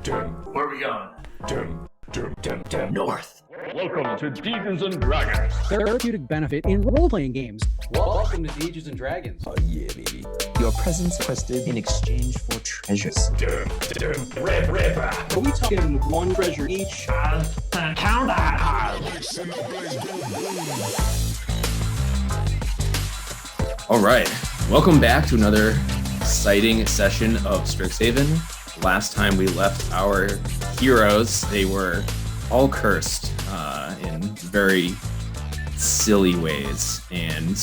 Where are we going? North. Welcome to Dungeons and Dragons. Therapeutic benefit in role-playing games. Welcome to Dungeons and Dragons. Oh yeah, baby. Your presence quested in exchange for treasures. Ripper. Are we talking one treasure each? Count that. All right, welcome back to another exciting session of Strixhaven. Last time we left our heroes, they were all cursed in very silly ways, and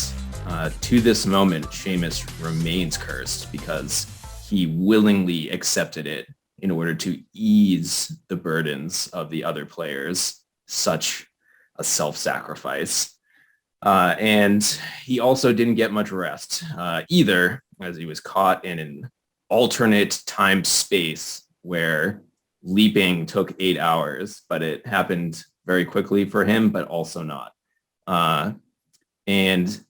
to this moment, Seamus remains cursed because he willingly accepted it in order to ease the burdens of the other players. Such a self-sacrifice. And he also didn't get much rest either, as he was caught in an alternate time space where leaping took 8 hours, but it happened very quickly for him, but also not. And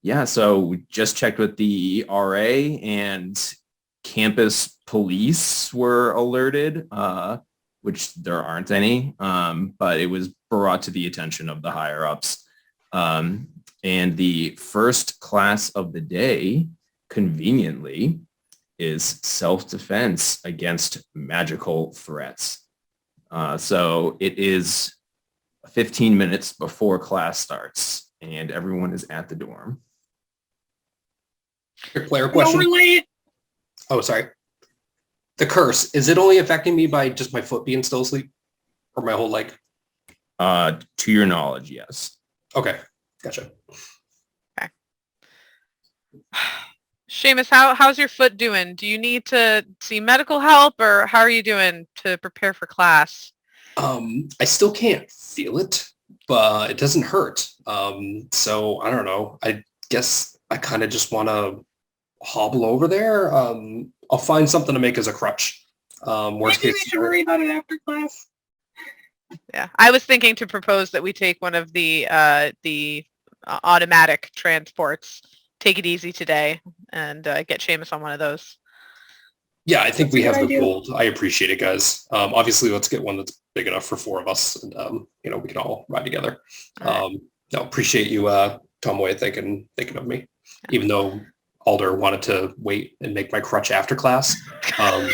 yeah, so we just checked with the RA, and campus police were alerted, which there aren't any, but it was brought to the attention of the higher ups. And the first class of the day, conveniently, is self-defense against magical threats. So it is 15 minutes before class starts, and everyone is at the dorm. Player question. No, we're late. Oh, sorry. The curse, is it only affecting me by just my foot being still asleep? Or my whole leg? To your knowledge, yes. Okay, gotcha. Okay. Seamus, how's your foot doing? Do you need to see medical help, or how are you doing to prepare for class? I still can't feel it, but it doesn't hurt. So I don't know. I guess I kind of just want to hobble over there. I'll find something to make as a crutch. Worst Maybe we case should worry about it after class. Yeah, I was thinking to propose that we take one of the automatic transports. Take it easy today and get Seamus on one of those. Yeah, I think we have the idea. gold. I appreciate it, guys. Obviously, let's get one that's big enough for 4 of us, and we can all ride together. Right. No, appreciate you, Tomoe, thinking of me, even though Alder wanted to wait and make my crutch after class.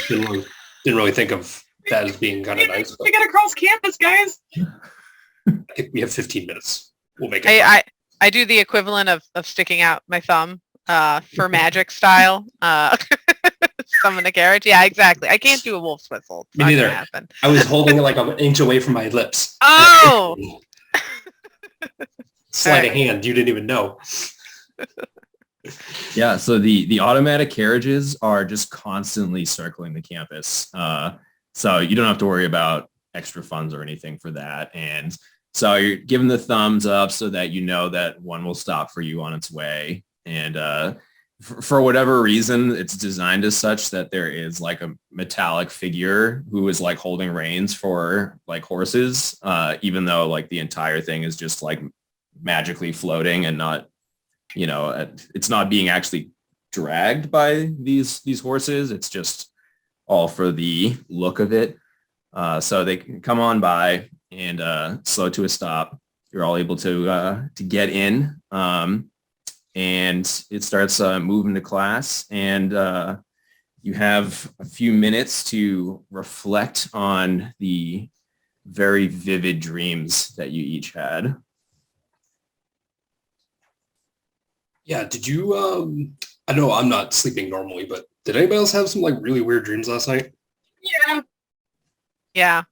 Didn't really think of that as being kind of nice. But We gotta cross campus, guys. I think we have 15 minutes. We'll make it. I do the equivalent of sticking out my thumb for magic style. Summon the carriage. Yeah, exactly. I can't do a wolf's whistle. It's Me not neither. gonna happen. I was holding it like I'm an inch away from my lips. Oh! Sleight of hand. You didn't even know. Yeah, so the automatic carriages are just constantly circling the campus. So you don't have to worry about extra funds or anything for that. And so you're giving the thumbs up so that you know that one will stop for you on its way. And for whatever reason, it's designed as such that there is like a metallic figure who is like holding reins for like horses, even though like the entire thing is just like magically floating and not, it's not being actually dragged by these horses. It's just all for the look of it. So they can come on by and slow to a stop. You're all able to get in, and it starts moving to class. And you have a few minutes to reflect on the very vivid dreams that you each had. Yeah, did you, I know I'm not sleeping normally, but did anybody else have some like really weird dreams last night? Yeah.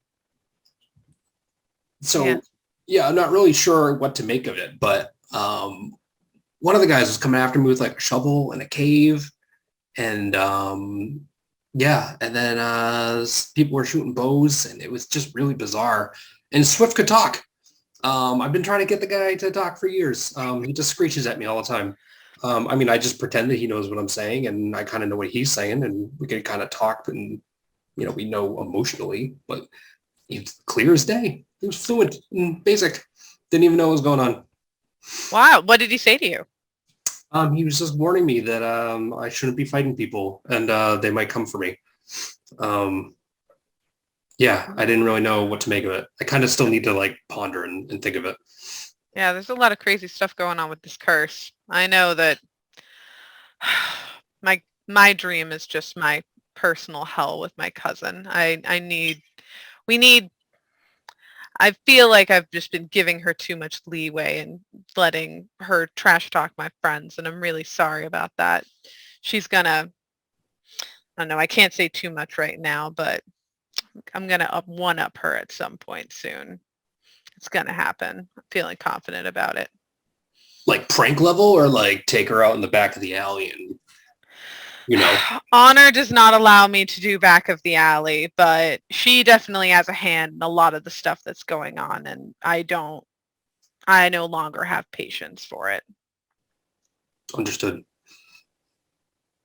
So, yeah, I'm not really sure what to make of it, but one of the guys was coming after me with like a shovel in a cave, and and then people were shooting bows, and it was just really bizarre. And Swift could talk. I've been trying to get the guy to talk for years. He just screeches at me all the time. I just pretend that he knows what I'm saying, and I kind of know what he's saying, and we can kind of talk, and we know emotionally, but it's clear as day. He was fluent and basic. Didn't even know what was going on. Wow. What did he say to you? He was just warning me that I shouldn't be fighting people, and they might come for me. Yeah, I didn't really know what to make of it. I kind of still need to like ponder and think of it. Yeah, there's a lot of crazy stuff going on with this curse. I know that my dream is just my personal hell with my cousin. I feel like I've just been giving her too much leeway and letting her trash talk my friends, and I'm really sorry about that. She's gonna, I don't know, I can't say too much right now, but I'm gonna one-up her at some point soon. It's gonna happen. I'm feeling confident about it. Like prank level, or like take her out in the back of the alley and, Honor does not allow me to do back of the alley, but she definitely has a hand in a lot of the stuff that's going on, and I no longer have patience for it. Understood.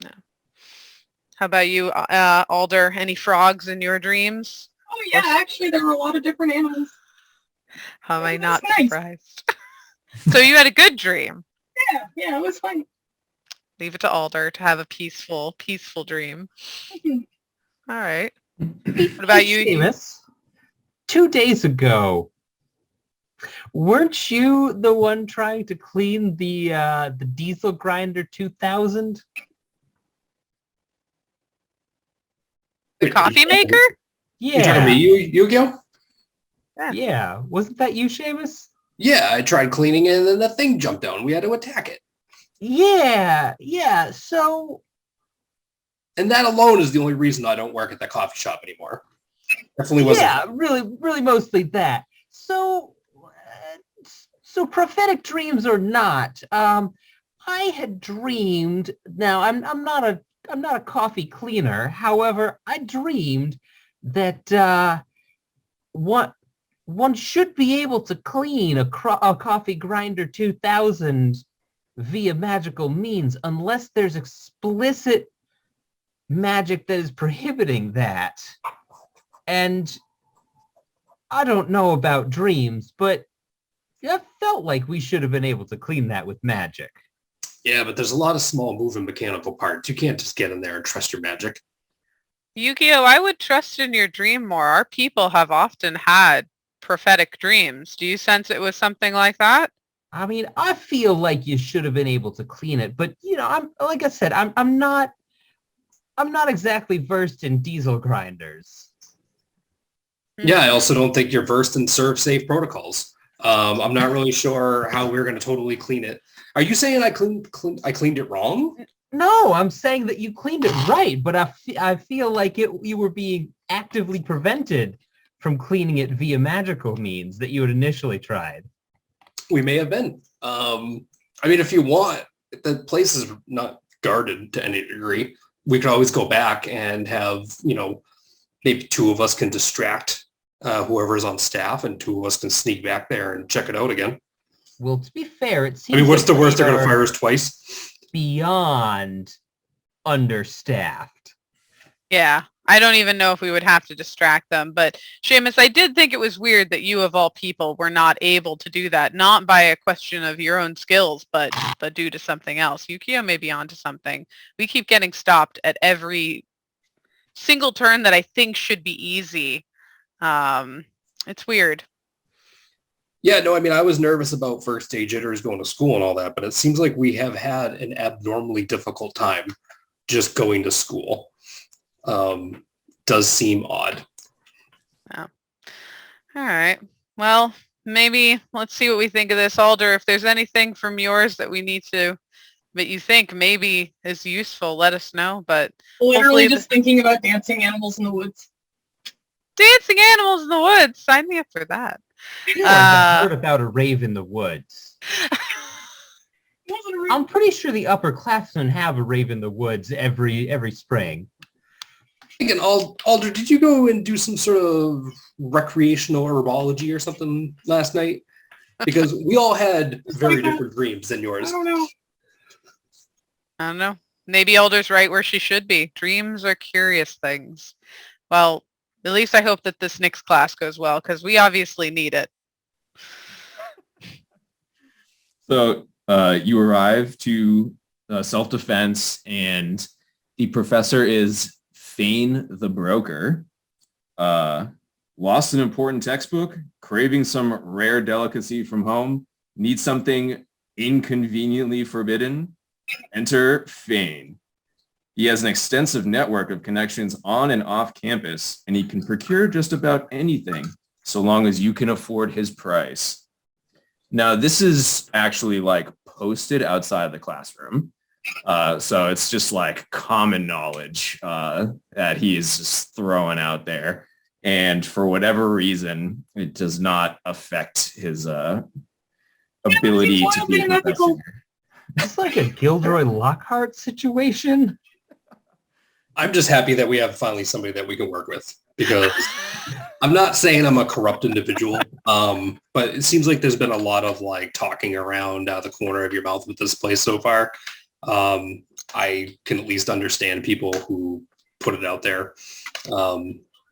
No. How about you, Alder? Any frogs in your dreams? Oh yeah, actually there were a lot of different animals. How am I It was not nice. surprised? So you had a good dream. Yeah, it was fun. Leave it to Alder to have a peaceful dream. Mhm. All right. What about you? Seamus, 2 days ago, weren't you the one trying to clean the diesel grinder 2000? The coffee maker? You talking to me, Yukio? Yeah. Wasn't that you, Seamus? Yeah, I tried cleaning it and then the thing jumped down. We had to attack it. Yeah. So, And that alone is the only reason I don't work at that coffee shop anymore. Definitely wasn't. yeah, really mostly that. So prophetic dreams or not, I had dreamed. Now, I'm not a coffee cleaner. However, I dreamed that one should be able to clean a coffee grinder 2000 via magical means, unless there's explicit magic that is prohibiting that. And I don't know about dreams, but I felt like we should have been able to clean that with magic. Yeah, but there's a lot of small moving mechanical parts. You can't just get in there and trust your magic. Yukio, I would trust in your dream more. Our people have often had prophetic dreams. Do you sense it was something like that? I mean, I feel like you should have been able to clean it, but I'm like I said, I'm not exactly versed in diesel grinders. Yeah, I also don't think you're versed in serve safe protocols. I'm not really sure how we're going to totally clean it. Are you saying I cleaned it wrong? No, I'm saying that you cleaned it right, but I feel like you were being actively prevented from cleaning it via magical means that you had initially tried. We may have been. I mean, if you want, the place is not guarded to any degree. We could always go back and have, maybe two of us can distract whoever's on staff, and two of us can sneak back there and check it out again. Well, to be fair, it seems. I mean, what's like the worst? we They're going to are fire us twice. Beyond understaffed. Yeah, I don't even know if we would have to distract them. But Seamus, I did think it was weird that you of all people were not able to do that, not by a question of your own skills, but due to something else. Yukio may be onto something. We keep getting stopped at every single turn that I think should be easy. It's weird. Yeah, no, I mean, I was nervous about first day jitters going to school and all that, but it seems like we have had an abnormally difficult time just going to school. Does seem odd. Yeah. All right. Well, maybe let's see what we think of this, Alder. If there's anything from yours that you think maybe is useful, let us know. But Literally just thinking about dancing animals in the woods. Dancing animals in the woods. Sign me up for that. I've heard about a rave in the woods. I'm pretty sure the upperclassmen have a rave in the woods every spring. Again, Alder, did you go and do some sort of recreational herbology or something last night? Because we all had very different dreams than yours. I don't know. Maybe Alder's right where she should be. Dreams are curious things. Well, at least I hope that this next class goes well, because we obviously need it. So you arrive to self-defense, and the professor is Fain the Broker. Lost an important textbook? Craving some rare delicacy from home? Need something inconveniently forbidden? Enter Fain. He has an extensive network of connections on and off campus, and he can procure just about anything, so long as you can afford his price. Now, this is actually like posted outside of the classroom. So it's just like common knowledge that he is just throwing out there. And for whatever reason, it does not affect his ability to be a professor. It's like a Gilderoy Lockhart situation. I'm just happy that we have finally somebody that we can work with, because I'm not saying I'm a corrupt individual, but it seems like there's been a lot of like talking around out the corner of your mouth with this place so far. I can at least understand people who put it out there.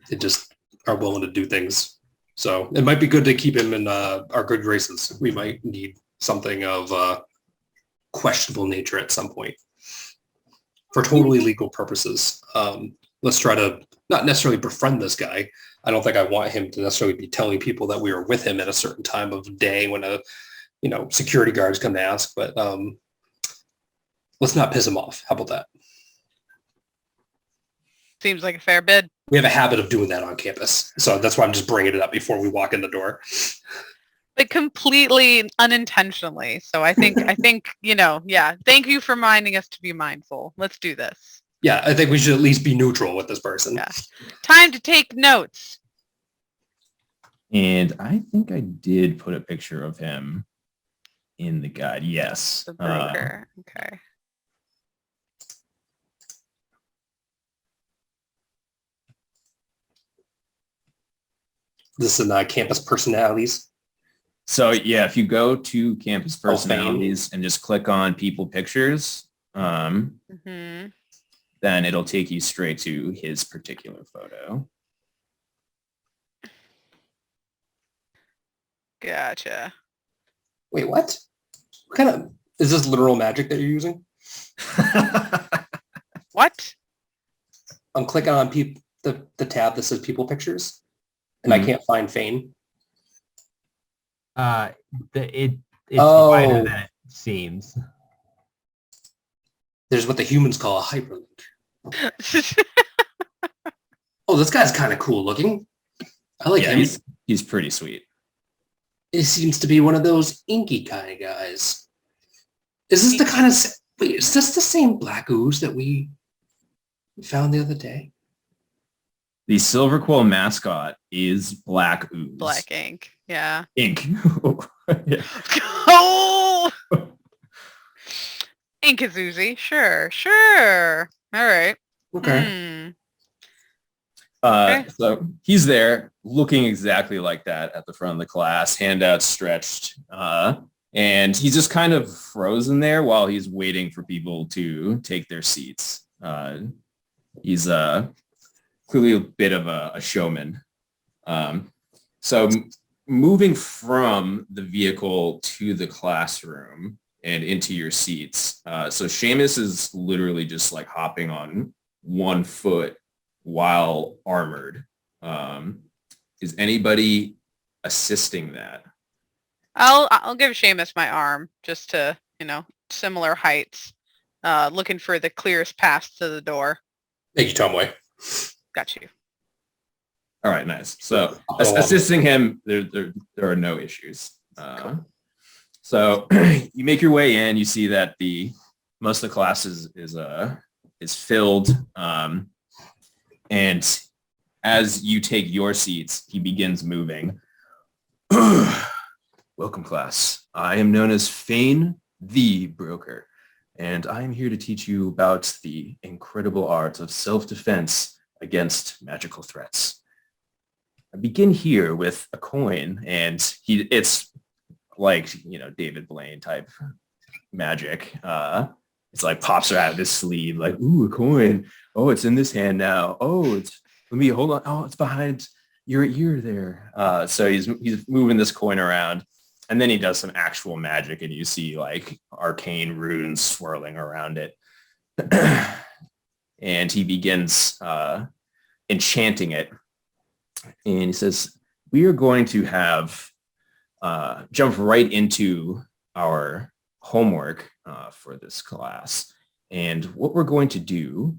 They just are willing to do things. So it might be good to keep him in our good graces. We might need something of questionable nature at some point for totally legal purposes. Let's try to not necessarily befriend this guy. I don't think I want him to necessarily be telling people that we were with him at a certain time of day when security guards come to ask, but let's not piss him off. How about that? Seems like a fair bid. We have a habit of doing that on campus. So that's why I'm just bringing it up before we walk in the door. But completely unintentionally. So I think, yeah. Thank you for reminding us to be mindful. Let's do this. Yeah, I think we should at least be neutral with this person. Yeah. Time to take notes. And I think I did put a picture of him in the guide. Yes. The broker. Okay. This is in campus personalities. So yeah, if you go to campus personalities and just click on people pictures, then it'll take you straight to his particular photo. Gotcha. Wait, what? What kind of, is this literal magic that you're using? What? I'm clicking on the tab that says people pictures, and I can't find Fain. It's wider than it seems. There's what the humans call a hyperlink. Oh, this guy's kind of cool looking. I like him. He's pretty sweet. He seems to be one of those inky kind of guys. Is this the kind of... Wait, is this the same black ooze that we found the other day? The Silver Quill mascot is black ooze. Black ink. Yeah. Ink. Yeah. Oh! Ink is oozy. Sure. All right. Okay. Okay. So he's there looking exactly like that at the front of the class, hand outstretched. And he's just kind of frozen there while he's waiting for people to take their seats. He's clearly a bit of a showman. So moving from the vehicle to the classroom and into your seats. So Seamus is literally just like hopping on one foot while armored. Is anybody assisting that? I'll give Seamus my arm just to, similar heights. Looking for the clearest path to the door. Thank you, Tomoe. Got you. All right, nice. So assisting him, there are no issues. Cool. So you make your way in. You see that most of the class is filled, and as you take your seats, he begins moving. Welcome, class. I am known as Fain the Broker, and I am here to teach you about the incredible art of self-defense against magical threats. I begin here with a coin, and it's like, David Blaine type magic. It's like pops out of his sleeve, like, ooh, a coin. Oh, it's in this hand now. Oh, hold on. Oh, it's behind your ear there. So he's moving this coin around, and then he does some actual magic, and you see like arcane runes swirling around it. And he begins enchanting it. And he says, we are going to have jump right into our homework for this class. And what we're going to do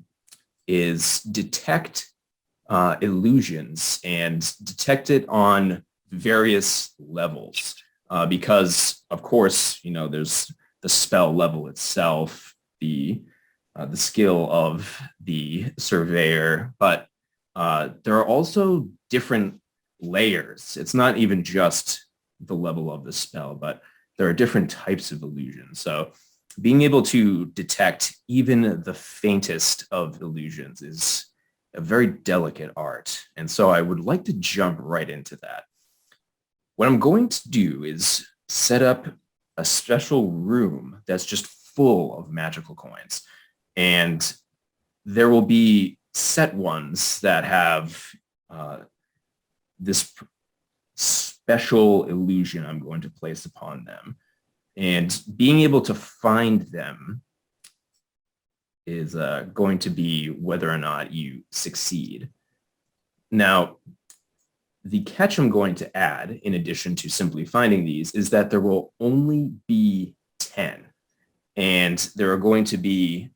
is detect illusions and detect it on various levels. Because, of course, there's the spell level itself, the skill of the surveyor, but there are also different layers. It's not even just the level of the spell, but there are different types of illusions. So being able to detect even the faintest of illusions is a very delicate art. And so I would like to jump right into that. What I'm going to do is set up a special room that's just full of magical coins. And there will be set ones that have this special illusion I'm going to place upon them. And being able to find them is going to be whether or not you succeed. Now, the catch I'm going to add, in addition to simply finding these, is that there will only be 10. And there are going to be,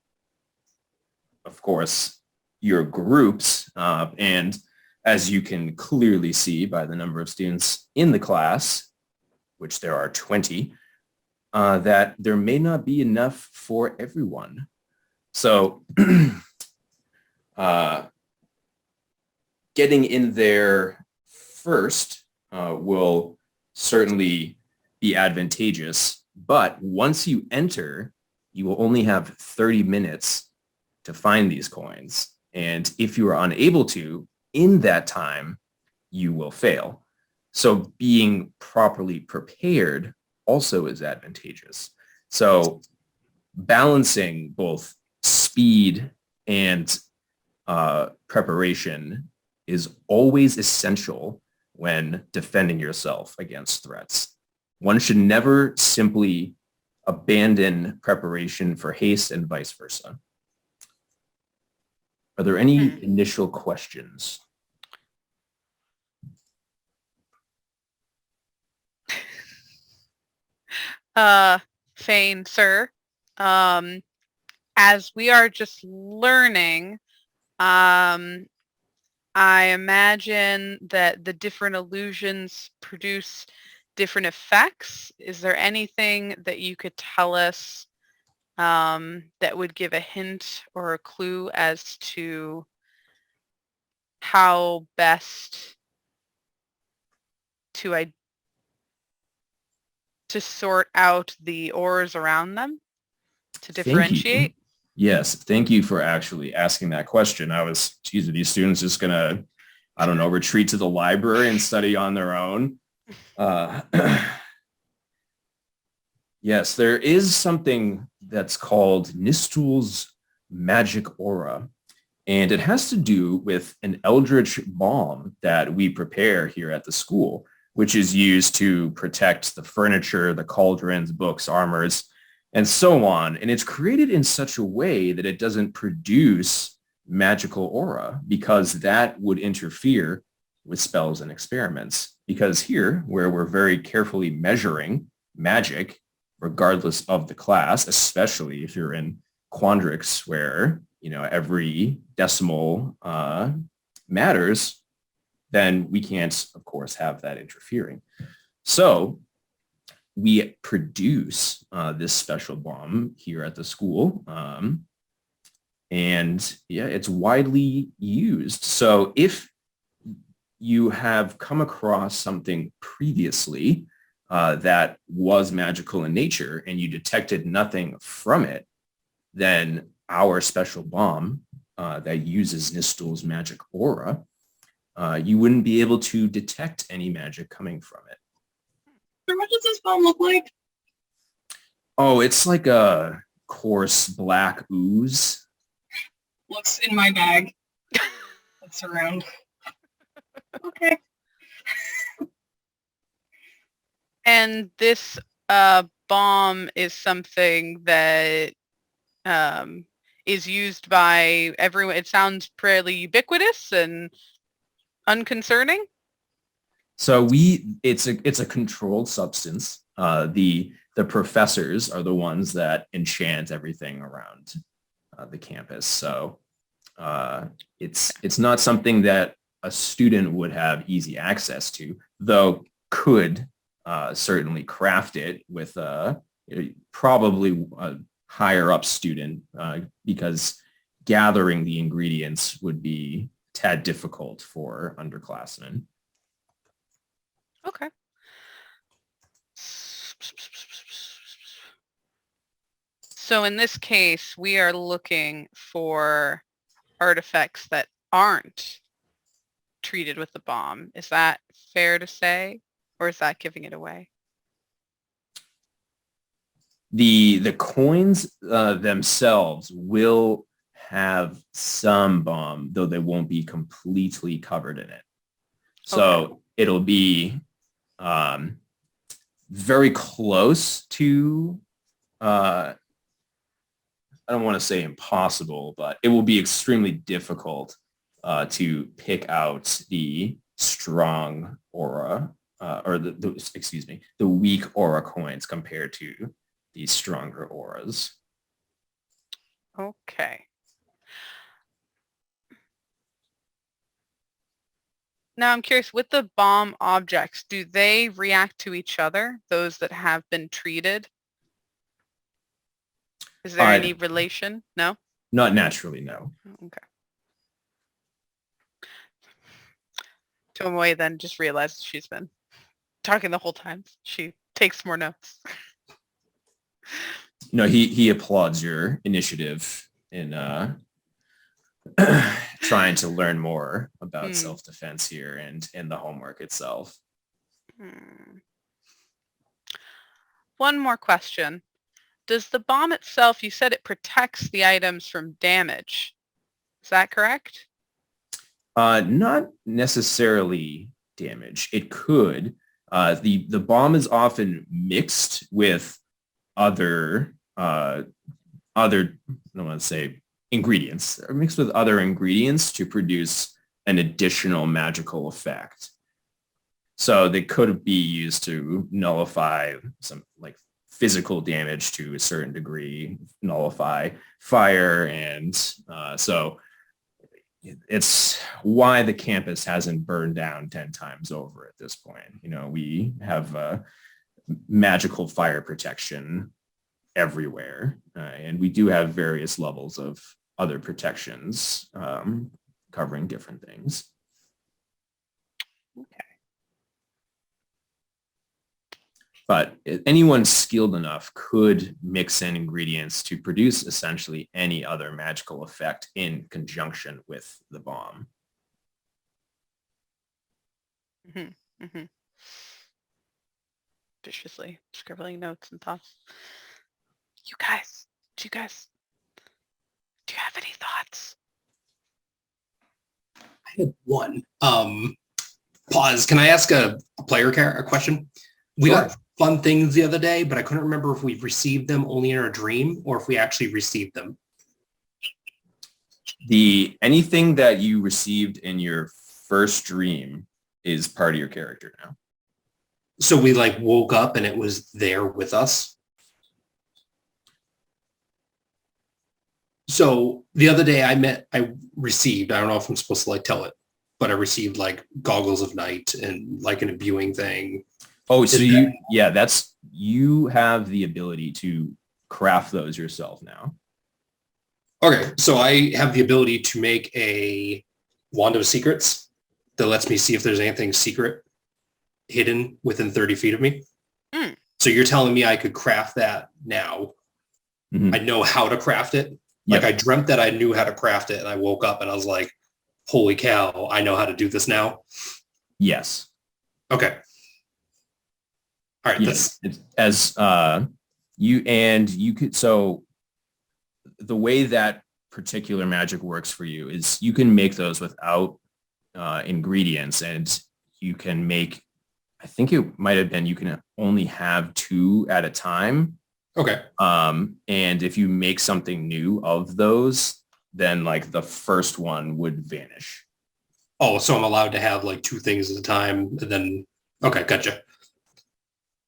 of course, your groups. And as you can clearly see by the number of students in the class, which there are 20, that there may not be enough for everyone. So getting in there first will certainly be advantageous, but once you enter, you will only have 30 minutes to find these coins. And if you are unable to, in that time, you will fail. So being properly prepared also is advantageous. So balancing both speed and preparation is always essential when defending yourself against threats. One should never simply abandon preparation for haste and vice versa. Are there any initial questions? Fain, sir, as we are just learning, I imagine that the different illusions produce different effects. Is there anything that you could tell us that would give a hint or a clue as to how best to sort out the ores around them, to differentiate? Yes, thank you for actually asking that question. I was, geez, are these students just gonna, I don't know, retreat to the library and study on their own? Yes, there is something that's called Nistul's magic aura, and it has to do with an eldritch balm that we prepare here at the school, which is used to protect the furniture, the cauldrons, books, armors, and so on. And it's created in such a way that it doesn't produce magical aura, because that would interfere with spells and experiments. Because here, where we're very carefully measuring magic, regardless of the class, especially if you're in Quandrix, where every decimal matters, then we can't, of course, have that interfering. So we produce this special bomb here at the school. And yeah, it's widely used. So if you have come across something previously that was magical in nature and you detected nothing from it, then our special bomb that uses Nistul's magic aura, you wouldn't be able to detect any magic coming from it. So what does this bomb look like? Oh, it's like a coarse black ooze. Looks in my bag. That's around. Okay. And this bomb is something that is used by everyone. It sounds fairly ubiquitous, and Unconcerning? So it's a controlled substance. The professors are the ones that enchant everything around the campus. So it's not something that a student would have easy access to, though could certainly craft it with probably a higher up student because gathering the ingredients would be a tad difficult for underclassmen. Okay. So in this case, we are looking for artifacts that aren't treated with the bomb. Is that fair to say, or is that giving it away? The coins themselves will have some bomb, though they won't be completely covered in it. So it'll be very close to, I don't want to say impossible, but it will be extremely difficult to pick out the strong aura or the weak aura coins compared to these stronger auras. Okay. Now I'm curious, with the bomb objects, do they react to each other, those that have been treated? Is there any relation? No? Not naturally, no. Okay. Tomoe then just realizes she's been talking the whole time. She takes more notes. No, he applauds your initiative in trying to learn more about self-defense here and the homework itself. One more question. Does the bomb itself, you said it protects the items from damage. Is that correct? Not necessarily damage. It could. The bomb is often mixed with other I don't want to say ingredients. They're mixed with other ingredients to produce an additional magical effect. So they could be used to nullify some like physical damage to a certain degree, nullify fire, and so it's why the campus hasn't burned down 10 times over at this point. You know, we have magical fire protection everywhere, and we do have various levels of other protections covering different things. Okay. But anyone skilled enough could mix in ingredients to produce essentially any other magical effect in conjunction with the bomb. Viciously scribbling notes and thoughts. Do you have any thoughts? I had one. Pause. Can I ask a player a question? We got fun things the other day, but I couldn't remember if we received them only in our dream or if we actually received them. Anything that you received in your first dream is part of your character now. So we like woke up and it was there with us. So the other day I received, I don't know if I'm supposed to like tell it, but I received like goggles of night and like an imbuing thing. Oh, so you have the ability to craft those yourself now. Okay, so I have the ability to make a wand of secrets that lets me see if there's anything secret hidden within 30 feet of me. So you're telling me I could craft that now. I know how to craft it. Like I dreamt that I knew how to craft it and I woke up and I was like, holy cow, I know how to do this now. Yes. Okay. All right. Yes. You could, so the way that particular magic works for you is you can make those without ingredients, and you can make, I think it might have been, you can only have 2 at a time. Okay. And if you make something new of those, then like the first one would vanish. Oh, so I'm allowed to have like 2 things at a time, and then okay, gotcha.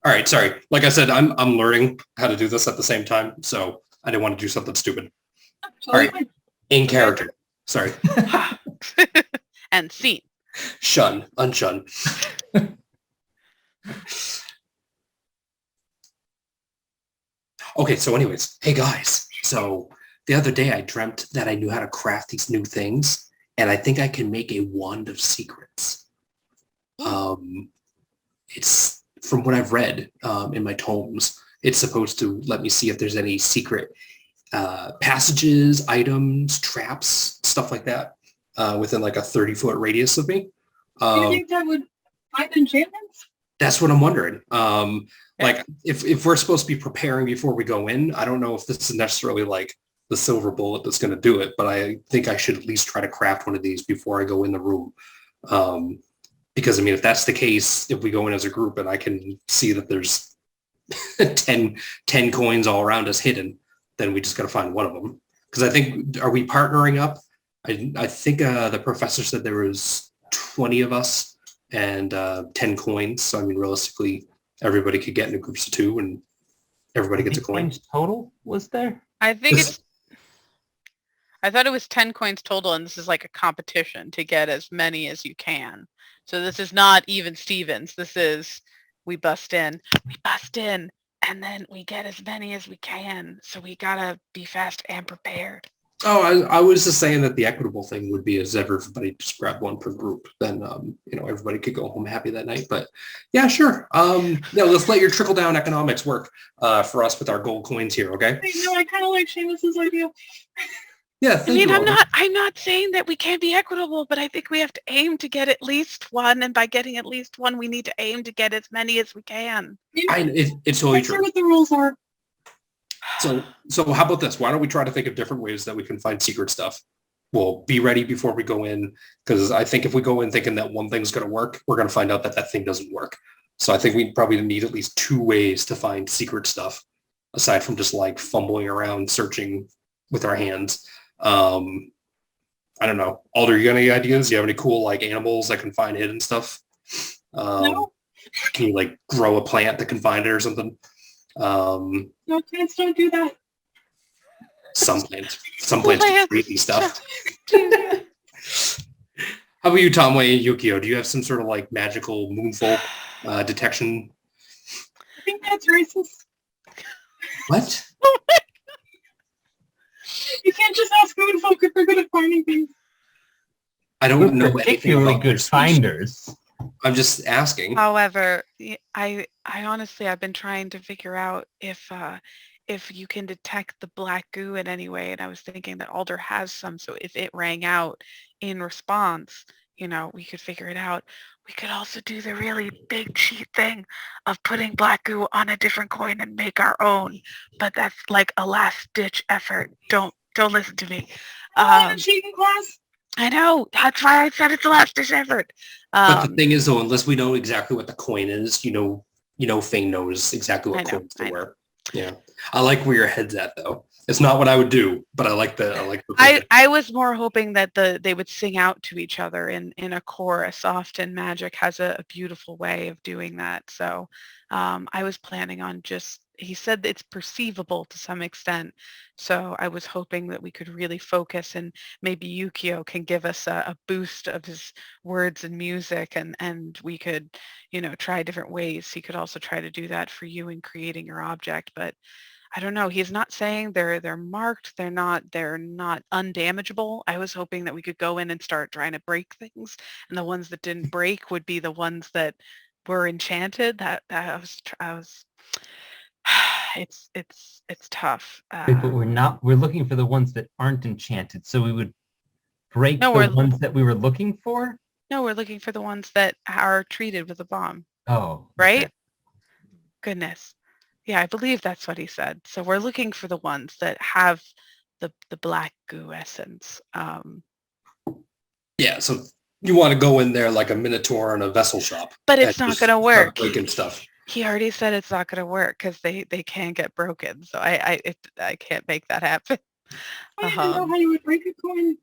All right, sorry. Like I said, I'm learning how to do this at the same time, so I didn't want to do something stupid. All right, in character. Sorry. And scene. Shun, unshun. Okay, so anyways, hey guys. So the other day I dreamt that I knew how to craft these new things, and I think I can make a wand of secrets. It's from what I've read in my tomes. It's supposed to let me see if there's any secret passages, items, traps, stuff like that within like a 30-foot radius of me. Do you think that would find enchantments? That's what I'm wondering. Like if we're supposed to be preparing before we go in, I don't know if this is necessarily like the silver bullet that's going to do it, but I think I should at least try to craft one of these before I go in the room. Because I mean, if that's the case, if we go in as a group and I can see that there's 10 coins all around us hidden, then we just got to find one of them. Because I think, are we partnering up? I think the professor said there was 20 of us and 10 coins. So I mean, realistically, everybody could get into groups of 2 and everybody gets a coin. Coins total was there? I think I thought it was 10 coins total, and this is like a competition to get as many as you can. So this is not even Stevens. This is we bust in, and then we get as many as we can. So we gotta be fast and prepared. Oh, I was just saying that the equitable thing would be is everybody just grab one per group. Then, everybody could go home happy that night. But yeah, sure. Let's let your trickle down economics work for us with our gold coins here. Okay. No, I kind of like Seamus's idea. Yeah. I mean, I'm not saying that we can't be equitable, but I think we have to aim to get at least one. And by getting at least one, we need to aim to get as many as we can. It's totally true. That's what the rules are. So how about this? Why don't we try to think of different ways that we can find secret stuff? We'll be ready before we go in, because I think if we go in thinking that one thing's going to work, we're going to find out that that thing doesn't work. So I think we probably need at least 2 ways to find secret stuff, aside from just like fumbling around searching with our hands. I don't know. Alder, you got any ideas? Do you have any cool like animals that can find hidden stuff? No. Can you like grow a plant that can find it or something? No, plants don't do that. Some plants do creepy stuff. How about you, Tomoe and Yukio? Do you have some sort of like magical moonfolk detection? I think that's racist. What? You can't just ask moonfolk if they're good at finding things. I don't know anything Particularly about good finders. I'm just asking. However, I honestly, I've been trying to figure out if you can detect the black goo in any way, and I was thinking that Alder has some, so if it rang out in response, we could figure it out. We could also do the really big cheat thing of putting black goo on a different coin and make our own, but that's like a last-ditch effort. Don't listen to me. A cheating class? I know. That's why I said it's a last-ditch effort. But the thing is, though, unless we know exactly what the coin is, Fain knows exactly what coins to wear. Yeah, I like where your head's at, though. It's not what I would do, but I like the. I was more hoping that they would sing out to each other in a chorus. Often magic has a beautiful way of doing that. So I was planning on just. He said that it's perceivable to some extent. So I was hoping that we could really focus, and maybe Yukio can give us a boost of his words and music, and we could, try different ways. He could also try to do that for you in creating your object. But I don't know. He's not saying they're marked. They're not undamageable. I was hoping that we could go in and start trying to break things, and the ones that didn't break would be the ones that were enchanted. That I was. It's tough. But we're looking for the ones that aren't enchanted. So we would break the ones that we were looking for? No, we're looking for the ones that are treated with a bomb. Oh. Right? Okay. Goodness. Yeah, I believe that's what he said. So we're looking for the ones that have the black goo essence. Yeah, so you want to go in there like a minotaur in a vessel shop. But it's not going to work. Breaking stuff. He already said it's not going to work because they can get broken. So I can't make that happen. I don't know how you would break a coin.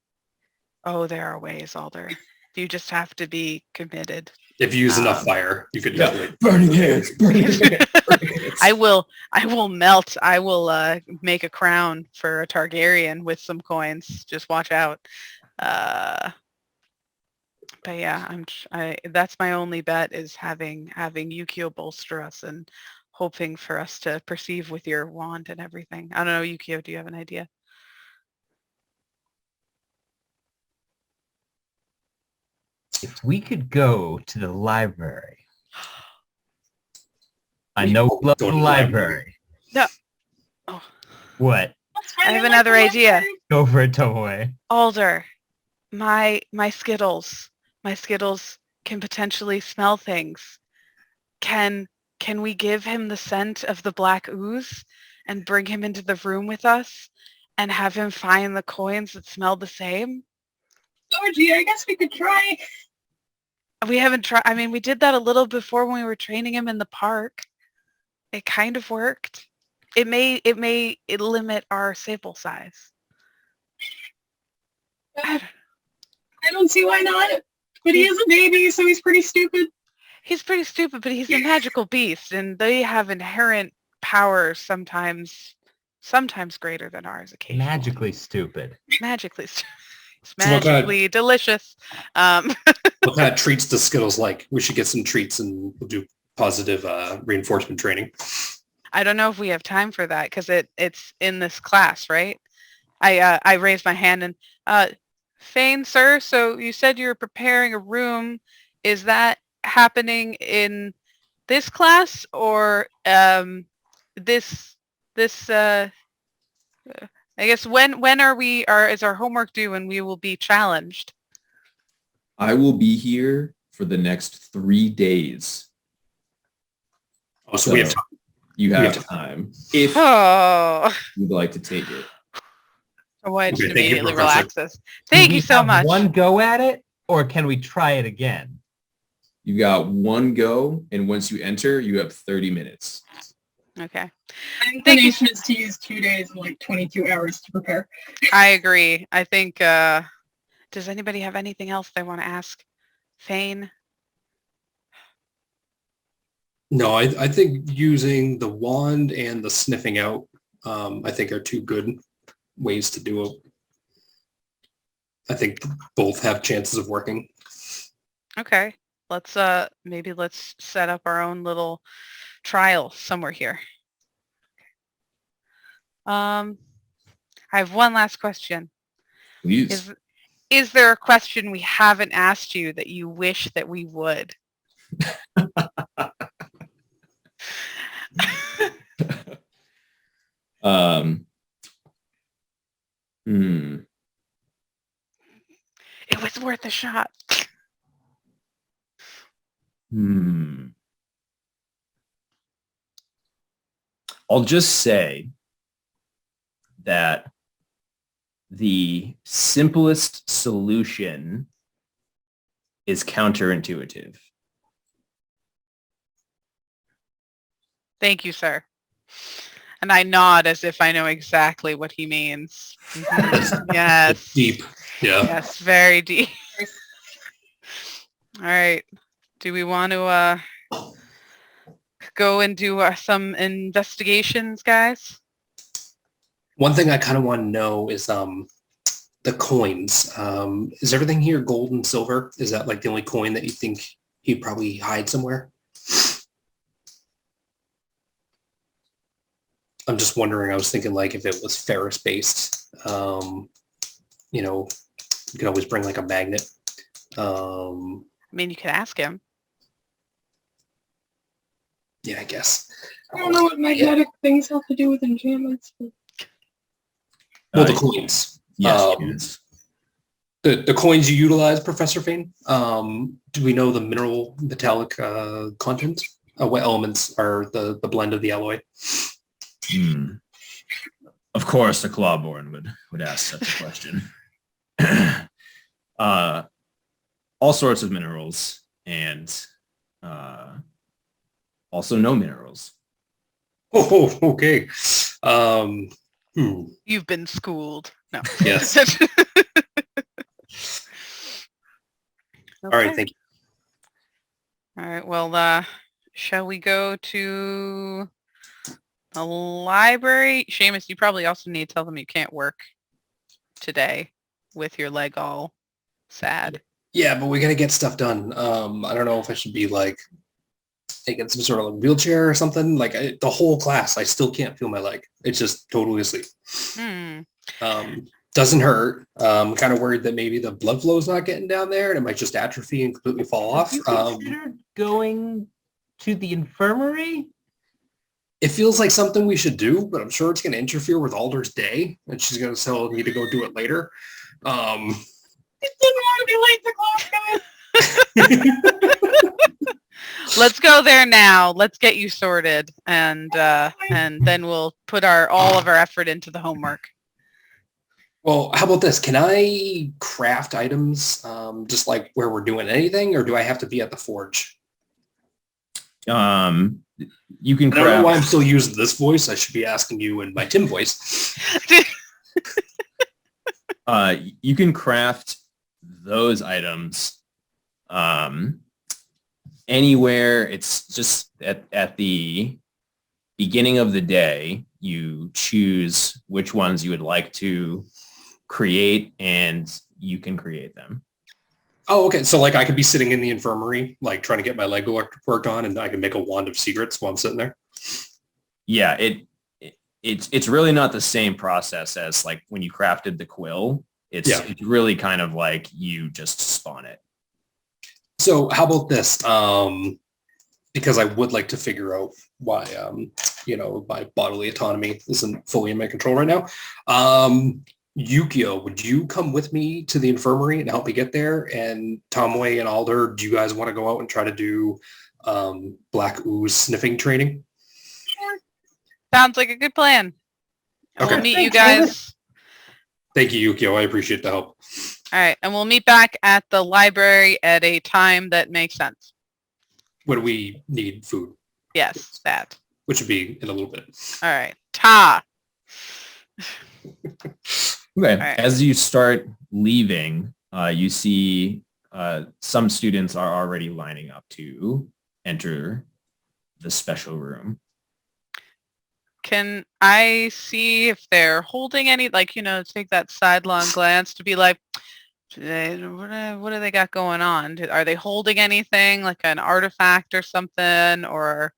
Oh, there are ways, Alder. You just have to be committed. If you use enough fire, you could definitely. Burning hands. I will melt. I will make a crown for a Targaryen with some coins. Just watch out. But yeah, that's my only bet is having Yukio bolster us and hoping for us to perceive with your wand and everything. I don't know, Yukio, do you have an idea? If we could go to the library. I know we love the library. No. Oh, What? I have another idea. Go for it, Tomoe. Alder, my Skittles can potentially smell things. Can we give him the scent of the black ooze and bring him into the room with us and have him find the coins that smell the same? Oh gee, I guess we could try. We haven't tried. I mean, we did that a little before when we were training him in the park. It kind of worked. It may limit our sample size. I don't see why not. But he is a baby, so he's pretty stupid. He's pretty stupid, but he's a magical beast, and they have inherent powers sometimes greater than ours occasionally. Magically stupid. Magically stupid. It's So what kind of- magically delicious. What kind of treats does Skittles like? We should get some treats and we'll do positive reinforcement training. I don't know if we have time for that because it's in this class, right? I raised my hand and Fain, sir, so you said you were preparing a room. Is that happening in this class or this I guess when is our homework due and we will be challenged? I will be here for the next 3 days. Oh, so we have time. You We have have time if Oh, you'd like to take it. I just Okay, thank you, immediately Professor. relaxes. Thank you so much. One go at it, or can we try it again? You got one go, and once you enter, you have 30 minutes. Okay. My Thank you. inclination is to use 2 days and like 22 hours to prepare. I agree. I think, does anybody have anything else they want to ask Fain? No, I think using the wand and the sniffing out, I think are two good ways to do it. I think both have chances of working. Okay. Let's maybe let's set up our own little trial somewhere here. I have one last question. Please. Is there a question we haven't asked you that you wish that we would? It was worth a shot. I'll just say that the simplest solution is counterintuitive. Thank you, sir. And I nod as if I know exactly what he means. Mhm. Yes. Deep. Yeah. Yes, very deep. All right. Do we want to go and do some investigations, guys? One thing I kind of want to know is the coins. Is everything here gold and silver? Is that like the only coin that you think he'd probably hide somewhere? I'm just wondering, I was thinking like if it was ferrous based, you know, you could always bring like a magnet. I mean, you could ask him. Yeah, I guess. I don't know what magnetic things have to do with enchantments. But... Well, the coins. Yes. The coins you utilize, Professor Fain, do we know the mineral metallic content? What elements are the blend of the alloy? Of course, the Clawborn would ask such a question. All sorts of minerals and also no minerals. Oh, okay. You've been schooled. No. Yes. All right, Okay. thank you. All right. Well, shall we go to the library? Seamus, you probably also need to tell them you can't work today with your leg all sad. Yeah, but we gotta get stuff done. I don't know if I should be like taking some sort of like wheelchair or something. Like the whole class, I still can't feel my leg. It's just totally asleep. Hmm. Doesn't hurt. Kind of worried that maybe the blood flow is not getting down there and it might just atrophy and completely fall off. Have you considered going to the infirmary? It feels like something we should do, but I'm sure it's going to interfere with Alder's day, and she's going to tell me to go do it later. I didn't want to be late to class, guys. Let's go there now. Let's get you sorted, and then we'll put all of our effort into the homework. Well, how about this? Can I craft items just like where we're doing anything, or do I have to be at the forge? You can I don't know why I'm still using this voice. I should be asking you in my Tim voice. You can craft those items anywhere. It's just at the beginning of the day, you choose which ones you would like to create, and you can create them. Oh, okay. So like I could be sitting in the infirmary, like trying to get my leg worked on, and I can make a wand of secrets while I'm sitting there. Yeah, it's really not the same process as like when you crafted the quill. It's really kind of like you just spawn it. So how about this? Because I would like to figure out why, my bodily autonomy isn't fully in my control right now. Yukio, would you come with me to the infirmary and help me get there? And Tomoe and Alder, do you guys want to go out and try to do black ooze sniffing training? Sounds like a good plan. Okay. We'll meet you guys. Thank you, Yukio. I appreciate the help. All right, and we'll meet back at the library at a time that makes sense. When we need food. Yes, that. Which would be in a little bit. All right. Ta. Okay. Right. As you start leaving, you see some students are already lining up to enter the special room. Can I see if they're holding any, take that sidelong glance to be like, what do they got going on? Are they holding anything, like an artifact or something, or,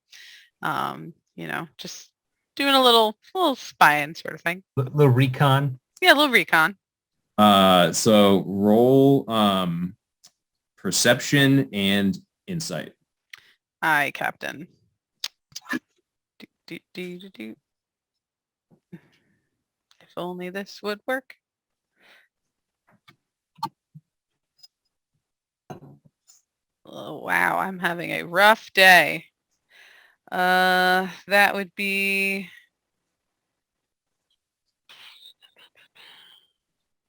just doing a little spying sort of thing? Little recon. Yeah, a little recon. So roll perception and insight. Aye, Captain. If only this would work. Oh, wow, I'm having a rough day. That would be...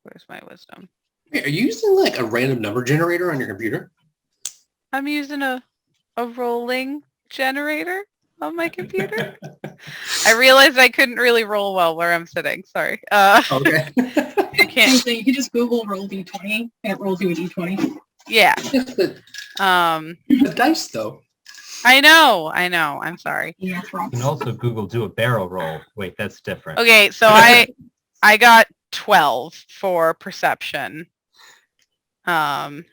Where's my wisdom? Wait, are you using like a random number generator on your computer? I'm using a rolling generator on my computer. I realized I couldn't really roll well where I'm sitting. Sorry. Okay. You can't. You can just Google roll d20 and it rolls you a d20. Yeah. The dice though. I know. I'm sorry. Yeah, You can also Google do a barrel roll. Wait, that's different. Okay, so I got 12 for perception. And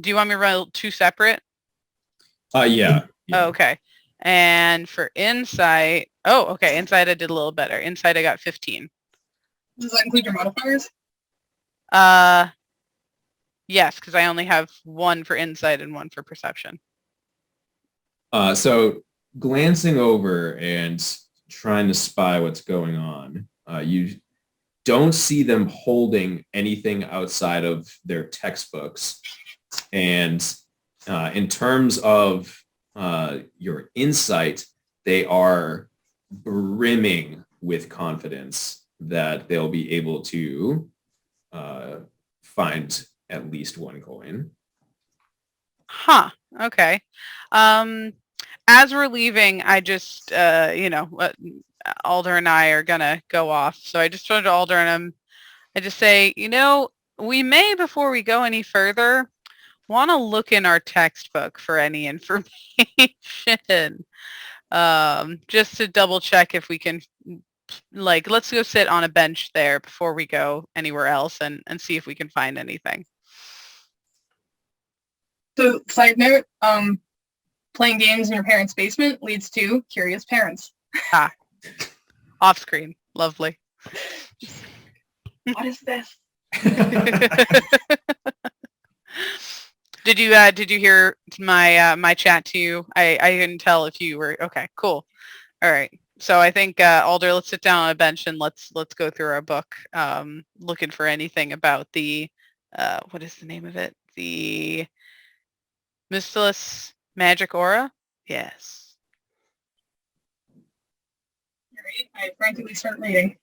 do you want me to roll two separate? Yeah. Oh, okay. And for insight, insight I did a little better. Insight I got 15. Does that include your modifiers? Yes, because I only have one for insight and one for perception. So glancing over and trying to spy what's going on, you don't see them holding anything outside of their textbooks. And in terms of your insight, they are brimming with confidence that they'll be able to find at least one coin. Huh. Okay. As we're leaving, I just, Alder and I are gonna go off. So I just turn to Alder and I just say, we may, before we go any further, want to look in our textbook for any information, just to double check if we can, like, let's go sit on a bench there before we go anywhere else and see if we can find anything. So, side note, playing games in your parents' basement leads to curious parents. Off screen. Lovely. What is this? Did you hear my my chat to you? I couldn't tell if you were okay. Cool. All right. So I think Alder, let's sit down on a bench and let's go through our book, looking for anything about the what is the name of it? The Mystilus Magic Aura. Yes. All right. I frantically start reading.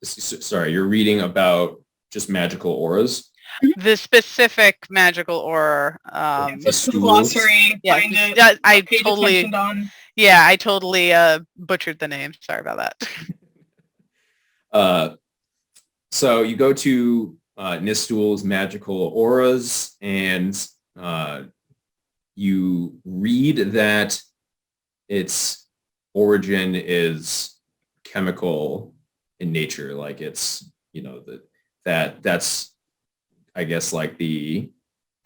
Sorry, you're reading about just magical auras? The specific magical aura. Just the glossary. Yeah, Find it. I page totally. attention on. Yeah, I totally butchered the name. Sorry about that. So you go to Nistul's magical auras, and you read that its origin is chemical in nature, like it's, you know, that's I guess like the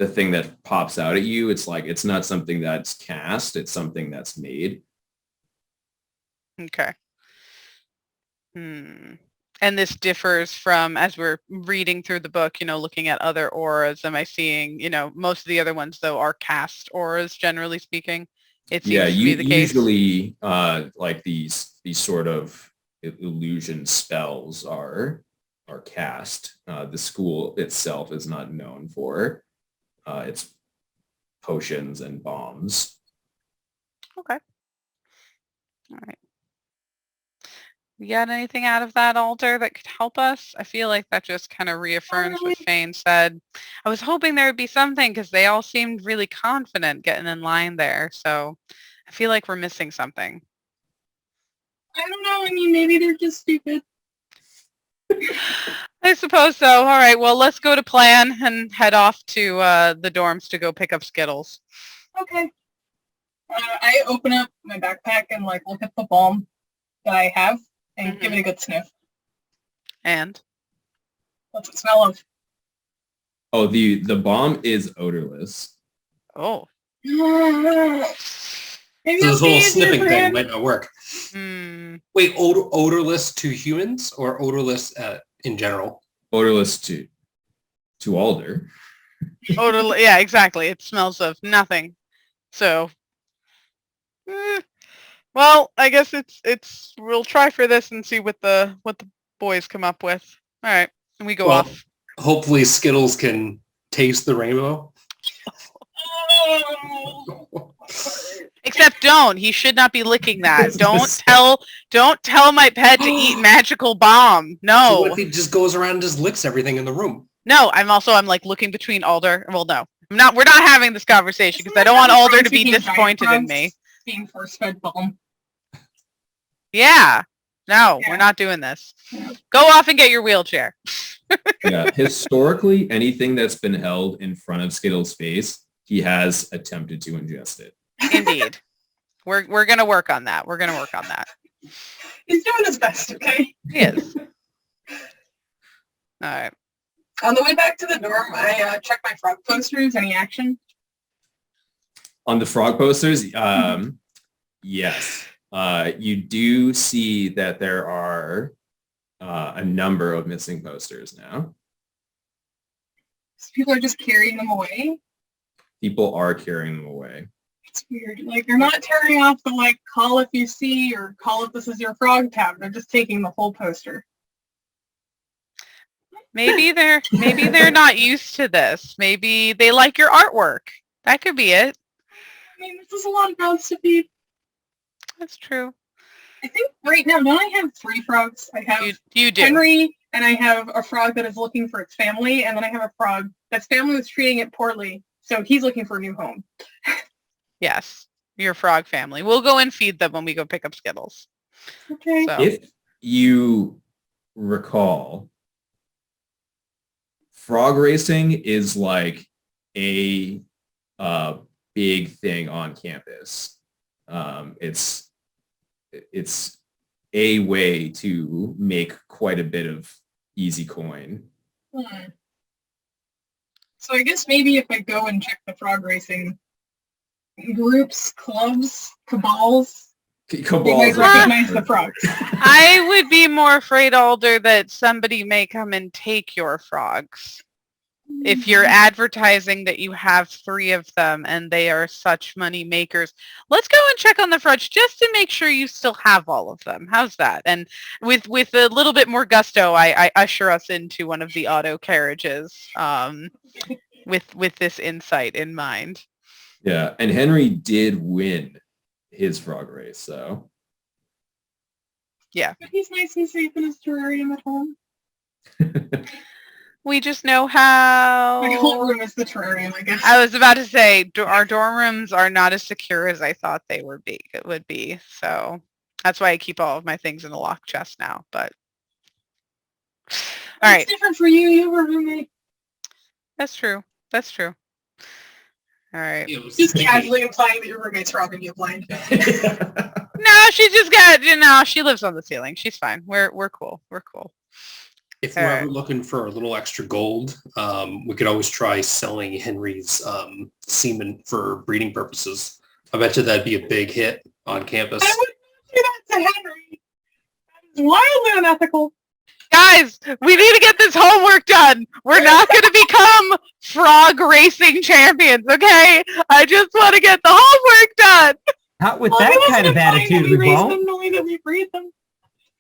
thing that pops out at you. It's like it's not something that's cast, it's something that's made. Okay. And this differs from, as we're reading through the book, you know, looking at other auras, am I seeing, you know, most of the other ones though are cast auras, generally speaking? It seems to be the case. Usually like these sort of illusion spells are cast. The school itself is not known for its potions and bombs. Okay. All right. You got anything out of that, Alder, that could help us? I feel like that just kind of reaffirms what Fain said. I was hoping there would be something because they all seemed really confident getting in line there. So I feel like we're missing something. I don't know. I mean, maybe they're just stupid. I suppose so. All right. Well, let's go to plan and head off to the dorms to go pick up Skittles. Okay. I open up my backpack and like look at the balm that I have and give it a good sniff. And What's it smell of? Oh, the bomb is odorless. oh, Maybe So I'll this whole be easier sniffing for thing him. might not work. hmm. Wait, odorless to humans or odorless in general? Odorless to Alder. Odor. Yeah, exactly. It smells of nothing. So, well, I guess it's. We'll try for this and see what the boys come up with. All right, and we go Well, off. Hopefully Skittles can taste the rainbow. Oh. Except don't. He should not be licking that. Don't tell my pet to eat magical bomb. So No. what if he just goes around and just licks everything in the room? No, I'm like looking between Alder. Well, no. We're not having this conversation because I don't want Alder to be disappointed in me. Being force-fed balm. Yeah. No, Yeah. we're not doing this. Go off and get your wheelchair. Yeah, historically, anything that's been held in front of Skittles' face, he has attempted to ingest it. Indeed. We're gonna work on that. He's doing his best, okay? He is. All right. On the way back to the dorm, I check my frog posters. Any action? On the frog posters, yes. You do see that there are a number of missing posters now. So people are just carrying them away. People are carrying them away. It's weird. Like, they're not tearing off the, like, call if you see or call if this is your frog tab. They're just taking the whole poster. Maybe they're not used to this. Maybe they like your artwork. That could be it. I mean, this is a lot of mouths to feed. That's true. I think right now, don't I have 3 frogs? I have You do. Henry, and I have a frog that is looking for its family, and then I have a frog that's family was treating it poorly, so he's looking for a new home. Yes. Your frog family. We'll go and feed them when we go pick up Skittles. Okay. So If you recall, frog racing is like a big thing on campus. It's a way to make quite a bit of easy coin. So I guess maybe if I go and check the frog racing groups, clubs, cabals, you guys Cabals. recognize the frogs. I would be more afraid, Alder, that somebody may come and take your frogs. If you're advertising that you have 3 of them and they are such money makers, let's go and check on the frogs just to make sure you still have all of them. How's that? And with a little bit more gusto, I usher us into one of the auto carriages with this insight in mind. Yeah, and Henry did win his frog race, so. Yeah. But he's nice and safe in his terrarium at home. We just know how... My whole room is the terrarium, I guess. I was about to say, our dorm rooms are not as secure as I thought they would be. So that's why I keep all of my things in a locked chest now. But all right. It's different for you. You have a roommate. That's true. That's true. All right. Just casually implying that your roommate's robbing you blind. No, she just got, she lives on the ceiling. She's fine. We're cool. We're cool. If we're ever looking for a little extra gold, we could always try selling Henry's semen for breeding purposes. I bet you that'd be a big hit on campus. I would not do that to Henry. That is wildly unethical. Guys, we need to get this homework done. We're not going to become frog racing champions, okay? I just want to get the homework done. Not with that kind of attitude, we won't. Them knowing that we breed them.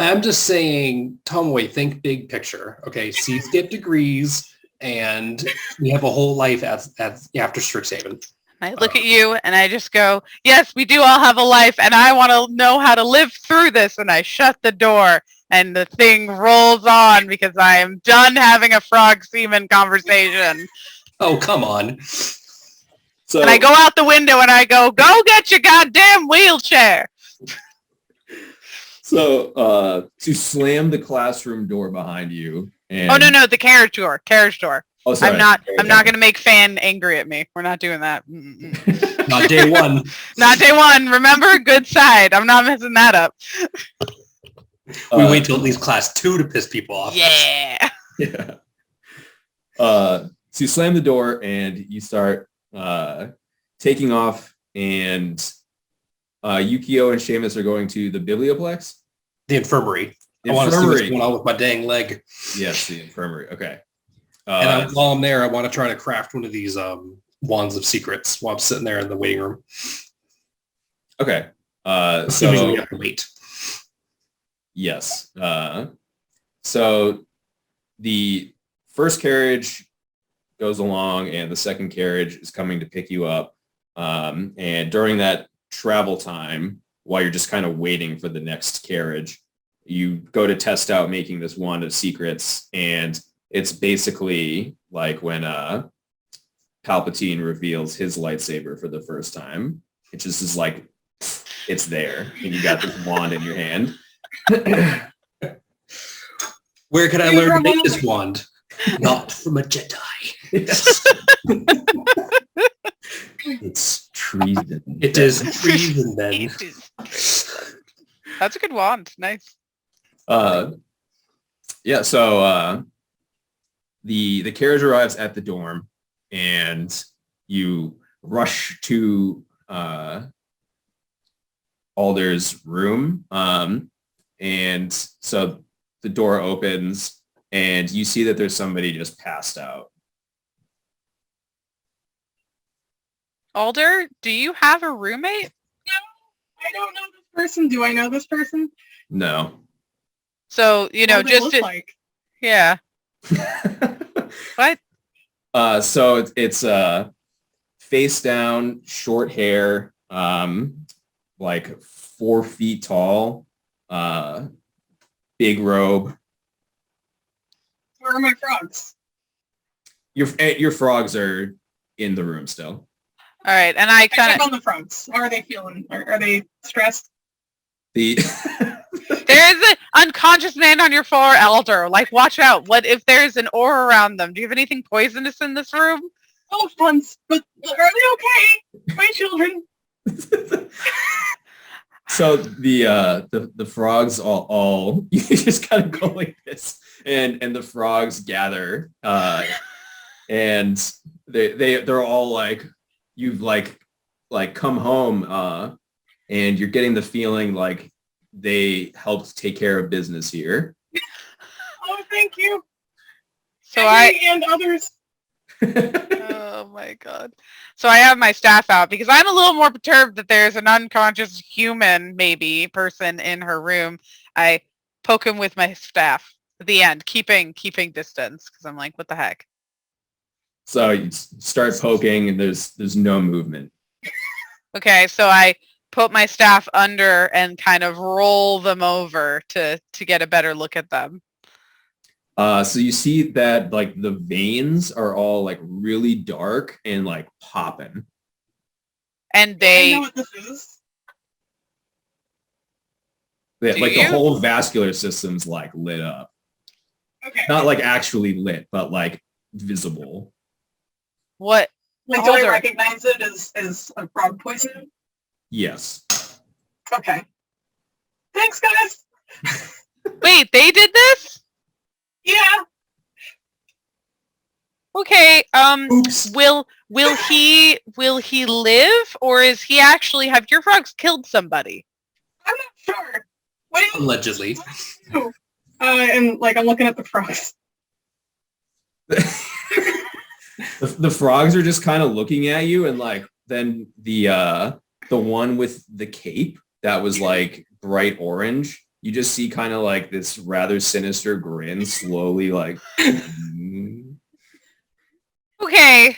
I'm just saying, Tomoe, think big picture. Okay, C's get degrees, and we have a whole life after Strixhaven. I look at you and I just go, yes, we do all have a life and I want to know how to live through this. And I shut the door and the thing rolls on because I am done having a frog semen conversation. Oh, come on. So, and I go out the window and I go get your goddamn wheelchair. So to slam the classroom door behind you. And... Oh, no, the carriage door. Oh, sorry. I'm not going to make Fan angry at me. We're not doing that. Not day one. Not day one. Remember, good side. I'm not messing that up. We wait till at least class 2 to piss people off. Yeah. Yeah. So you slam the door and you start taking off, and Yukio and Seamus are going to the biblioplex? The infirmary. I want to see what's going on with my dang leg. Yes, the infirmary. Okay. And while I'm there, I want to try to craft one of these wands of secrets while I'm sitting there in the waiting room. Okay. Assuming we have to wait. Yes. So the first carriage goes along and the second carriage is coming to pick you up. And during that travel time, while you're just kind of waiting for the next carriage, you go to test out making this wand of secrets, and it's basically like when Palpatine reveals his lightsaber for the first time. It just is like, it's there, and you got this wand in your hand. Where can I learn to make this wand? Not from a Jedi. It's treason. It is treason then. That's a good wand. Nice. Yeah, so the carriage arrives at the dorm, and you rush to Alder's room, and so the door opens, and you see that there's somebody just passed out. Alder, do you have a roommate? No, I don't know this person. Do I know this person? No. So, you know, What do they just look like? yeah. What? So it's face down, short hair, like 4 feet tall, big robe. Where are my frogs? Your frogs are in the room still. All right, and I I kind check of on the frogs. How are they feeling? Are they stressed? The unconscious man on your floor, Alder. Like, watch out. What if there's an aura around them? Do you have anything poisonous in this room? Oh, once, but are they okay? My children. So the frogs all you just kind of go like this, and the frogs gather, and they're all like, you've like come home, and you're getting the feeling like they helped take care of business here. Oh, thank you. So Maggie and others. Oh my god. So I have my staff out because I'm a little more perturbed that there's an unconscious human, maybe, person in her room. I poke him with my staff at the end, keeping distance, because I'm like, what the heck? So you start poking, and there's no movement. Okay, so I put my staff under and kind of roll them over to get a better look at them. So you see that like the veins are all like really dark and like popping. And I they know what this is. Like the you? whole vascular system's like lit up. Okay. Not like actually lit, but like visible. what Like, do I Alder. recognize it as a frog poison? Yes. Okay. Thanks, guys. Wait, they did this? Yeah. Okay, Oops. will he live, or is he actually, have your frogs killed somebody? I'm not sure. What do you Allegedly. do? And like, I'm looking at the frogs. The frogs are just kind of looking at you, and like then the one with the cape that was like bright orange, you just see kind of like this rather sinister grin slowly like Okay,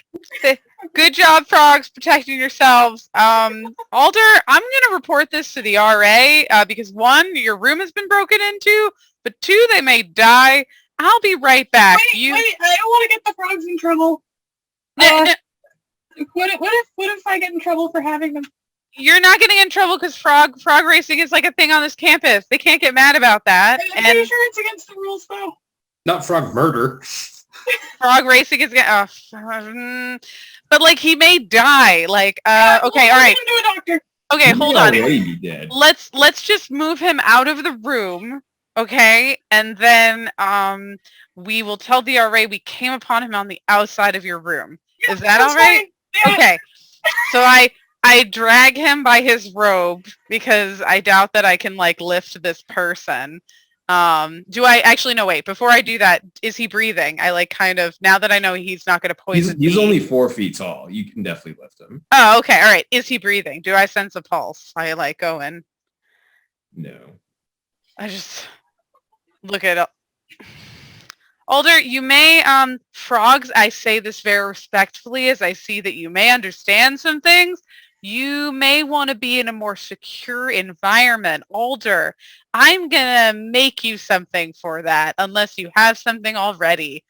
good job, frogs, protecting yourselves. Alder, I'm gonna report this to the RA because one, your room has been broken into, but two, they may die. I'll be right back. Wait, I don't want to get the frogs in trouble. No, What if I get in trouble for having them? you're not getting in trouble because frog racing is like a thing on this campus. They can't get mad about that. I'm pretty And sure it's against the rules, though. Not frog murder. frog racing is but like he may die. Like okay, all right. To a doctor. Okay, hold on. already be dead. Let's just move him out of the room, okay? And then we will tell the RA we came upon him on the outside of your room. Yeah, Is that that's all right? fine. Yeah. Okay. So I drag him by his robe because I doubt that I can like lift this person. Do I actually no wait, before I do that, is he breathing? I like kind of, now that I know he's not gonna poison He's me. only 4 feet tall. You can definitely lift him. Oh, okay, all right. Is he breathing? Do I sense a pulse? I like go in. No. I just look at Alder, you may frogs, I say this very respectfully as I see that you may understand some things. You may want to be in a more secure environment. Alder, I'm gonna make you something for that unless you have something already.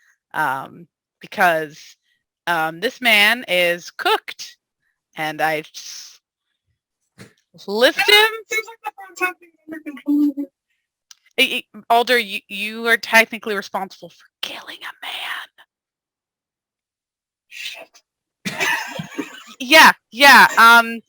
Because this man is cooked and I just lift him. Seems like the frogs have things under control. Alder, you are technically responsible for killing a man. Shit. Yeah. I'm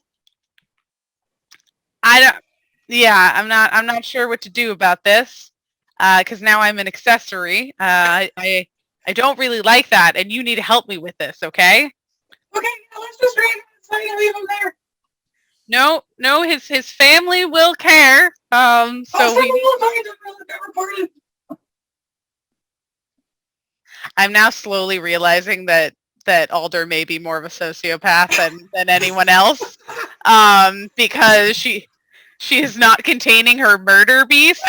not sure what to do about this. Because now I'm an accessory. I don't really like that, and you need to help me with this, okay? Okay, yeah, let's just drag him inside and leave him there. No, his family will care. So we will find him. We'll get reported. I'm now slowly realizing that Alder may be more of a sociopath than anyone else, because she is not containing her murder beast.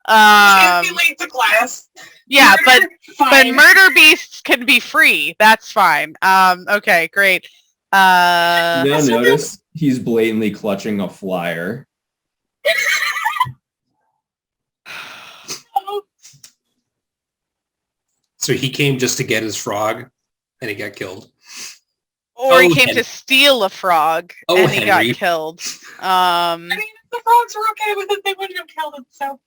Can't be late to class. Yeah, Murder, but fine. murder beasts can be free. That's fine. Okay, great. Now notice he's blatantly clutching a flyer. So he came just to get his frog, and he got killed. Or he Oh, came Henry. to steal a frog Oh, and he got Henry. killed. I mean, if the frogs were okay with it, they wouldn't have killed him, so.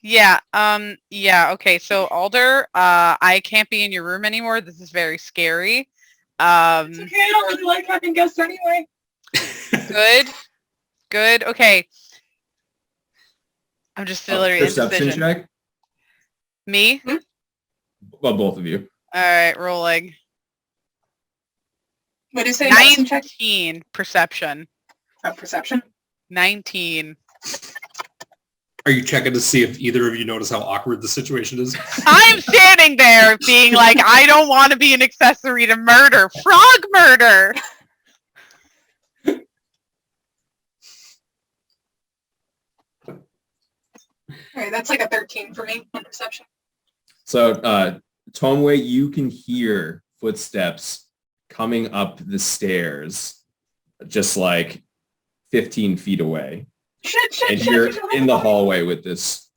Yeah, okay, so Alder, I can't be in your room anymore. This is very scary. It's okay, I don't really like having guests anyway. Good, okay. I'm just literally Perception indecision. check? Me? Well, both of you. Alright, rolling. What do you say? Medicine check? 19 perception. Perception? 19. Are you checking to see if either of you notice how awkward the situation is? I'm standing there being like, I don't want to be an accessory to murder. Frog murder! Alright, that's like a 13 for me on perception. So, Tomoe, you can hear footsteps coming up the stairs, just like 15 feet away. And you're in the hallway with this.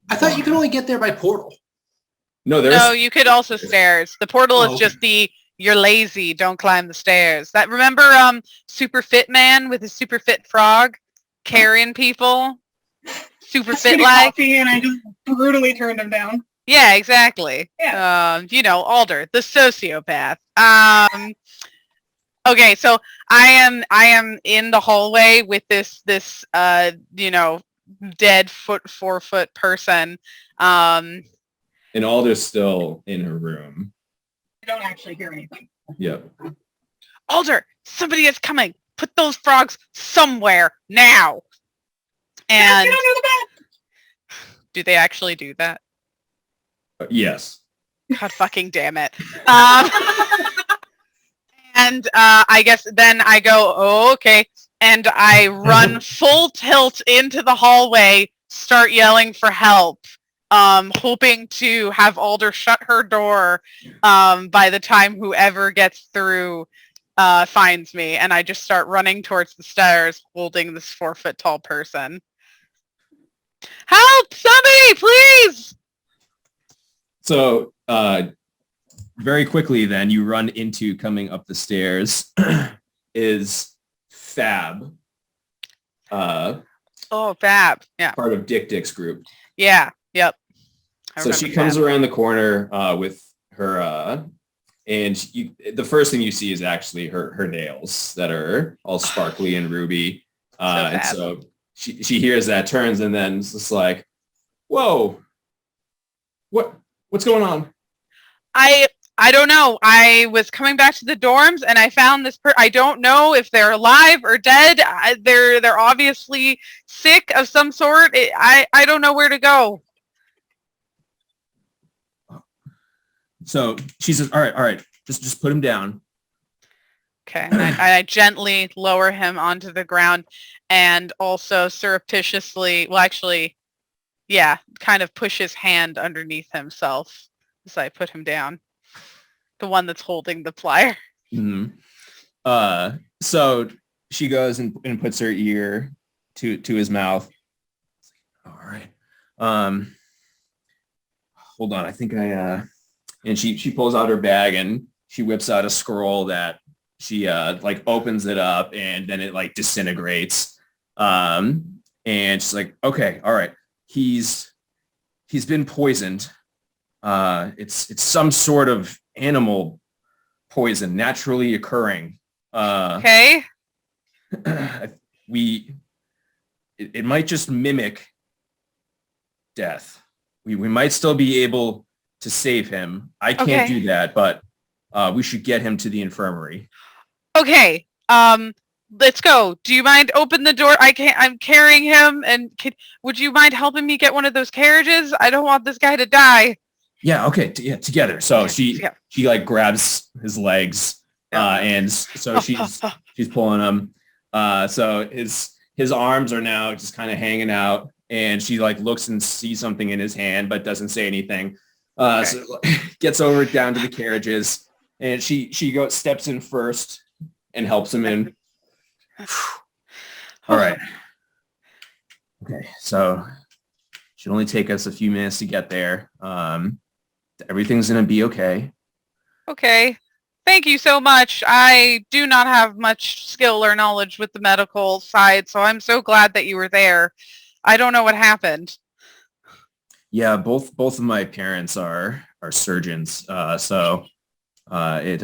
I thought you could only get there by portal. No, you could also stairs. The portal is just okay. you're lazy, don't climb the stairs. That remember Super Fit Man with his super fit frog carrying people? Super fit like coffee and I just brutally turned him down. Yeah, exactly. Yeah. Alder, the sociopath. Okay, so I am in the hallway with this dead 4-foot person. And Alder's still in her room. I don't actually hear anything. Yep. Alder, somebody is coming. Put those frogs somewhere now. And Get under the bed. Do they actually do that? Yes. God fucking damn it. And I guess then I go, oh, okay. And I run full tilt into the hallway, start yelling for help, hoping to have Alder shut her door by the time whoever gets through finds me. And I just start running towards the stairs holding this 4-foot tall person. Help! Somebody, please! So, very quickly then, you run into coming up the stairs is Fab. Fab. Yeah. Part of Dick's group. Yeah. Yep. So she comes around the corner with her, and the first thing you see is actually her nails that are all sparkly and ruby. And so she hears that, turns, and then it's just like, whoa, what's going on? I don't know. I was coming back to the dorms and I found this I don't know if they're alive or dead. They're obviously sick of some sort. I don't know where to go. So she says, all right, just put him down. Okay. And I gently lower him onto the ground and also surreptitiously, kind of push his hand underneath himself as I put him down. The one that's holding the plier. Mm-hmm. So she goes and puts her ear to his mouth. All right. Hold on. I think and she pulls out her bag and she whips out a scroll that she opens it up and then it disintegrates. And she's like, okay, all right. He's been poisoned. It's some sort of animal poison naturally occurring. Okay. It might just mimic death. We might still be able to save him. I can't do that, but we should get him to the infirmary. Okay. Let's go. Do you mind open the door? I'm carrying him, and would you mind helping me get one of those carriages? I don't want this guy to die. Yeah. Okay. Together. So she grabs his legs, and so she's pulling him. So his arms are now just kind of hanging out, and she looks and sees something in his hand, but doesn't say anything. So gets over down to the carriages, and she steps in first and helps him in. All right. Okay. So should only take us a few minutes to get there. Everything's going to be okay. Okay. Thank you so much. I do not have much skill or knowledge with the medical side, so I'm so glad that you were there. I don't know what happened. Yeah, both of my parents are surgeons, so it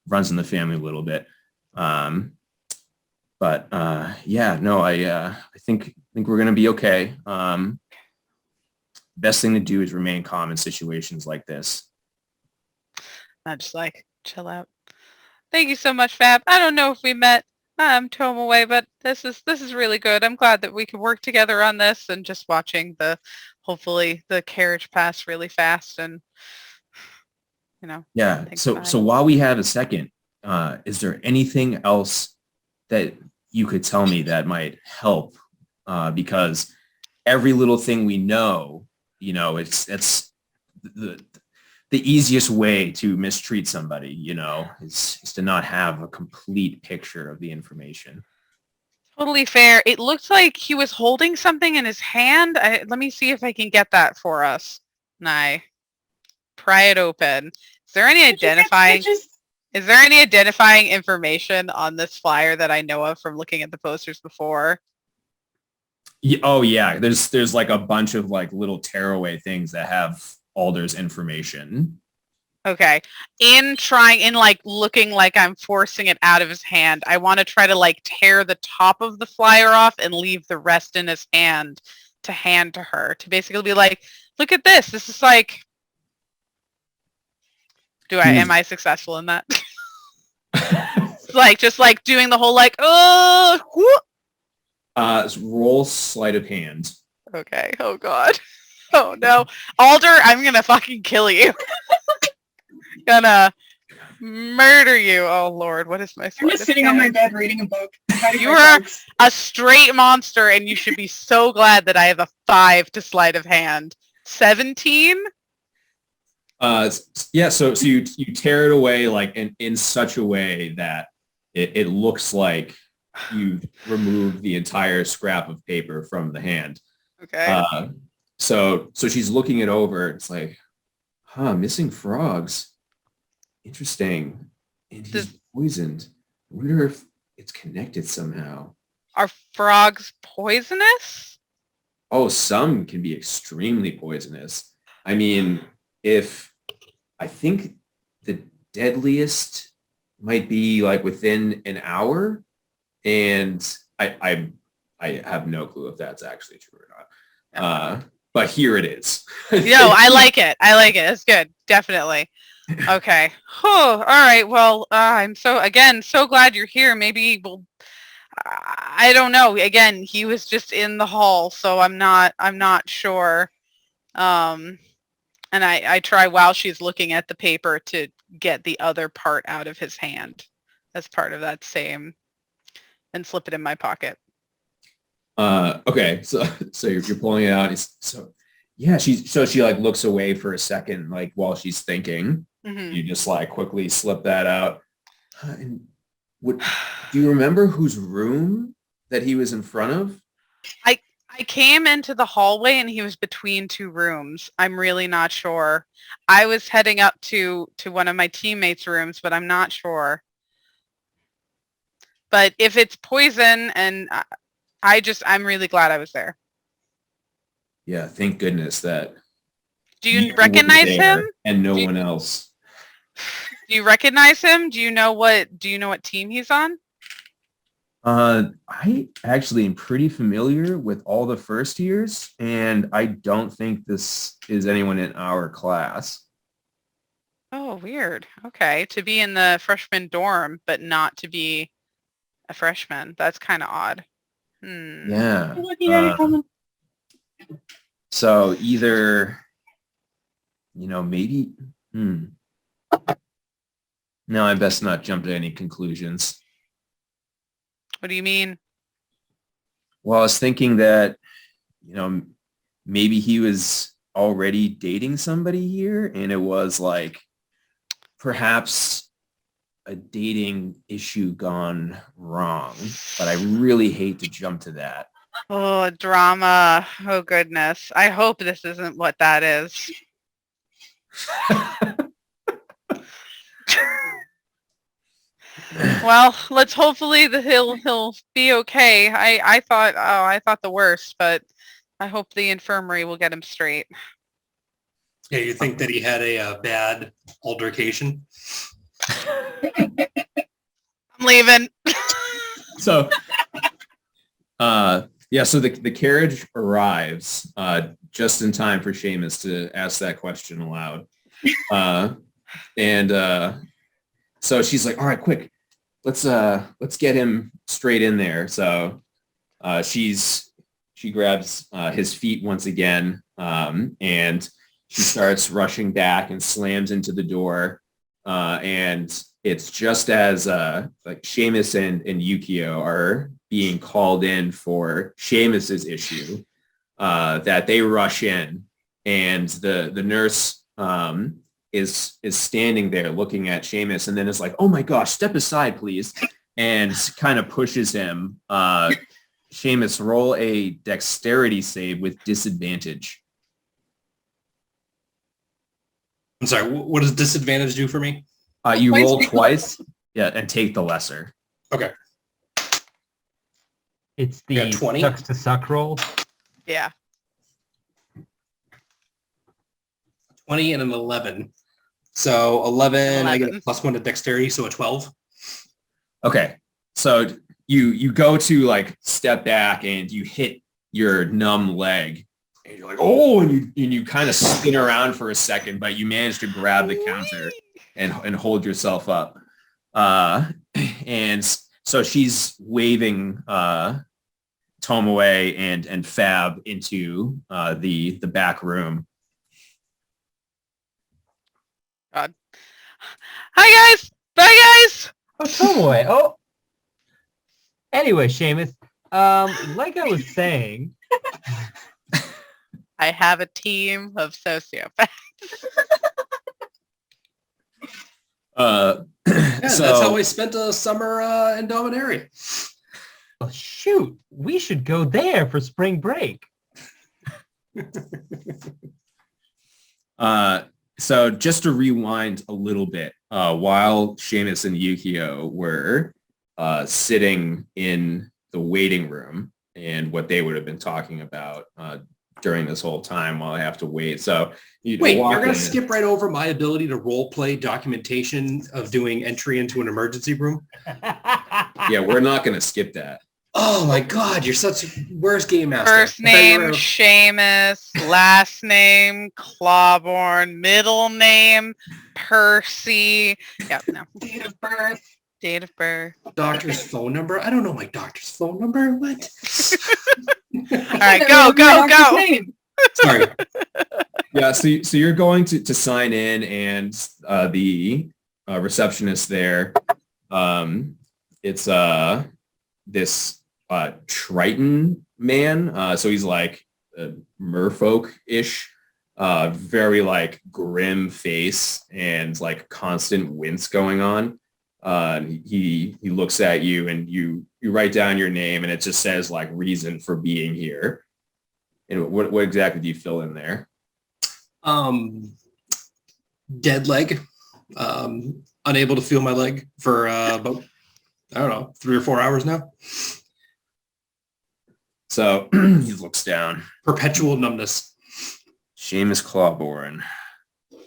runs in the family a little bit. But yeah, no, I think we're gonna be okay. Best thing to do is remain calm in situations like this. I just like chill out. Thank you so much, Fab. I don't know if we met Tomoe, but this is really good. I'm glad that we can work together on this and just watching hopefully the carriage pass really fast and Yeah. things So fine. while we have a second, is there anything else that you could tell me that might help? Because every little thing we know, it's the easiest way to mistreat somebody, is to not have a complete picture of the information. Totally fair. It looks like he was holding something in his hand. Let me see if I can get that for us. And I pry it open. Is there any identifying information on this flyer that I know of from looking at the posters before? Yeah, oh yeah, there's like a bunch of like little tearaway things that have Alder's information. Okay. In looking like I'm forcing it out of his hand, I want to try to like tear the top of the flyer off and leave the rest in his hand to hand to her, to basically be like, look at this. This is like, am I successful in that? Just like doing the whole like, oh, Roll sleight of hand. okay. Oh God. Oh no. Alder, I'm gonna fucking kill you. Gonna murder you. Oh Lord, what is my I'm just sitting on my bed reading a book. You are a straight monster, and you should be so glad that I have a 5 to sleight of hand. 17? Yeah, so you tear it away like in such a way that it looks like you removed the entire scrap of paper from the hand. Okay. So she's looking it over. It's like, missing frogs. Interesting. And he's poisoned. I wonder if it's connected somehow. Are frogs poisonous? Oh, some can be extremely poisonous. I mean, I think the deadliest might be like within an hour, and I have no clue if that's actually true or not. But here it is. No, I like it. It's good. Definitely. Okay. Oh, all right. Well, I'm so glad you're here. Maybe I don't know. Again, he was just in the hall, so I'm not sure. And I try while she's looking at the paper to get the other part out of his hand as part of that same, and slip it in my pocket. Okay, so you're pulling it out. She like looks away for a second, like while she's thinking. Mm-hmm. You just like quickly slip that out. And do you remember whose room that he was in front of? I came into the hallway and he was between 2 rooms. I'm really not sure. I was heading up to one of my teammates' rooms, but I'm not sure. But if it's poison, and I'm really glad I was there. Yeah, thank goodness that. Do you recognize him? And no one else. Do you recognize him? Do you know what team he's on? I actually am pretty familiar with all the first years, and I don't think this is anyone in our class. Oh, weird. Okay, to be in the freshman dorm, but not to be a freshman. That's kind of odd. Yeah. Looking at it coming. So either, maybe. No, I best not jump to any conclusions. What do you mean? Well, I was thinking that, maybe he was already dating somebody here, and it was like perhaps a dating issue gone wrong. But I really hate to jump to that. Oh, drama. Oh, goodness. I hope this isn't what that is. Well, let's hopefully that he'll be okay. I thought the worst, but I hope the infirmary will get him straight. Yeah, you think that he had a bad altercation? I'm leaving. So, so the carriage arrives just in time for Seamus to ask that question aloud. So she's like, all right, quick, let's get him straight in there. So she grabs his feet once again, and she starts rushing back and slams into the door. And it's just as like Seamus and Yukio are being called in for Seamus's issue, that they rush in, and the nurse is standing there looking at Seamus, and then is like, "Oh my gosh, step aside, please," and kind of pushes him. Seamus, roll a dexterity save with disadvantage. I'm sorry, what does disadvantage do for me? You roll twice, and take the lesser. Okay. It's I got the 20. sucks to suck roll. Yeah. 20 and an 11. So 11, I get a 11. +1 to dexterity, so a 12. Okay, so you go to like step back and you hit your numb leg, and you're like, oh, and you kind of spin around for a second, but you manage to grab the counter and hold yourself up. And so she's waving Tomoe and Fab into the back room. God. Hi guys. Bye guys. Oh, Tomoe. Oh. Anyway, Seamus, like I was saying, I have a team of sociopaths. Yeah, that's how I spent a summer in Dominaria. well, shoot, we should go there for spring break. So just to rewind a little bit, while Seamus and Yukio were sitting in the waiting room, and what they would have been talking about during this whole time while I have to wait. So Wait, you're going to skip right over my ability to role play documentation of doing entry into an emergency room? Yeah, we're not going to skip that. Oh my God, you're such a worst game master. First name Seamus, last name Clawborn, middle name Percy. Yeah, no. Date of birth. Date of birth. Doctor's phone number? I don't know my doctor's phone number. What? All right, go. Sorry. Yeah, so you're going to sign in, and the receptionist there, it's this Triton man. So he's like merfolk-ish, very like grim face and like constant wince going on. He looks at you, and you write down your name, and it just says like reason for being here. And what exactly do you fill in there? Dead leg. Unable to feel my leg for about, I don't know, 3 or 4 hours now. So he looks down. Perpetual numbness. Seamus Clawborn,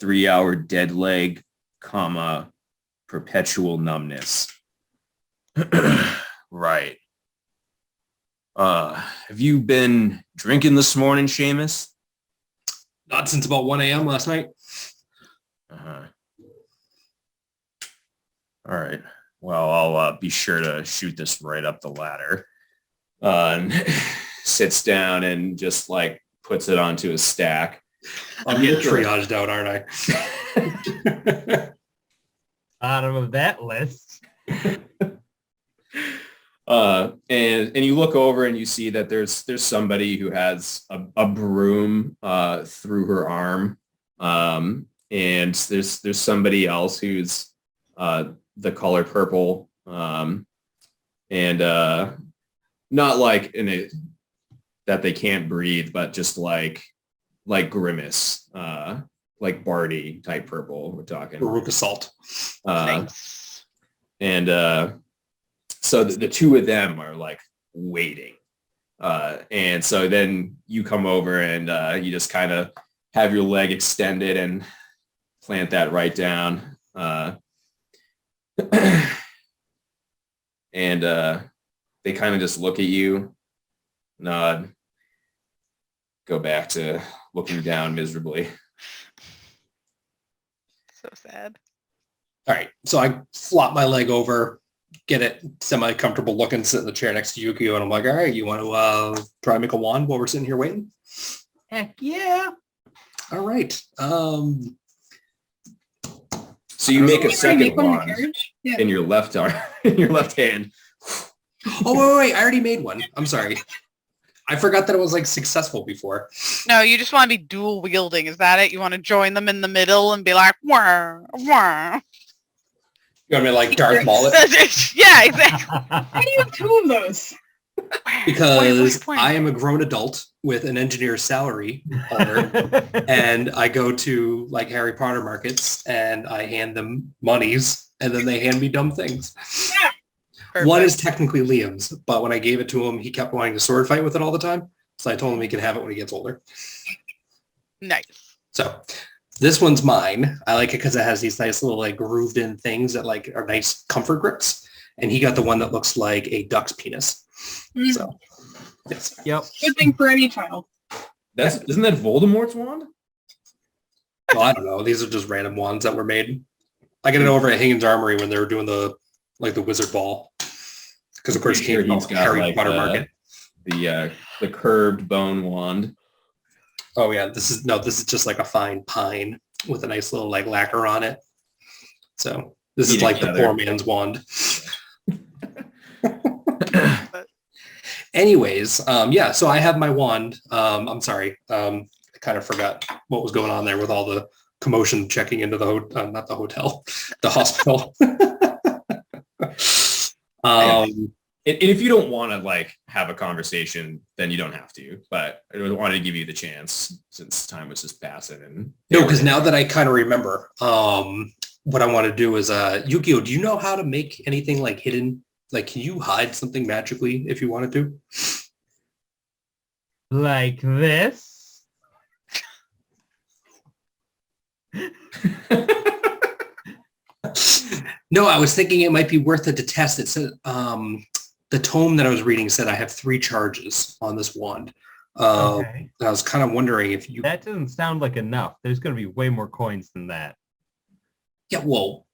3-hour dead leg, comma, perpetual numbness. Right. Have you been drinking this morning, Seamus? Not since about 1 a.m. last night. Uh-huh. All right. Well, I'll be sure to shoot this right up the ladder. And sits down and just like puts it onto a stack. I'm getting triaged out, aren't I? Bottom of that list. And you look over and you see that there's somebody who has a broom through her arm, and there's somebody else who's the color purple, and not like in it that they can't breathe, but just like grimace, like Barty type purple. We're talking Baruch assault. And so the two of them are like waiting, And so then you come over and you just kind of have your leg extended and plant that right down. And they kind of just look at you, nod, go back to looking down miserably. So sad. All right, so I flop my leg over, get it semi-comfortable looking, sit in the chair next to Yukio, and I'm like, all right, you want to try and make a wand while we're sitting here waiting? Heck yeah. All right. So you make a second wand Yeah. in your left arm, in your left hand. Oh, wait, I already made one. I'm sorry. I forgot that it was like successful before. No, you just want to be dual wielding. Is that it? You want to join them in the middle and be like, wah, wah. You want me to like Darth Maul it? Yeah, exactly. Why do you have two of those? Because I am a grown adult with an engineer's salary, Alder, and I go to like Harry Potter markets and I hand them monies and then they hand me dumb things. Yeah. Perfect. One is technically Liam's, but when I gave it to him, he kept wanting to sword fight with it all the time. So I told him he can have it when he gets older. Nice. So this one's mine. I like it because it has these nice little like grooved in things that like are nice comfort grips. And he got the one that looks like a duck's penis. So yes. Yep. Good thing for any child. Isn't that Voldemort's wand? Well, I don't know. These are just random wands that were made. I got it over at Higgins Armory when they were doing the wizard ball. Because of course it came from Harry Potter market. The curved bone wand. Oh yeah, this is just like a fine pine with a nice little like lacquer on it. So this is like the poor man's wand. Anyways, yeah, so I have my wand. I'm sorry. I kind of forgot what was going on there with all the commotion checking into the not the hotel, the hospital. And if you don't want to like have a conversation, then you don't have to. But I wanted to give you the chance since time was just passing. And no, because now that I kind of remember, what I want to do is, Yukio, do you know how to make anything like hidden? Like, can you hide something magically if you wanted to? Like this? No, I was thinking it might be worth it to test. It said, the tome that I was reading said I have 3 charges on this wand. Okay. I was kind of wondering if you... That doesn't sound like enough. There's going to be way more coins than that. Yeah, well,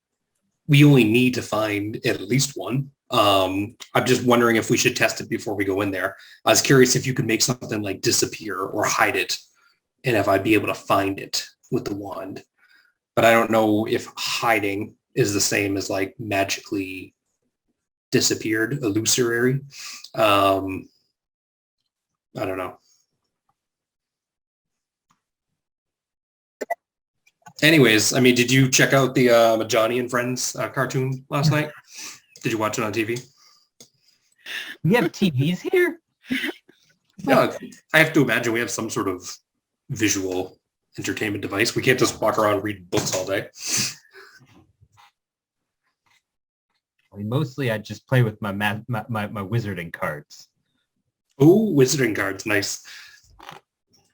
we only need to find at least one. I'm just wondering if we should test it before we go in there. I was curious if you could make something like disappear or hide it, and if I'd be able to find it with the wand. But I don't know if hiding is the same as like magically disappeared, illusory. I don't know. Anyways, I mean, did you check out the Johnny and Friends cartoon last night? Did you watch it on TV? We have TVs here? No, I have to imagine we have some sort of visual entertainment device. We can't just walk around and read books all day. I mean, mostly I just play with my wizarding cards. Oh, wizarding cards, nice.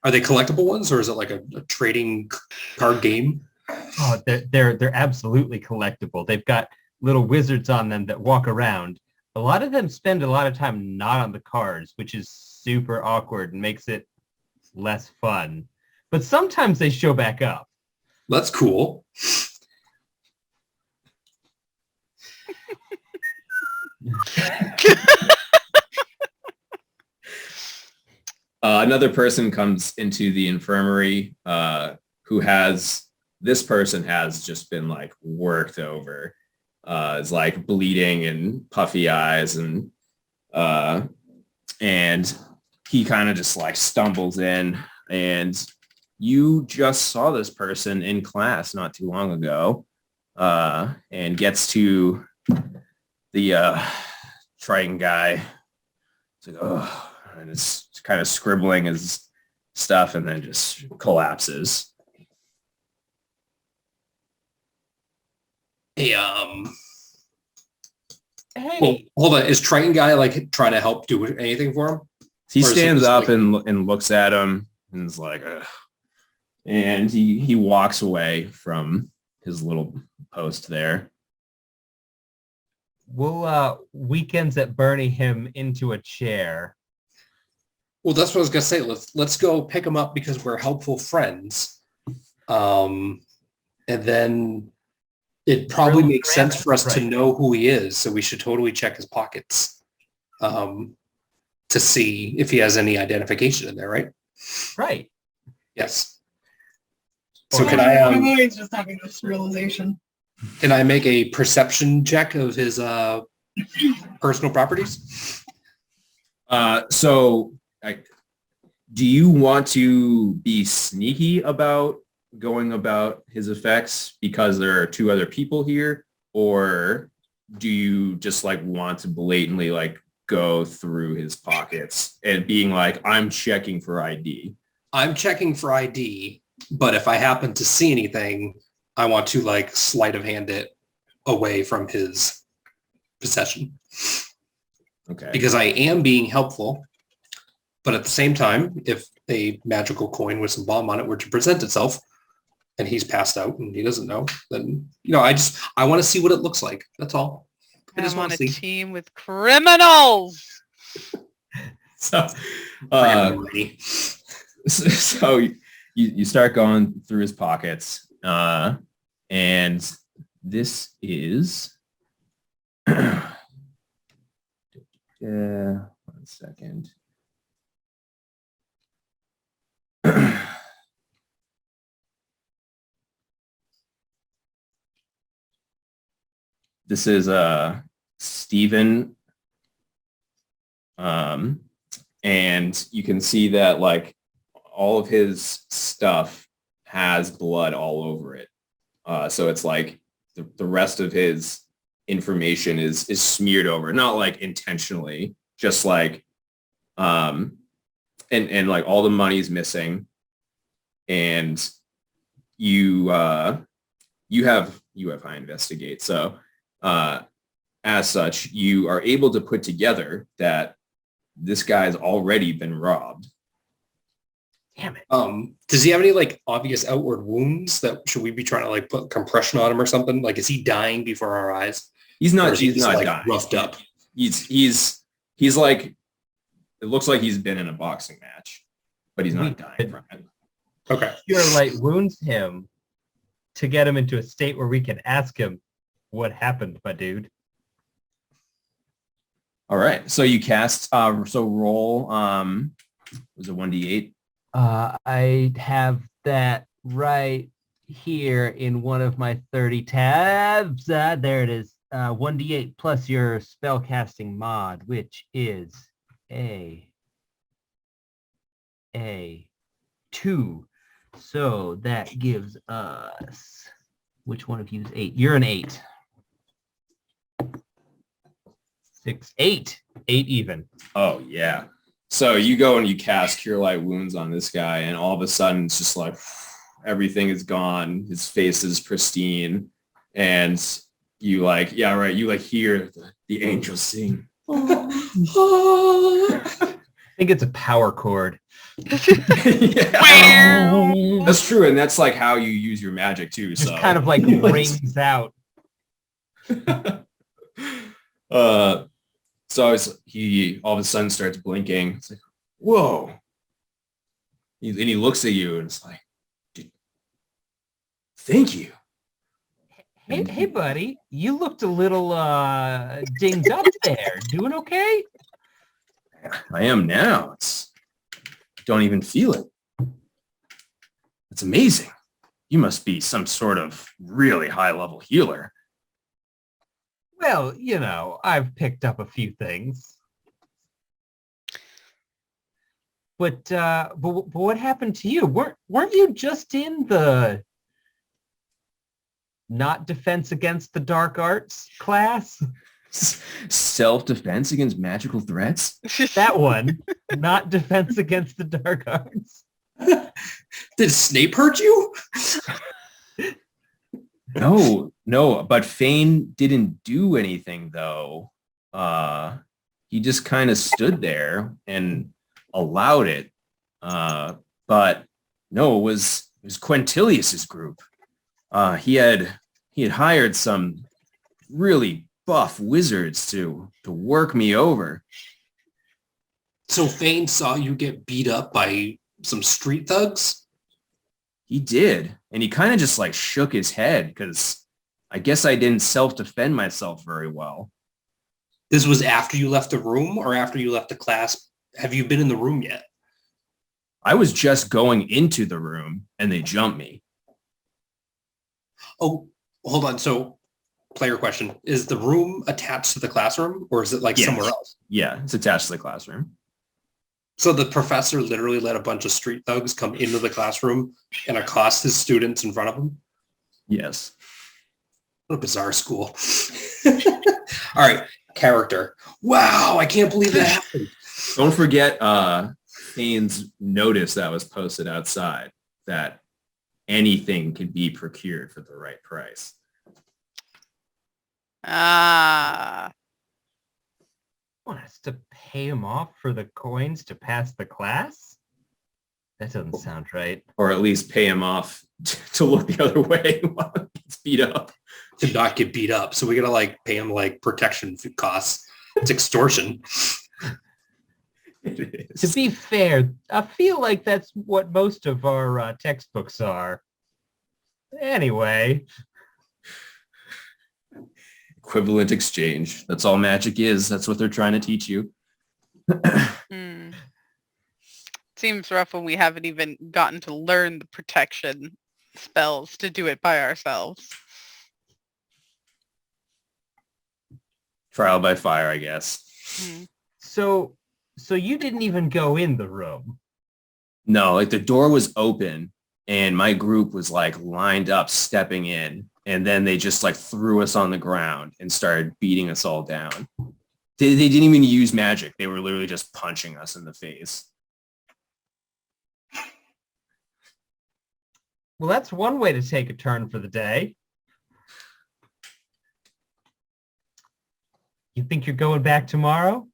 Are they collectible ones, or is it like a trading card game? Oh, they're absolutely collectible. They've got little wizards on them that walk around. A lot of them spend a lot of time not on the cards, which is super awkward and makes it less fun. But sometimes they show back up. That's cool. Another person comes into the infirmary this person has just been like worked over. Is like bleeding and puffy eyes, and he kind of just like stumbles in, and you just saw this person in class not too long ago, and gets to the Triton guy. It's like, oh, and it's kind of scribbling his stuff and then just collapses. Hey, Hey, well, hold on. Is Triton guy like trying to help do anything for him? He Or is he stands just up like- and looks at him and is like, ugh. And he walks away from his little post there. We'll weekends at Bernie him into a chair. Well, that's what I was gonna say. Let's go pick him up because we're helpful friends. And then it probably Real makes sense for us to right. know who he is. So we should totally check his pockets to see if he has any identification in there, right? Right. Yes. So Or- can Tomoe's just having this realization. can I make a perception check of his personal properties? Do you want to be sneaky about going about his effects because there are two other people here, or do you just like want to blatantly like go through his pockets and being like, I'm checking for ID? I'm checking for ID, but if I happen to see anything, I want to like sleight of hand it away from his possession Okay. because I am being helpful. But at the same time, if a magical coin with some bomb on it were to present itself and he's passed out and he doesn't know, then, I want to see what it looks like. That's all. I just I'm on want a to see. team with criminals. So, Randomly. so you start going through his pockets, and this is one second. This is Stephen, and you can see that like all of his stuff has blood all over it. So it's like the rest of his information is smeared over, not like intentionally, just like and like all the money's missing, and you have high investigate. So as such, you are able to put together that this guy's already been robbed. Damn it. Does he have any like obvious outward wounds that should we be trying to like put compression on him or something? Like, is he dying before our eyes? He's Or not. is he He's just, not like, dying. roughed up? He's like. It looks like he's been in a boxing match, but he's not dying from it. Okay. Cure Light wounds him to get him into a state where we can ask him what happened, my dude. All right. So you cast. So roll. Was it 1d8? I have that right here in one of my 30 tabs. There it is. 1d8 plus your spellcasting mod, which is a 2. So that gives us, which one of you is 8? You're an 8. 6, 8. 8 even. Oh yeah. So you go and you cast Cure Light Wounds on this guy, and all of a sudden it's just like everything is gone. His face is pristine, and you like, yeah, right. You like hear the angels sing. I think it's a power chord. Yeah. That's true, and that's like how you use your magic too. Just So kind of like rings out. So he all of a sudden starts blinking. It's like, whoa. And he looks at you and it's like, dude, thank you. Hey, buddy, you looked a little dinged up there. Doing okay? I am now. Don't even feel it. It's amazing. You must be some sort of really high level healer. Well, I've picked up a few things. But what happened to you? Weren't you just in the not defense against the dark arts class? Self-defense against magical threats? That one, not defense against the dark arts. Did Snape hurt you? No, but Fain didn't do anything though. He just kind of stood there and allowed it. But no, it was Quintilius's group. He had hired some really buff wizards to work me over. So Fain saw you get beat up by some street thugs? He did. And he kind of just like shook his head because I guess I didn't self-defend myself very well. This was after you left the room or after you left the class? Have you been in the room yet? I was just going into the room and they jumped me. Oh, hold on. So, player question. Is the room attached to the classroom or is it like Yes. somewhere else? Yeah, it's attached to the classroom. So the professor literally let a bunch of street thugs come into the classroom and accost his students in front of him? Yes. What a bizarre school. All right, character. Wow, I can't believe that happened. Don't forget Fain's notice that was posted outside that anything can be procured for the right price. Ah. Want us to pay him off for the coins to pass the class? That doesn't sound right. Or at least pay him off to look the other way while he gets beat up. To not get beat up. So we gotta like pay him like protection costs. It's extortion. It To is. be fair, I feel like that's what most of our textbooks are. Anyway, Equivalent exchange. That's all magic is. That's what they're trying to teach you. Hmm. Seems rough when we haven't even gotten to learn the protection spells to do it by ourselves. Trial by fire, I guess. Hmm. so you didn't even go in the room. No, like the door was open and my group was like lined up stepping in. And then they just like threw us on the ground and started beating us all down. They didn't even use magic. They were literally just punching us in the face. Well, that's one way to take a turn for the day. You think you're going back tomorrow?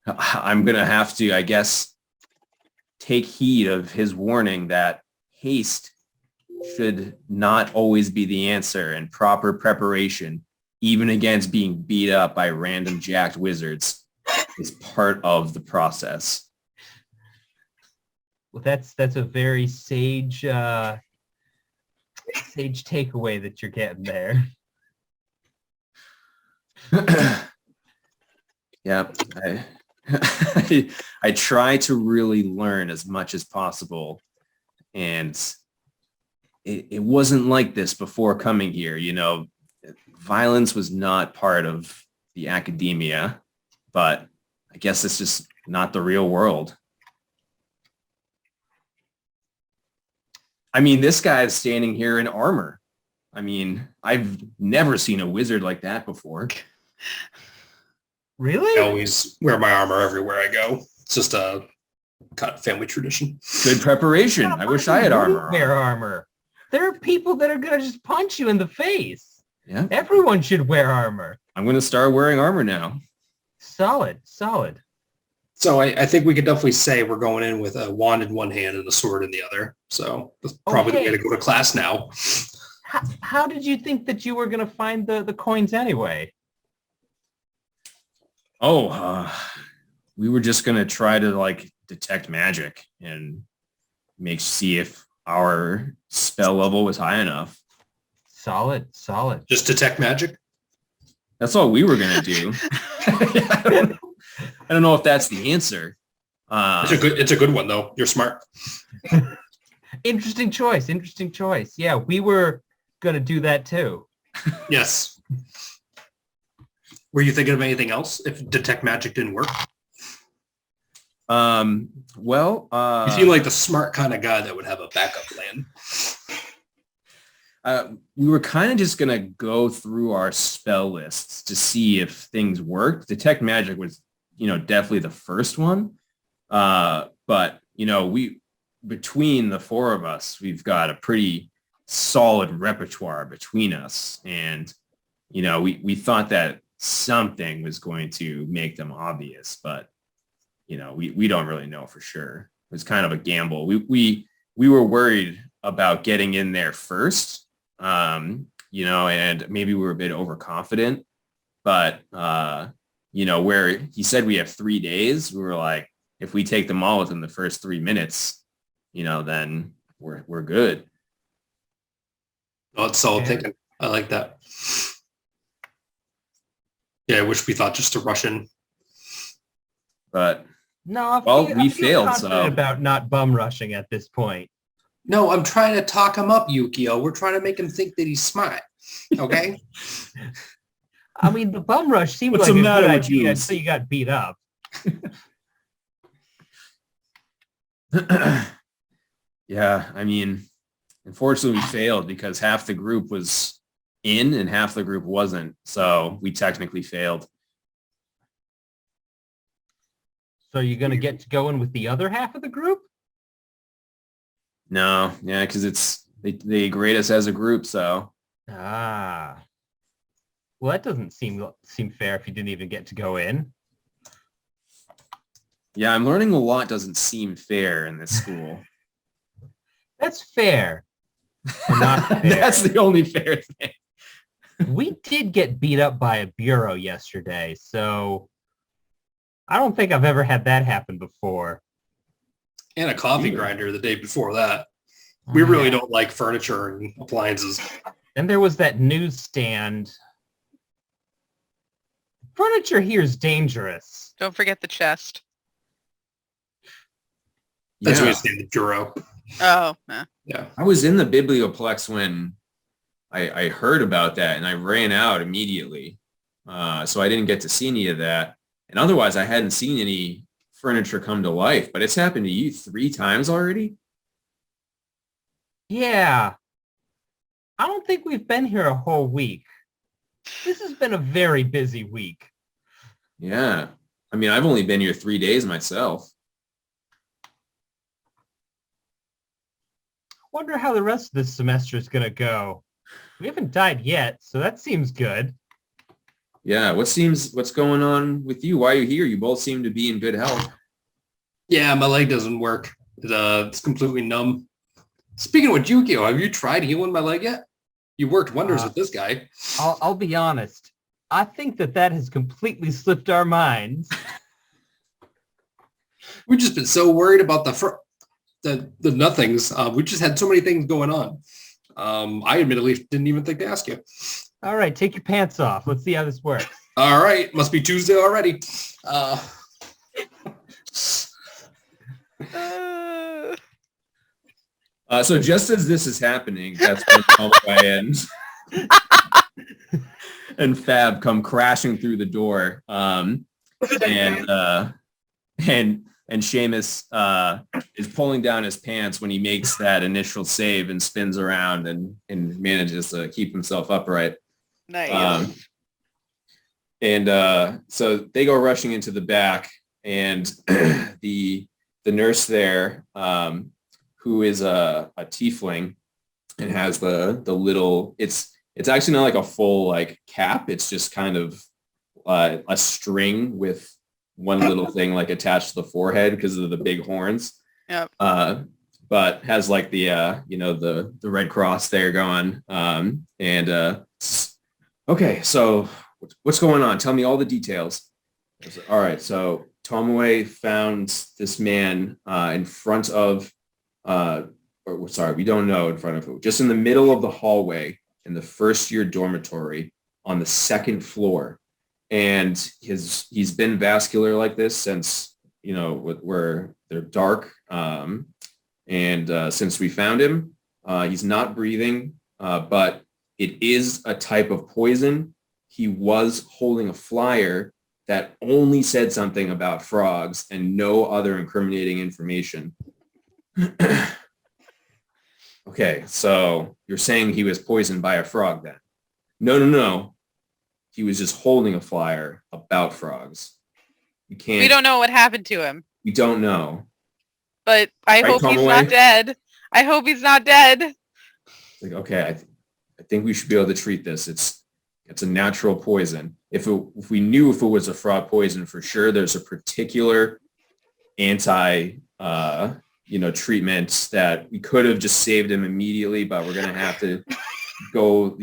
I'm going to have to, I guess, take heed of his warning that haste should not always be the answer, and proper preparation, even against being beat up by random jacked wizards, is part of the process. Well, that's a very sage takeaway that you're getting there. Yeah, I try to really learn as much as possible, and it wasn't like this before coming here. You know, violence was not part of the academia, but I guess it's just not the real world. I mean, this guy is standing here in armor. I mean, I've never seen a wizard like that before. Really? I always wear my armor everywhere I go. It's just a kind of family tradition. Good preparation. I wish I had armor on. Wear armor. There are people that are gonna just punch you in the face. Yeah, Everyone should wear armor. I'm going to start wearing armor now. Solid. So I think we could definitely say we're going in with a wand in one hand and a sword in the other. So that's probably the way to go to class now. How did you think that you were gonna find the coins anyway? We were just going to try to like detect magic and see if our spell level was high enough. Solid. Just detect magic? That's all we were going to do. I don't know if that's the answer. It's a good one though. You're smart. Interesting choice. Yeah, we were gonna do that too. Yes. Were you thinking of anything else if detect magic didn't work? You seem like the smart kind of guy that would have a backup plan. We were kind of just going to go through our spell lists to see if things worked. Detect magic was, definitely the first one. But, between the four of us, we've got a pretty solid repertoire between us. And, we thought that something was going to make them obvious, but, we don't really know for sure. It was kind of a gamble. We were worried about getting in there first, and maybe we were a bit overconfident, but where he said we have 3 days, we were like, if we take them all within the first 3 minutes, then we're good. Oh, it's solid thinking. I like that. Yeah, I wish we thought just to rush in. But No, we failed. Confident about not bum rushing at this point. No, I'm trying to talk him up, Yukio. We're trying to make him think that he's smart. Okay? I mean, the bum rush seemed What's like the a matter good with you? idea until you got beat up. Yeah, I mean, unfortunately, we failed because half the group was in and half the group wasn't. So we technically failed. So you're going to get to go in with the other half of the group? No, yeah, because they grade us as a group. So Well, that doesn't seem fair if you didn't even get to go in. yeah, I'm learning a lot. Doesn't seem fair in this school. That's fair. Or not fair. That's the only fair thing. We did get beat up by a bureau yesterday, so I don't think I've ever had that happen before. And a coffee grinder the day before that. We really don't like furniture and appliances. And there was that newsstand. Furniture here is dangerous. Don't forget the chest. That's Yeah. what you say, the bureau. Oh, Yeah. I was in the Biblioplex when I heard about that, and I ran out immediately. So I didn't get to see any of that. And otherwise, I hadn't seen any furniture come to life. But it's happened to you 3 times already? Yeah. I don't think we've been here a whole week. This has been a very busy week. Yeah. I mean, I've only been here 3 days myself. Wonder how the rest of this semester is going to go. We haven't died yet, so that seems good. Yeah. What's going on with you? Why are you here? You both seem to be in good health. Yeah, my leg doesn't work. It's completely numb. Speaking of Yukio, have you tried healing my leg yet? You worked wonders with this guy. I'll be honest. I think that has completely slipped our minds. We've just been so worried about the nothings. We just had so many things going on. I admittedly didn't even think to ask you. All right, take your pants off. Let's see how this works. All right, must be Tuesday already. So just as this is happening, that's when Tomoe and Fab come crashing through the door. And Seamus is pulling down his pants when he makes that initial save and spins around and manages to keep himself upright. nice. So they go rushing into the back, and the nurse there, who is a tiefling and has the little, it's actually not like a full like cap. It's just kind of a string with one little thing like attached to the forehead because of the big horns. Yep. But has like the the Red Cross there going. Okay, so what's going on? Tell me all the details. All right, so Tomoe found this man in front of, we don't know in front of who, just in the middle of the hallway in the first year dormitory on the 2nd floor. And he's been vascular like this since, where they're dark. Since we found him, he's not breathing, but it is a type of poison. He was holding a flyer that only said something about frogs and no other incriminating information. Okay, so you're saying he was poisoned by a frog then? No. He was just holding a flyer about frogs. We don't know what happened to him. We don't know. But I Right, hope he's Tomoe? not dead. I hope he's not dead. It's like, okay, I think we should be able to treat this. It's a natural poison. If we knew if it was a frog poison for sure, there's a particular anti treatment that we could have just saved him immediately, but we're gonna have to go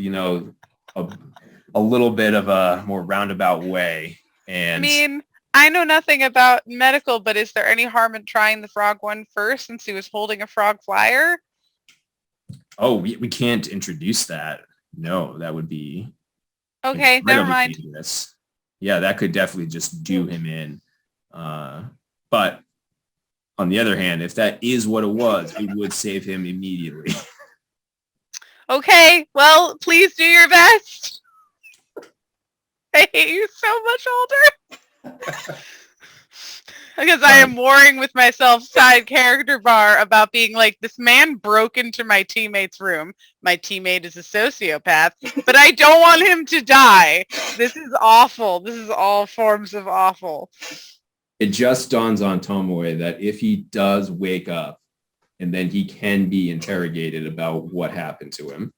a little bit of a more roundabout way. And I mean, I know nothing about medical, but is there any harm in trying the frog one first since he was holding a frog flyer? oh, we can't introduce that. No, that would be Okay, never incredibly mind. dangerous. Yeah, that could definitely just do him in. But on the other hand, if that is what it was, we would save him immediately. Okay, well, please do your best. I hate you so much, Alder. Because I am warring with myself side character bar about being like, this man broke into my teammate's room. My teammate is a sociopath, but I don't want him to die. This is awful. This is all forms of awful. It just dawns on Tomoe that if he does wake up, and then he can be interrogated about what happened to him.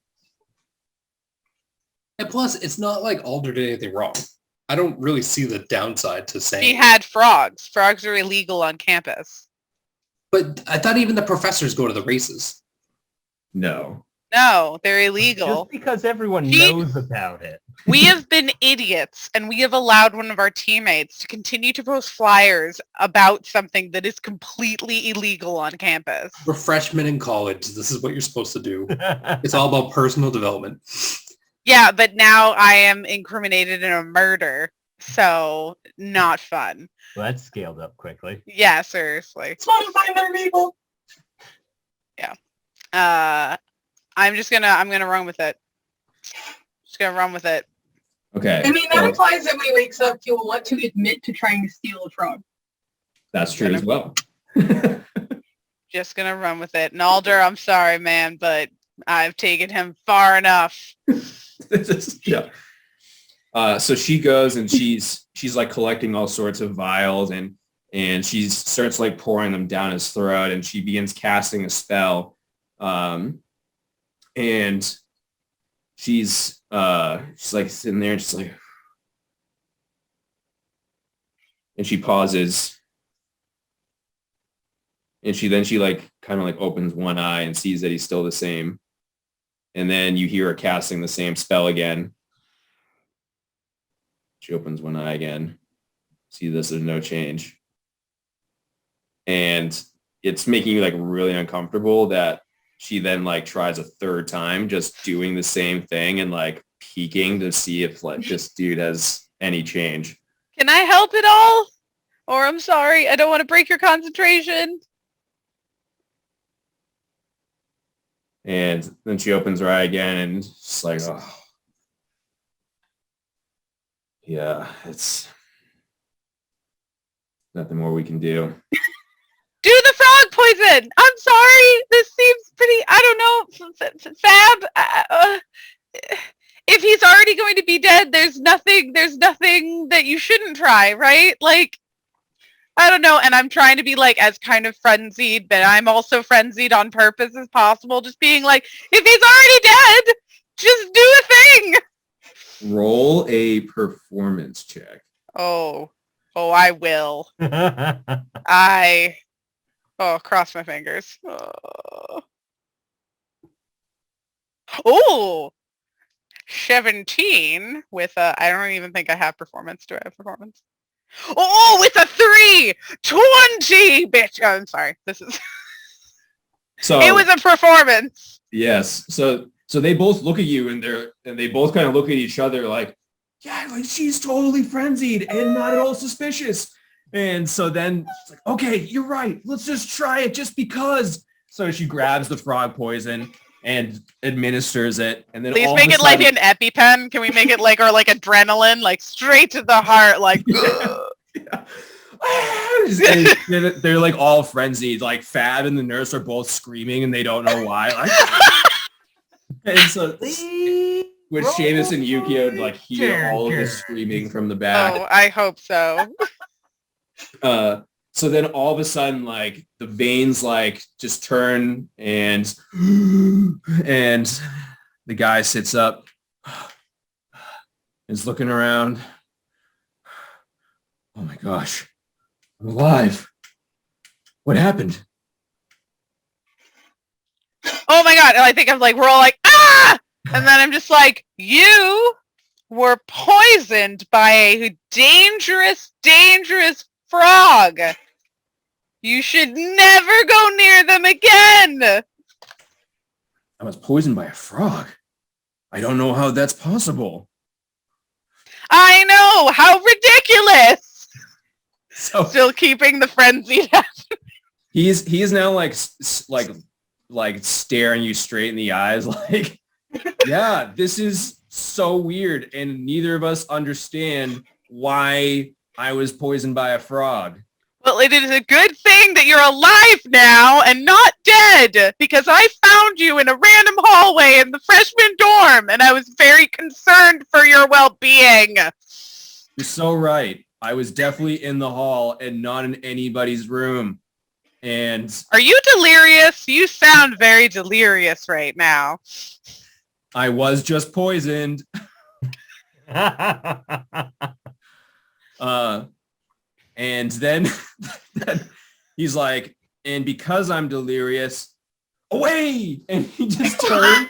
And plus, it's not like Alder did anything wrong. I don't really see the downside to saying. He had frogs. Frogs are illegal on campus. But I thought even the professors go to the races. No. No, they're illegal. Just because everyone knows about it. We have been idiots, and we have allowed one of our teammates to continue to post flyers about something that is completely illegal on campus. We're freshmen in college. This is what you're supposed to do. It's all about personal development. Yeah, but now I am incriminated in a murder, so not fun. Well, that scaled up quickly. Yeah, seriously. It's fun to find other people. Yeah. I'm gonna run with it. Just gonna run with it. Okay. I mean, that implies that when he wakes up, he will want to admit to trying to steal a frog. That's true as well. Just gonna run with it. And Alder, I'm sorry, man, but I've taken him far enough. Yeah. So she goes and she's like collecting all sorts of vials and she starts like pouring them down his throat and she begins casting a spell. And she's like sitting there and she's like, and she pauses and she like kind of like opens one eye and sees that he's still the same. And then you hear her casting the same spell again. She opens one eye again. See this, there's no change. And it's making you like really uncomfortable that she then like tries a third time just doing the same thing and like peeking to see if like this dude has any change. Can I help at all? Or I'm sorry, I don't want to break your concentration. And then she opens her eye again and just like, oh. Yeah, it's nothing more we can do. Do the frog poison! I'm sorry, this seems pretty, I don't know, Fab. If he's already going to be dead, there's nothing that you shouldn't try, right? Like, I don't know, and I'm trying to be like as kind of frenzied, but I'm also frenzied on purpose as possible, just being like, if he's already dead, just do a thing! Roll a performance check. Oh, I will. Cross my fingers. Oh, 17 with a, I don't even think I have performance. Do I have performance? Oh, with a 3! 20, bitch! Oh, I'm sorry. This is... So it was a performance. Yes. So they both look at you and they both kind of look at each other like, yeah, like she's totally frenzied and not at all suspicious. And so then it's like, okay, you're right. Let's just try it just because. So she grabs the frog poison and administers it. And then Please all make of a it like sudden, an EpiPen. Can we make it like, or like adrenaline, like straight to the heart, like. yeah. And they're like all frenzied. Like Fab and the nurse are both screaming and they don't know why. Like, and so with Seamus and Yukio like hear all of the screaming from the back. Oh, I hope so. So then all of a sudden, like the veins like just turn and the guy sits up, is looking around. Oh my gosh, I'm alive. What happened? Oh my god! And I think I'm like, we're all like, ah! And then I'm just like, you were poisoned by a dangerous, dangerous frog. You should never go near them again. I was poisoned by a frog. I don't know how that's possible. I know! How ridiculous! So Still keeping the frenzy down. he is now like staring you straight in the eyes like, yeah, this is so weird and neither of us understand why I was poisoned by a frog. Well, it is a good thing that you're alive now and not dead, because I found you in a random hallway in the freshman dorm, and I was very concerned for your well-being. You're so right. I was definitely in the hall and not in anybody's room. And Are you delirious? You sound very delirious right now. I was just poisoned. And then he's like, and because I'm delirious, away! And he just turns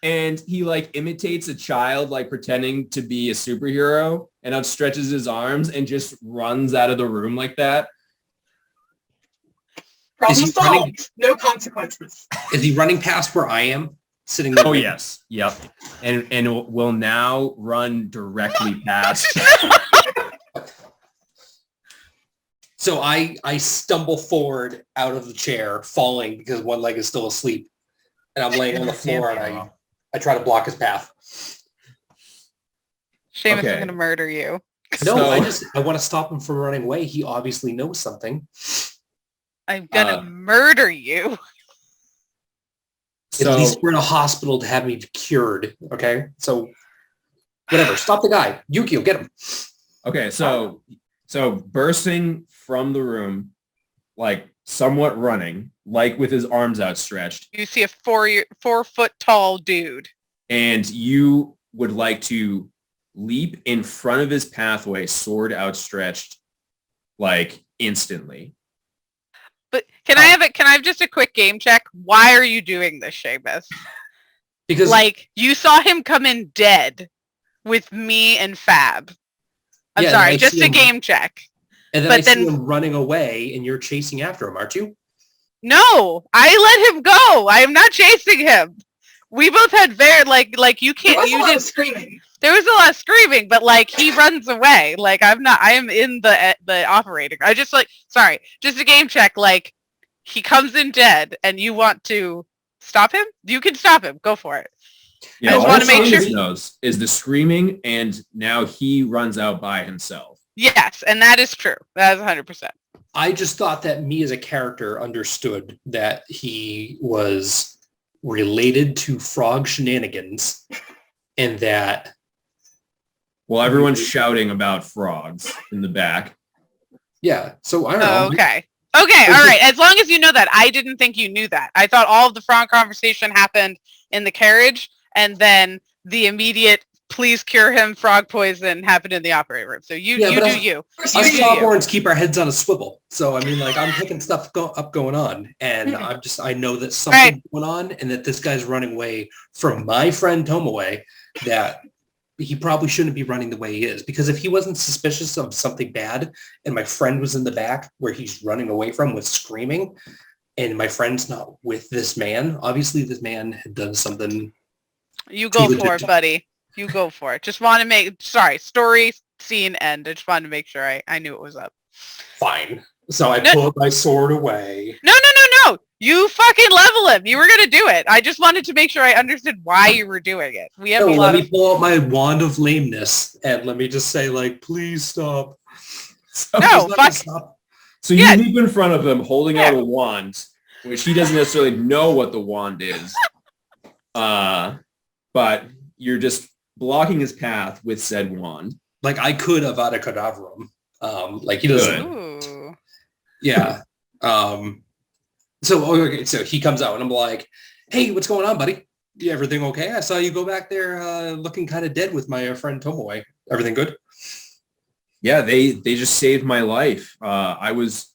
and he like imitates a child, like pretending to be a superhero and outstretches his arms and just runs out of the room like that. Problem he solved. running- No consequences. Is he running past where I am? Sitting there? Oh, yes. Yep. And will now run directly past. So I stumble forward out of the chair, falling because one leg is still asleep. And I'm laying on the floor and I try to block his path. Seamus is Okay. going to murder you. No, So- I want to stop him from running away. He obviously knows something. I'm going to murder you. At least we're in a hospital to have me cured. Okay, so whatever. Stop the guy. Yukio, get him. Okay, so bursting from the room, like somewhat running, like with his arms outstretched, You see a 4-foot tall dude. and you would like to leap in front of his pathway, sword outstretched, like instantly. But can I have just a quick game check? Why are you doing this, Seamus? Because Like, you saw him come in dead with me and Fab. I'm Yeah, sorry, I just see a him- game check. and then but I see then- him running away, and you're chasing after him, aren't you? No, I let him go. I am not chasing him. We both had like you There can't was a you lot did of screaming. there was a lot of screaming, but like he runs away. Like I am in the operating. I just sorry, just a game check. Like he comes in dead and you want to stop him? You can stop him. Go for it. Yeah, I just all wanna make Seamus sure- knows is the screaming, and now he runs out by himself. Yes, and that is true. That is 100%. I just thought that me as a character understood that he was related to frog shenanigans, and that Well, everyone's shouting about frogs in the back. yeah. So I don't know. Okay. Okay, all right. As long as you know that. I didn't think you knew that. I thought all of the frog conversation happened in the carriage, and then the immediate please cure him frog poison happened in the operating room. So you Yeah, but do I- you. First, You Us do you- you. Foghorns keep our heads on a swivel. So I mean, like I'm picking stuff going on, and Mhm. I know that something's Right. going on, and that this guy's running away from my friend Tomoe. That he probably shouldn't be running the way he is, because if he wasn't suspicious of something bad, and my friend was in the back where he's running away from with screaming, and my friend's not with this man, obviously this man had done something. You go Too for it, legit. buddy. You go for it. Just want to story, scene, end. I just wanted to make sure I knew it was up. Fine. So I No. pulled my sword away. No. You fucking level him. You were going to do it. I just wanted to make sure I understood why you were doing it. We have No, a lot let of... me pull out my wand of lameness, and let me just say, like, please stop. So, No, Please let me fuck. stop. so you Yeah. leap in front of him holding out a wand, which he doesn't necessarily know what the wand is. But you're just blocking his path with said wand. Like I could have Avada Kedavra him. Like he doesn't. Good. Ooh. Yeah. So he comes out and I'm like, hey, what's going on, buddy? Yeah, everything okay? I saw you go back there looking kind of dead with my friend Tomoe. Everything good? Yeah, they just saved my life. I was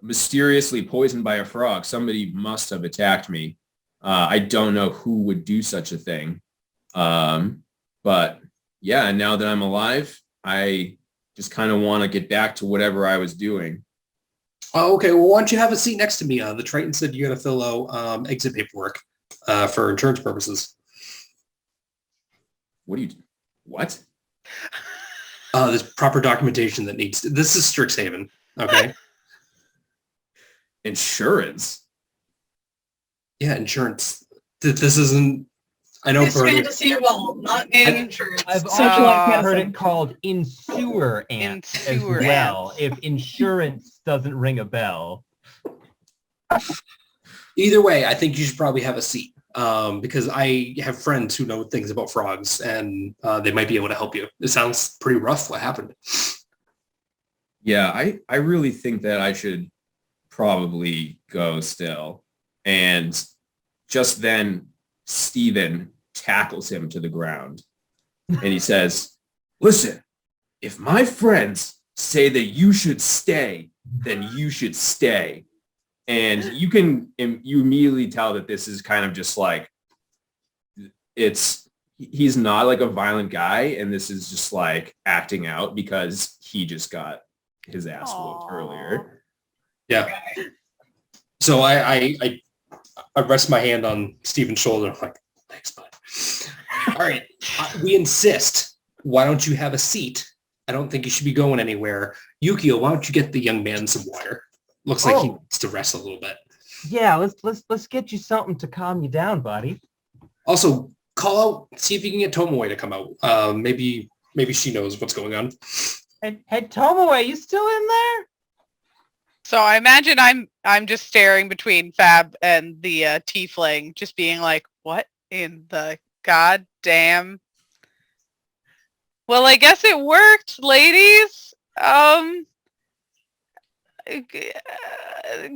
mysteriously poisoned by a frog. Somebody must have attacked me. I don't know who would do such a thing. But yeah, now that I'm alive, I just kind of want to get back to whatever I was doing. Oh, okay. Well, why don't you have a seat next to me? The Triton said you got to fill out exit paperwork for insurance purposes. What? There's proper documentation that needs. This is Strixhaven. Okay. Insurance? Yeah, insurance. This isn't. I know It's for fantasy evolved, not insurance. I've Social also heard medicine. it called insurer ant as Insurer well, ants. if insurance doesn't ring a bell. either way. I think you should probably have a seat because I have friends who know things about frogs, and they might be able to help you. It sounds pretty rough. What happened? Yeah, I really think that I should probably go still. And just then, Steven tackles him to the ground. And he says, listen, if my friends say that you should stay, then you should stay. And you immediately tell that this is kind of just like, he's not like a violent guy. And this is just like acting out because he just got his ass whooped earlier. Yeah. So I rest my hand on Steven's shoulder. I'm like, thanks, bud. All right. We insist. Why don't you have a seat? I don't think you should be going anywhere. Yukio, why don't you get the young man some water? Looks like he needs to rest a little bit. Yeah, let's get you something to calm you down, buddy. Also, call out, see if you can get Tomoe to come out. Maybe she knows what's going on. Hey, Tomoe, you still in there? So I imagine I'm just staring between Fab and the tiefling, just being like, what in the goddamn? Well, I guess it worked, ladies.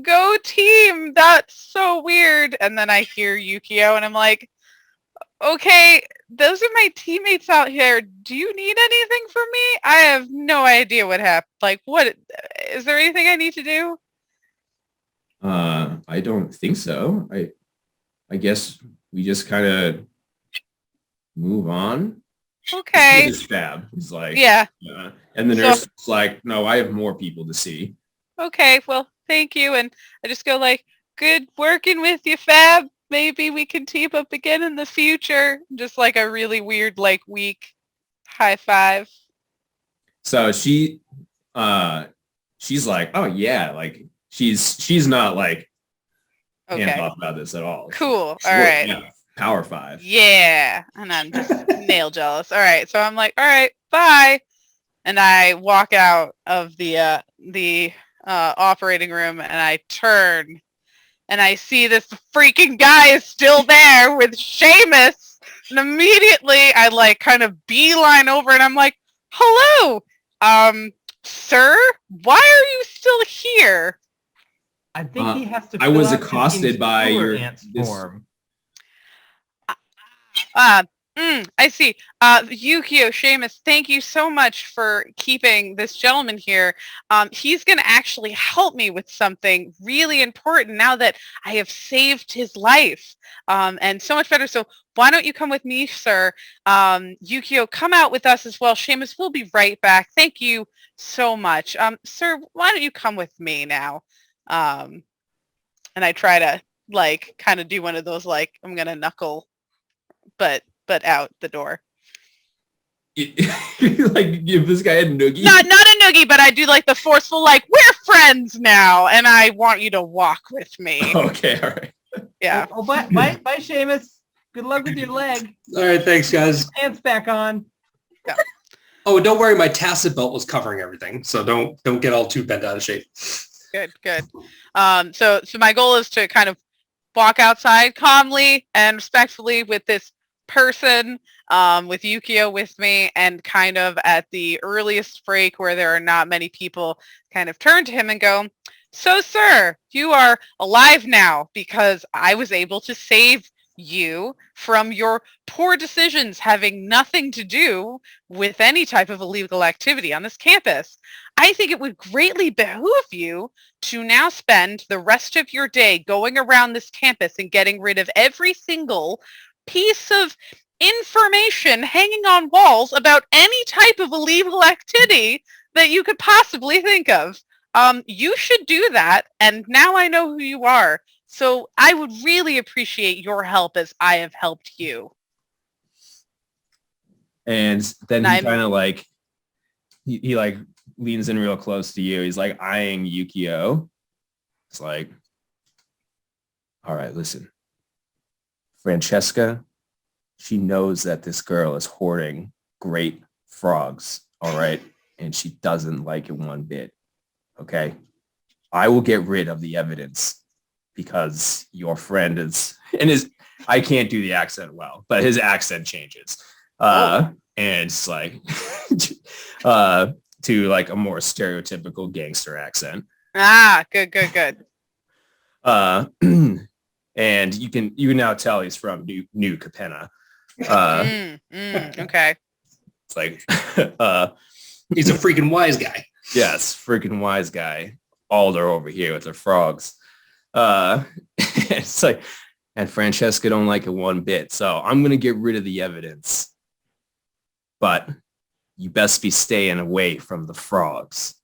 Go team. That's so weird. And then I hear Yukio and I'm like, okay, those are my teammates out here. Do you need anything from me? I have no idea what happened. Like, what? Is there anything I need to do? I don't think so. I guess we just kind of move on. Okay. It's Fab. He's like, Yeah. And the nurse is like, no, I have more people to see. Okay, well, thank you. And I just go like, good working with you, Fab. Maybe we can team up again in the future. Just like a really weird, like, weak high five. So she's like, oh yeah, like she's not like hands Okay. off about this at all. Cool. She's All right. yeah, power 5. Yeah. And I'm just nail jealous. All right. So I'm like, all right, bye. And I walk out of the operating room and I turn and I see this freaking guy is still there with Seamus. And immediately I like kind of beeline over and I'm like, hello, sir, why are you still here? I think he has to. I was fill out his accosted by insurer your ants this- form. I see. Yukio, Seamus, thank you so much for keeping this gentleman here. He's going to actually help me with something really important now that I have saved his life. And so much better. So why don't you come with me, sir? Yukio, come out with us as well. Seamus, we'll be right back. Thank you so much. Sir, why don't you come with me now? And I try to like kind of do one of those like I'm going to knuckle but out the door. Like give this guy a noogie. Not a noogie, but I do like the forceful like we're friends now and I want you to walk with me. Okay, all right. Yeah. Oh, bye, Seamus. Good luck with your leg. All right, thanks, guys. Pants back on. Oh, don't worry, my tacit belt was covering everything, so don't get all too bent out of shape. Good. So my goal is to kind of walk outside calmly and respectfully with this person, with Yukio with me, and kind of at the earliest break where there are not many people, kind of turn to him and go, so sir, you are alive now because I was able to save you from your poor decisions having nothing to do with any type of illegal activity on this campus. I think it would greatly behoove you to now spend the rest of your day going around this campus and getting rid of every single piece of information hanging on walls about any type of illegal activity that you could possibly think of. You should do that, and now I know who you are. So I would really appreciate your help as I have helped you. And then And he I'm- kind of like, he like leans in real close to you. He's like eyeing Yukio. It's like, all right, listen. Francesca, she knows that this girl is hoarding great frogs, all right? And she doesn't like it one bit, okay? I will get rid of the evidence because your friend is, and I can't do the accent well, but his accent changes. And it's like, to like a more stereotypical gangster accent. Ah, good. And you can now tell he's from New Capenna. Okay. It's like, He's a freaking wise guy. yes, freaking wise guy. Alder over here with the frogs. It's like, and Francesca don't like it one bit. So I'm going to get rid of the evidence. But you best be staying away from the frogs.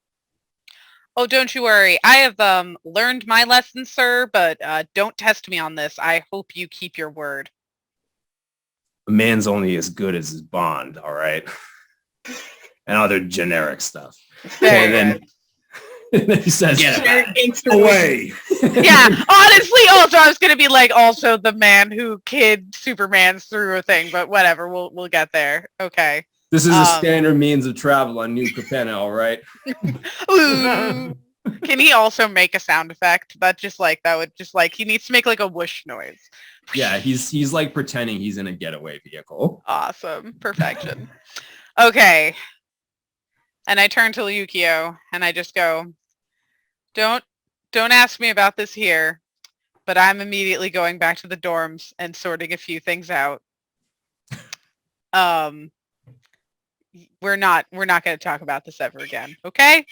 Oh, don't you worry. I have learned my lesson, sir, but don't test me on this. I hope you keep your word. A man's only as good as his bond, all right? And other generic stuff. Very And then, and then he says, Away. Yeah, honestly, also I was gonna be like also the man who kid Superman's through a thing, but whatever, we'll get there. Okay. this is a standard means of travel on New Capenna, all right? Ooh. Can he also make a sound effect? That would just like he needs to make like a whoosh noise. Yeah, he's like pretending he's in a getaway vehicle. Awesome. Perfection. Okay. And I turn to Yukio and I just go, Don't ask me about this here, but I'm immediately going back to the dorms and sorting a few things out. We're not going to talk about this ever again, okay?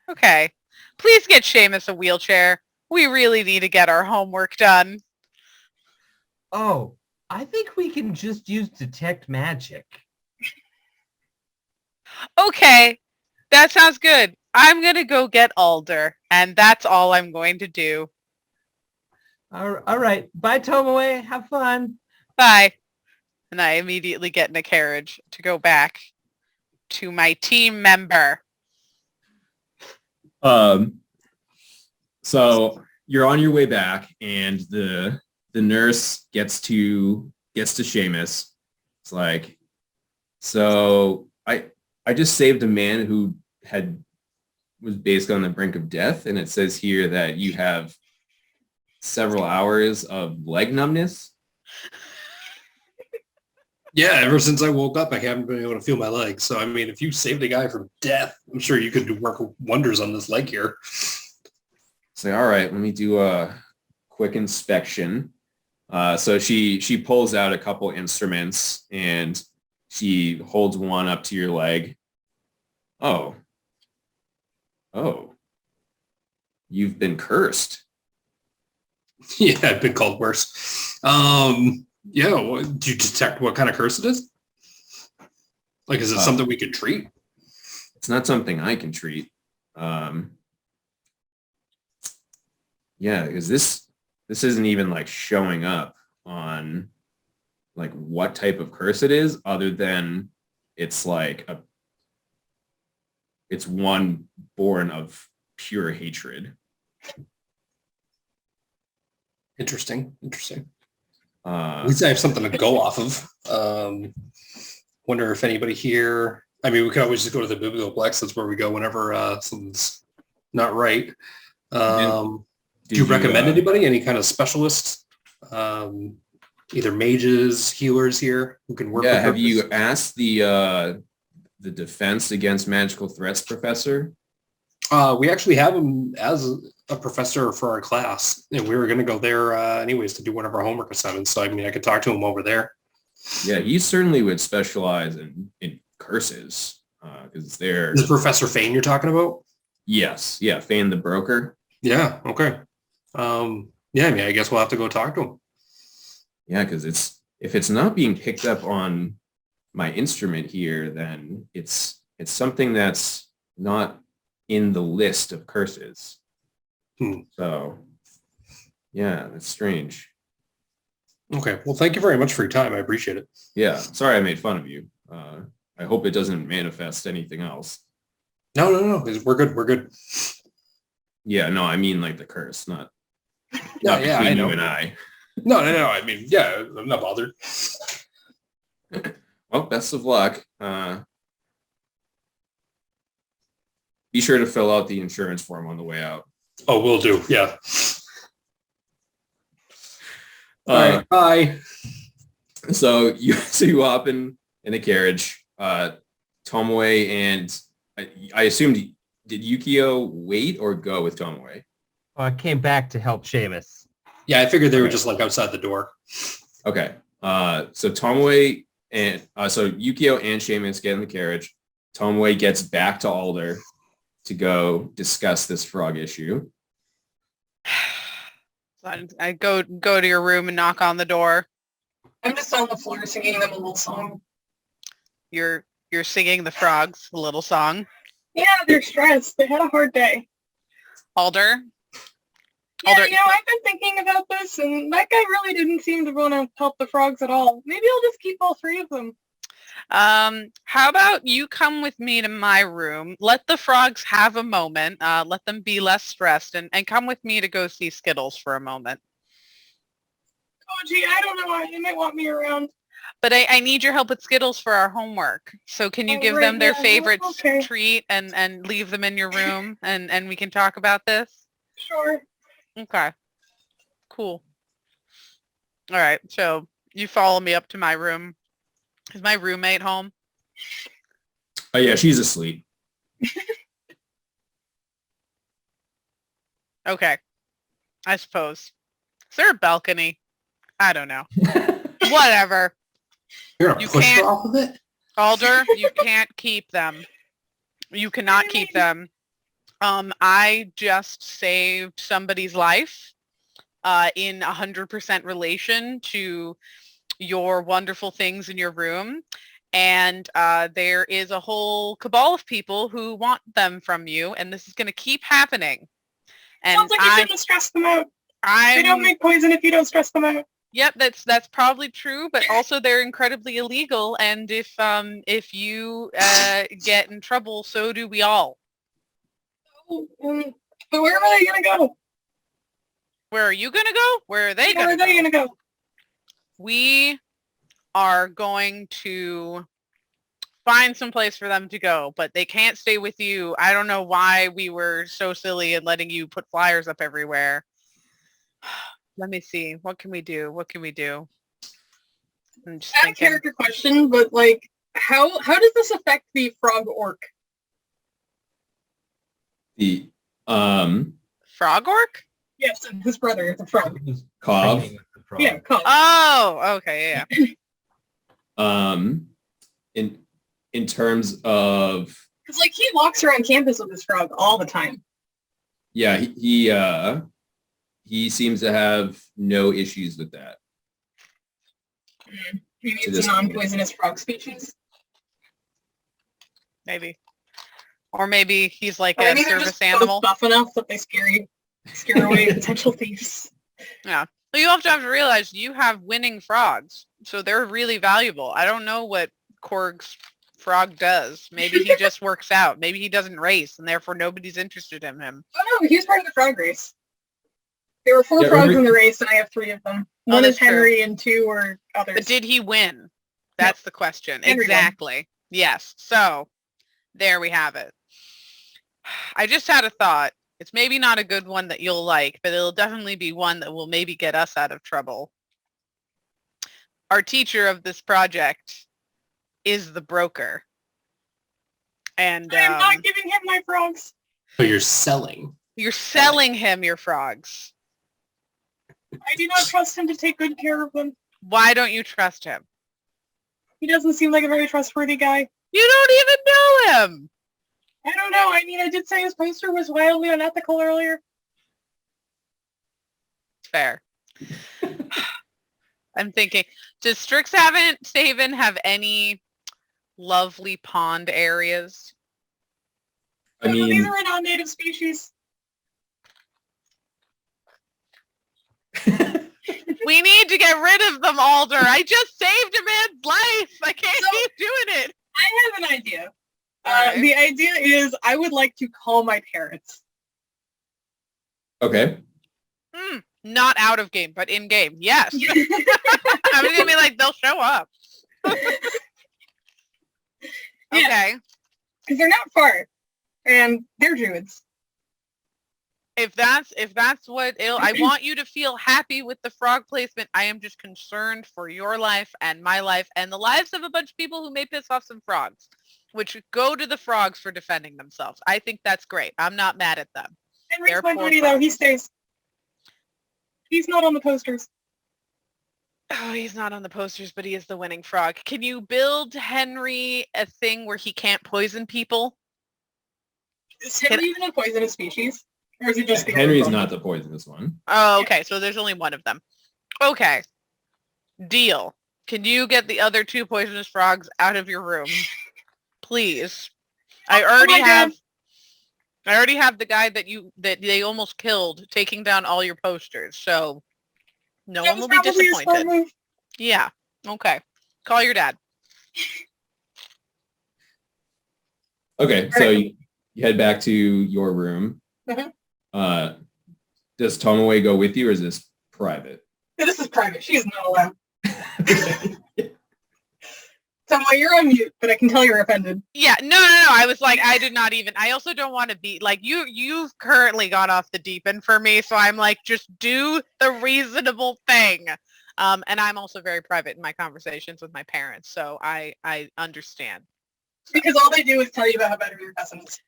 Okay. Please get Seamus a wheelchair. We really need to get our homework done. Oh, I think we can just use detect magic. Okay, that sounds good. I'm going to go get Alder, and that's all I'm going to do. All right. Bye, Tomoe. Have fun. Bye. And I immediately get in a carriage to go back to my team member. So you're on your way back, and the nurse gets to Seamus. It's like, so I just saved a man who was basically on the brink of death, and it says here that you have several hours of leg numbness. Yeah, ever since I woke up, I haven't been able to feel my legs. So, I mean, if you saved a guy from death, I'm sure you could work wonders on this leg here. Say, all right, let me do a quick inspection. So she pulls out a couple instruments and she holds one up to your leg. Oh, you've been cursed. Yeah, I've been called worse. Yeah, do you detect what kind of curse it is? Like, is it something we could treat? It's not something I can treat. Yeah, because this isn't even like showing up on like what type of curse it is, other than it's like it's one born of pure hatred. Interesting. At least I have something to go off of. Wonder if anybody here. I mean, we could always just go to the Biblioplex. That's where we go whenever something's not right. Do you recommend anybody? Any kind of specialists? Either mages, healers here who can work. Yeah, with have purpose? you asked the defense against magical threats professor? We actually have him as a professor for our class, and we were going to go there anyways to do one of our homework assignments. So I mean, I could talk to him over there. Yeah, he certainly would specialize in curses because they're Is Professor Fain you're talking about? yes, yeah, Fain the broker. Yeah. Okay. Yeah. I mean, I guess we'll have to go talk to him. Yeah, because if it's not being picked up on my instrument here, then it's something that's not in the list of curses. So yeah, that's strange. Okay. Well, thank you very much for your time. I appreciate it. Yeah, sorry I made fun of you. I hope it doesn't manifest anything else. No. We're good. We're good. Yeah, no, I mean like the curse, not Yeah. Yeah. I between know. you and I. No. I mean, yeah, I'm not bothered. Well, best of luck. Be sure to fill out the insurance form on the way out. Oh, we'll do. Yeah. All right. Bye. So you hop in the carriage. Tomoe and I assumed, did Yukio wait or go with Tomoe? I came back to help Seamus. Yeah, I figured they were just like outside the door. Okay. So Tomoe and so Yukio and Seamus get in the carriage. Tomoe gets back to Alder to go discuss this frog issue. I go to your room and knock on the door. I'm just on the floor singing them a little song. You're singing the frogs a little song. Yeah, they're stressed. They had a hard day. Alder? Yeah, Alder, I've been thinking about this, and that guy really didn't seem to want to help the frogs at all. Maybe I'll just keep all three of them. how about you come with me to my room? Let the frogs have a moment. Let them be less stressed, and come with me to go see Skittles for a moment. Oh, gee, I don't know why. They might want me around. But I need your help with Skittles for our homework. So can you give right, them their yeah, favorite okay. treat and leave them in your room and we can talk about this? Sure. Okay. Cool. All right. So you follow me up to my room. Is my roommate home? Oh yeah, she's asleep. Okay. I suppose. Is there a balcony? I don't know. Whatever. You're gonna You push can't- her off of it? Alder, you can't keep them. You cannot keep them. I just saved somebody's life in 100% relation to your wonderful things in your room. And there is a whole cabal of people who want them from you, and this is going to keep happening. And Sounds like you shouldn't stress them out. They don't make poison if you don't stress them out. Yep, that's probably true, but also they're incredibly illegal, and if you get in trouble, so do we all. Oh, but where are they gonna go? Where are you gonna go? Where are they Where gonna are they go? gonna go? We are going to find some place for them to go, but they can't stay with you. I don't know why we were so silly in letting you put flyers up everywhere. Let me see. What can we do? What can we do? I'm just I have a thinking. character question, but like, how does this affect the frog orc? The Frog orc? Yes, his brother, the frog. Cough. Yeah, Cobb. Oh, okay, yeah. In terms of Because like he walks around campus with his frog all the time. yeah, he seems to have no issues with that. Maybe To it's this a non-poisonous frog species. Maybe. Or maybe he's like Or a maybe they're service just both animal. buff enough that they scare away potential thieves. Yeah. Well, you also have to realize you have winning frogs, so they're really valuable. I don't know what Korg's frog does. Maybe he just works out. Maybe he doesn't race, and therefore nobody's interested in him. Oh no, he was part of the frog race. There were 4 Yeah, frogs remember- in the race, and I have 3 of them. One that's is Henry, and 2 are others. But did he win? That's the question. Henry won. Exactly. Yes. So there we have it. I just had a thought. It's maybe not a good one that you'll like, but it'll definitely be one that will maybe get us out of trouble. Our teacher of this project is the broker. And I am not giving him my frogs. So you're selling. You're selling him your frogs. I do not trust him to take good care of them. Why don't you trust him? He doesn't seem like a very trustworthy guy. You don't even know him. I don't know. I mean, I did say his poster was wildly unethical earlier. Fair. I'm thinking, does Strixhaven have any lovely pond areas? I These mean, are a non-native species. We need to get rid of them, Alder. I just saved a man's life. I can't keep doing it. I have an idea. Alright. The idea is I would like to call my parents. okay. Not out of game, but in game. Yes. I was gonna be like, they'll show up. Okay. Because they're not far. And they're druids. If that's what I want you to feel happy with the frog placement. I am just concerned for your life and my life and the lives of a bunch of people who may piss off some frogs, which go to the frogs for defending themselves. I think that's great. I'm not mad at them. Henry's They're my poor buddy, though. frogs. He stays. He's not on the posters. Oh, he's not on the posters, but he is the winning frog. Can you build Henry a thing where he can't poison people? Is Henry even a poisonous species? Or is he just the Henry's only not the poisonous one. Oh, okay. So there's only one of them. Okay. Deal. Can you get the other two poisonous frogs out of your room? Please. I already have the guy that they almost killed taking down all your posters. So no one will be disappointed. Yeah. Okay. Call your dad. Okay, so you head back to your room. Mhm. Does Tomoe go with you, or is this private? This is private. She is not allowed. Tomoe, you're on mute, but I can tell you're offended. Yeah, no. I was like, I did not even. I also don't want to be like you. You've currently gone off the deep end for me, so I'm like, just do the reasonable thing. And I'm also very private in my conversations with my parents, so I understand. Because all they do is tell you about how better your cousin is.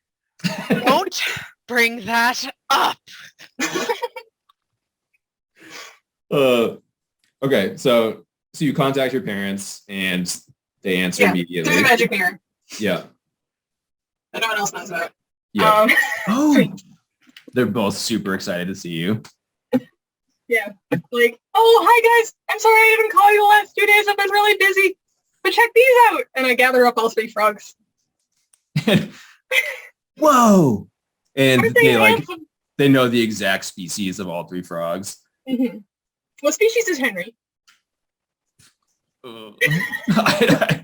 Don't bring that up. Okay, so you contact your parents and they answer Yeah, immediately. through the magic mirror Yeah. that no one else knows about. Yeah. Oh, they're both super excited to see you. Yeah. Like, oh, hi guys. I'm sorry I didn't call you the last 2 days. I've been really busy. But check these out. And I gather up all 3 frogs. Whoa! And Aren't they like handsome? they know the exact species of all 3 frogs. Mm-hmm. What species is Henry?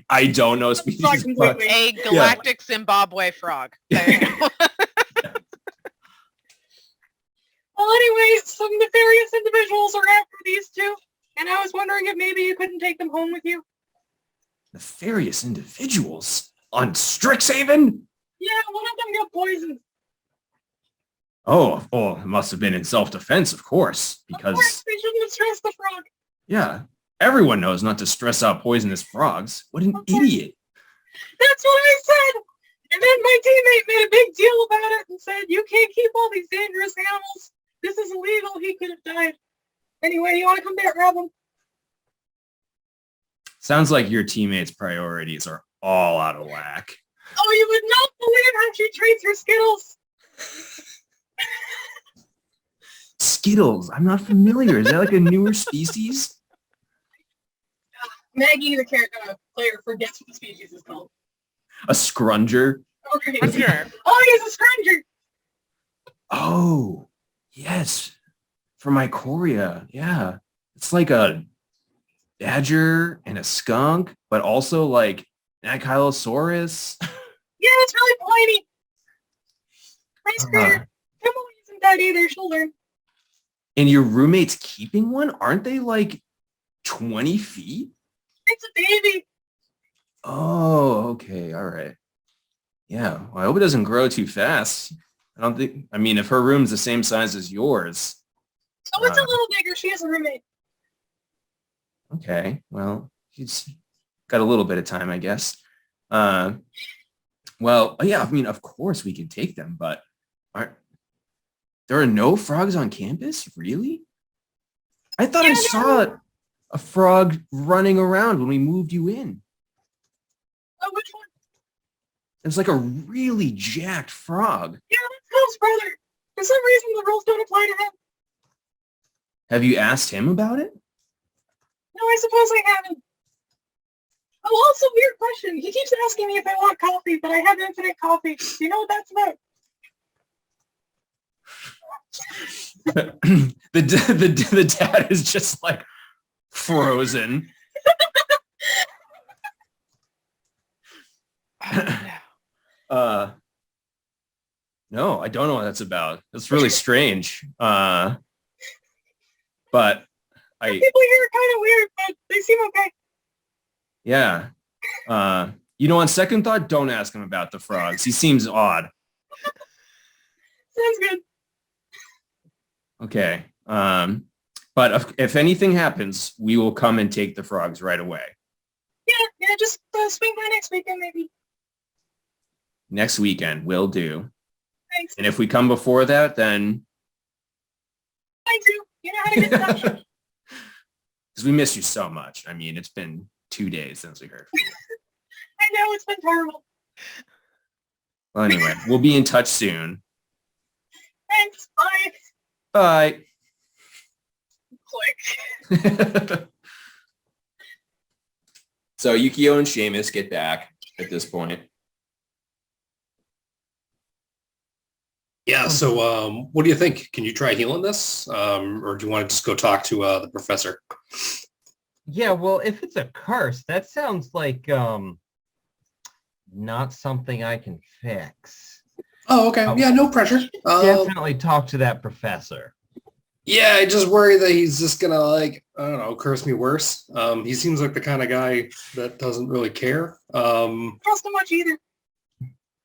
I don't know Frog species. completely. A galactic Zimbabwe frog. There you go. Well, anyways, some nefarious individuals are after these 2. And I was wondering if maybe you couldn't take them home with you. Nefarious individuals on Strixhaven? Yeah, one of them got poisoned. Oh, it must have been in self-defense, of course, Of because course, they shouldn't have stressed the frog. yeah, everyone knows not to stress out poisonous frogs. What an Of course. idiot! That's what I said. And then my teammate made a big deal about it and said, you can't keep all these dangerous animals. This is illegal. He could have died. Anyway, you want to come back, grab him? Sounds like your teammates' priorities are all out of whack. Oh, you would not believe how she treats her Skittles. Skittles, I'm not familiar. Is that like a newer species? Maggie, the player, forgets what the species is called. A scrunger? Okay. Sure. Oh, he's a scrunger. Oh, yes. For my Korea, yeah. It's like a badger and a skunk, but also like an ankylosaurus. Yeah, it's really pointy. Nice critter. Tomoe isn't that either. She'll learn. And your roommate's keeping one? Aren't they like 20 feet? It's a baby. Oh, okay. All right. Yeah. Well, I hope it doesn't grow too fast. I mean, if her room's the same size as yours. So it's a little bigger. She has a roommate. Okay. Well, she's got a little bit of time, I guess. Well, yeah, I mean, of course we can take them, but There are no frogs on campus? Really? I thought I saw a frog running around when we moved you in. Oh, which one? It was like a really jacked frog. Yeah, that's Phil's brother. For some reason, the rules don't apply to him. Have you asked him about it? No, I suppose I haven't. Oh, also, weird question. He keeps asking me if I want coffee, but I have infinite coffee. Do you know what that's about? the dad is just like frozen. No, I don't know what that's about. That's really strange. But People here are kind of weird, but they seem okay. Yeah. On second thought, don't ask him about the frogs. He seems odd. Sounds good. Okay. But if anything happens, we will come and take the frogs right away. Yeah, just swing by next weekend, maybe. Next weekend, will do. Thanks. And if we come before that, then... I do. You know how to get in touch. Because we miss you so much. I mean, it's been 2 days since we heard from you. I know, it's been terrible. Well, anyway, we'll be in touch soon. Thanks. Bye. Bye. Click. So Yukio and Seamus get back at this point. Yeah, so what do you think? Can you try healing this? Or do you want to just go talk to the professor? Yeah, well, if it's a curse, that sounds like not something I can fix. Oh, okay. Yeah, no pressure. Definitely talk to that professor. Yeah, I just worry that he's just gonna I don't know, curse me worse. He seems like the kind of guy that doesn't really care. Trust him much either.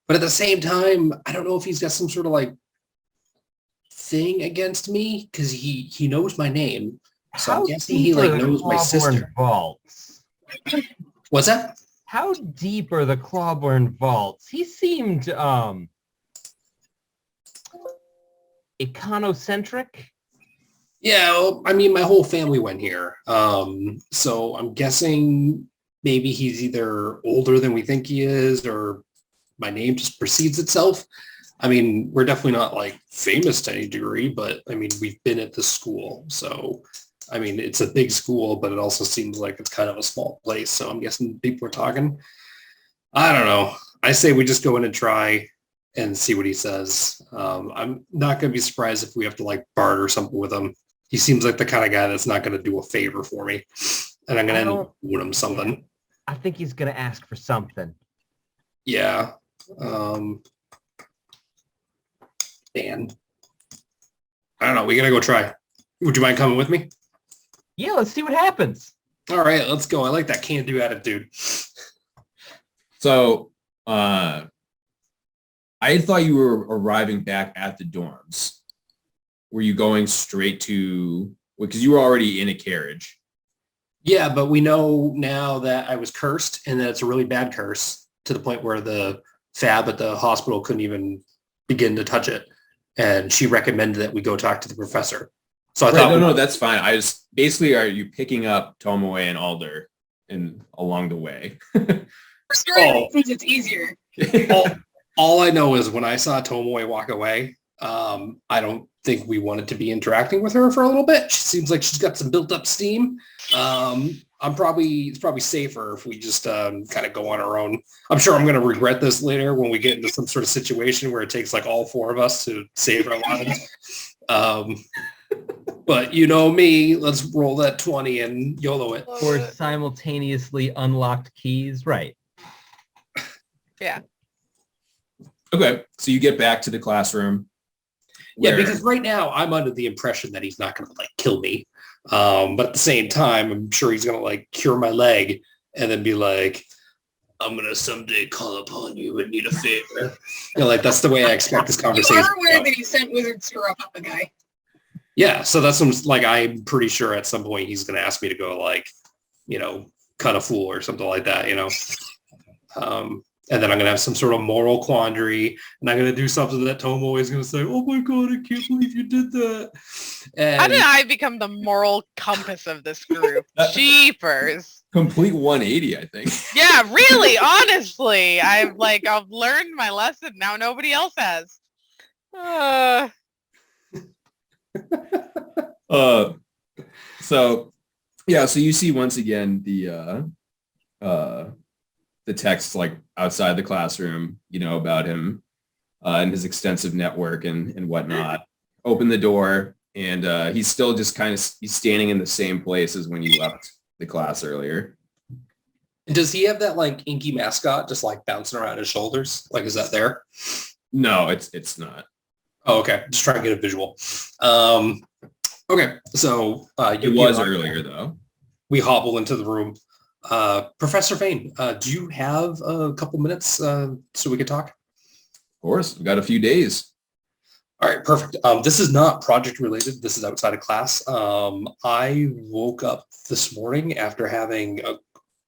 But at the same time, I don't know if he's got some sort of thing against me because he knows my name. So I'm guessing he knows my sister. Vaults? What's that? How deep are the Clawborn vaults? He seemed econocentric. Yeah, well, I mean, my whole family went here. So I'm guessing maybe he's either older than we think he is, or my name just precedes itself. I mean, we're definitely not famous to any degree, but I mean, we've been at this school. So, I mean, it's a big school, but it also seems like it's kind of a small place. So I'm guessing people are talking. I don't know. I say we just go in and try and see what he says. I'm not going to be surprised if we have to barter something with him. He seems like the kind of guy that's not going to do a favor for me. And I'm going to end up doing him something. I think he's going to ask for something. Yeah. Dan. I don't know. We got to go try. Would you mind coming with me? Yeah, let's see what happens. All right, let's go. I like that can-do attitude. So, I thought you were arriving back at the dorms. Were you going straight to, because you were already in a carriage? Yeah, but we know now that I was cursed and that it's a really bad curse to the point where the fab at the hospital couldn't even begin to touch it. And she recommended that we go talk to the professor. So I thought... No, that's fine. I was basically, are you picking up Tomoe and Alder along the way? For starting, since it's easier. all I know is when I saw Tomoe walk away, I don't think we wanted to be interacting with her for a little bit. She seems like she's got some built up steam. It's probably safer if we just kind of go on our own. I'm sure I'm going to regret this later when we get into some sort of situation where it takes all four of us to save our lives. But you know me, let's roll that 20 and YOLO it. Or simultaneously unlocked keys, right? Yeah. Okay, so you get back to the classroom. Yeah, because right now I'm under the impression that he's not going to kill me. But at the same time, I'm sure he's going to cure my leg and then be like, I'm going to someday call upon you and need a favor. That's the way I expect this conversation. You are aware that he sent wizards to rough up a guy. Yeah, so that's I'm pretty sure at some point he's going to ask me to go cut a fool or something like that, And then I'm going to have some sort of moral quandary, and I'm going to do something that Tomoe is going to say, oh my God, I can't believe you did that. And How did I become the moral compass of this group? Jeepers. Complete 180, I think. Yeah, really, honestly. I've learned my lesson. Now nobody else has. So you see once again the text like outside the classroom, about him and his extensive network and whatnot. Open the door, and he's still just he's standing in the same place as when you left the class earlier. does he have that like inky mascot just like bouncing around his shoulders? Like, is that there? No, it's not. Oh, okay. Just trying to get a visual. Okay. So It was earlier though. we hobble into the room. Professor Fain, do you have a couple minutes so we could talk? Of course, we've got a few days. All right, perfect. This is not project related. This is outside of class. I woke up this morning after having a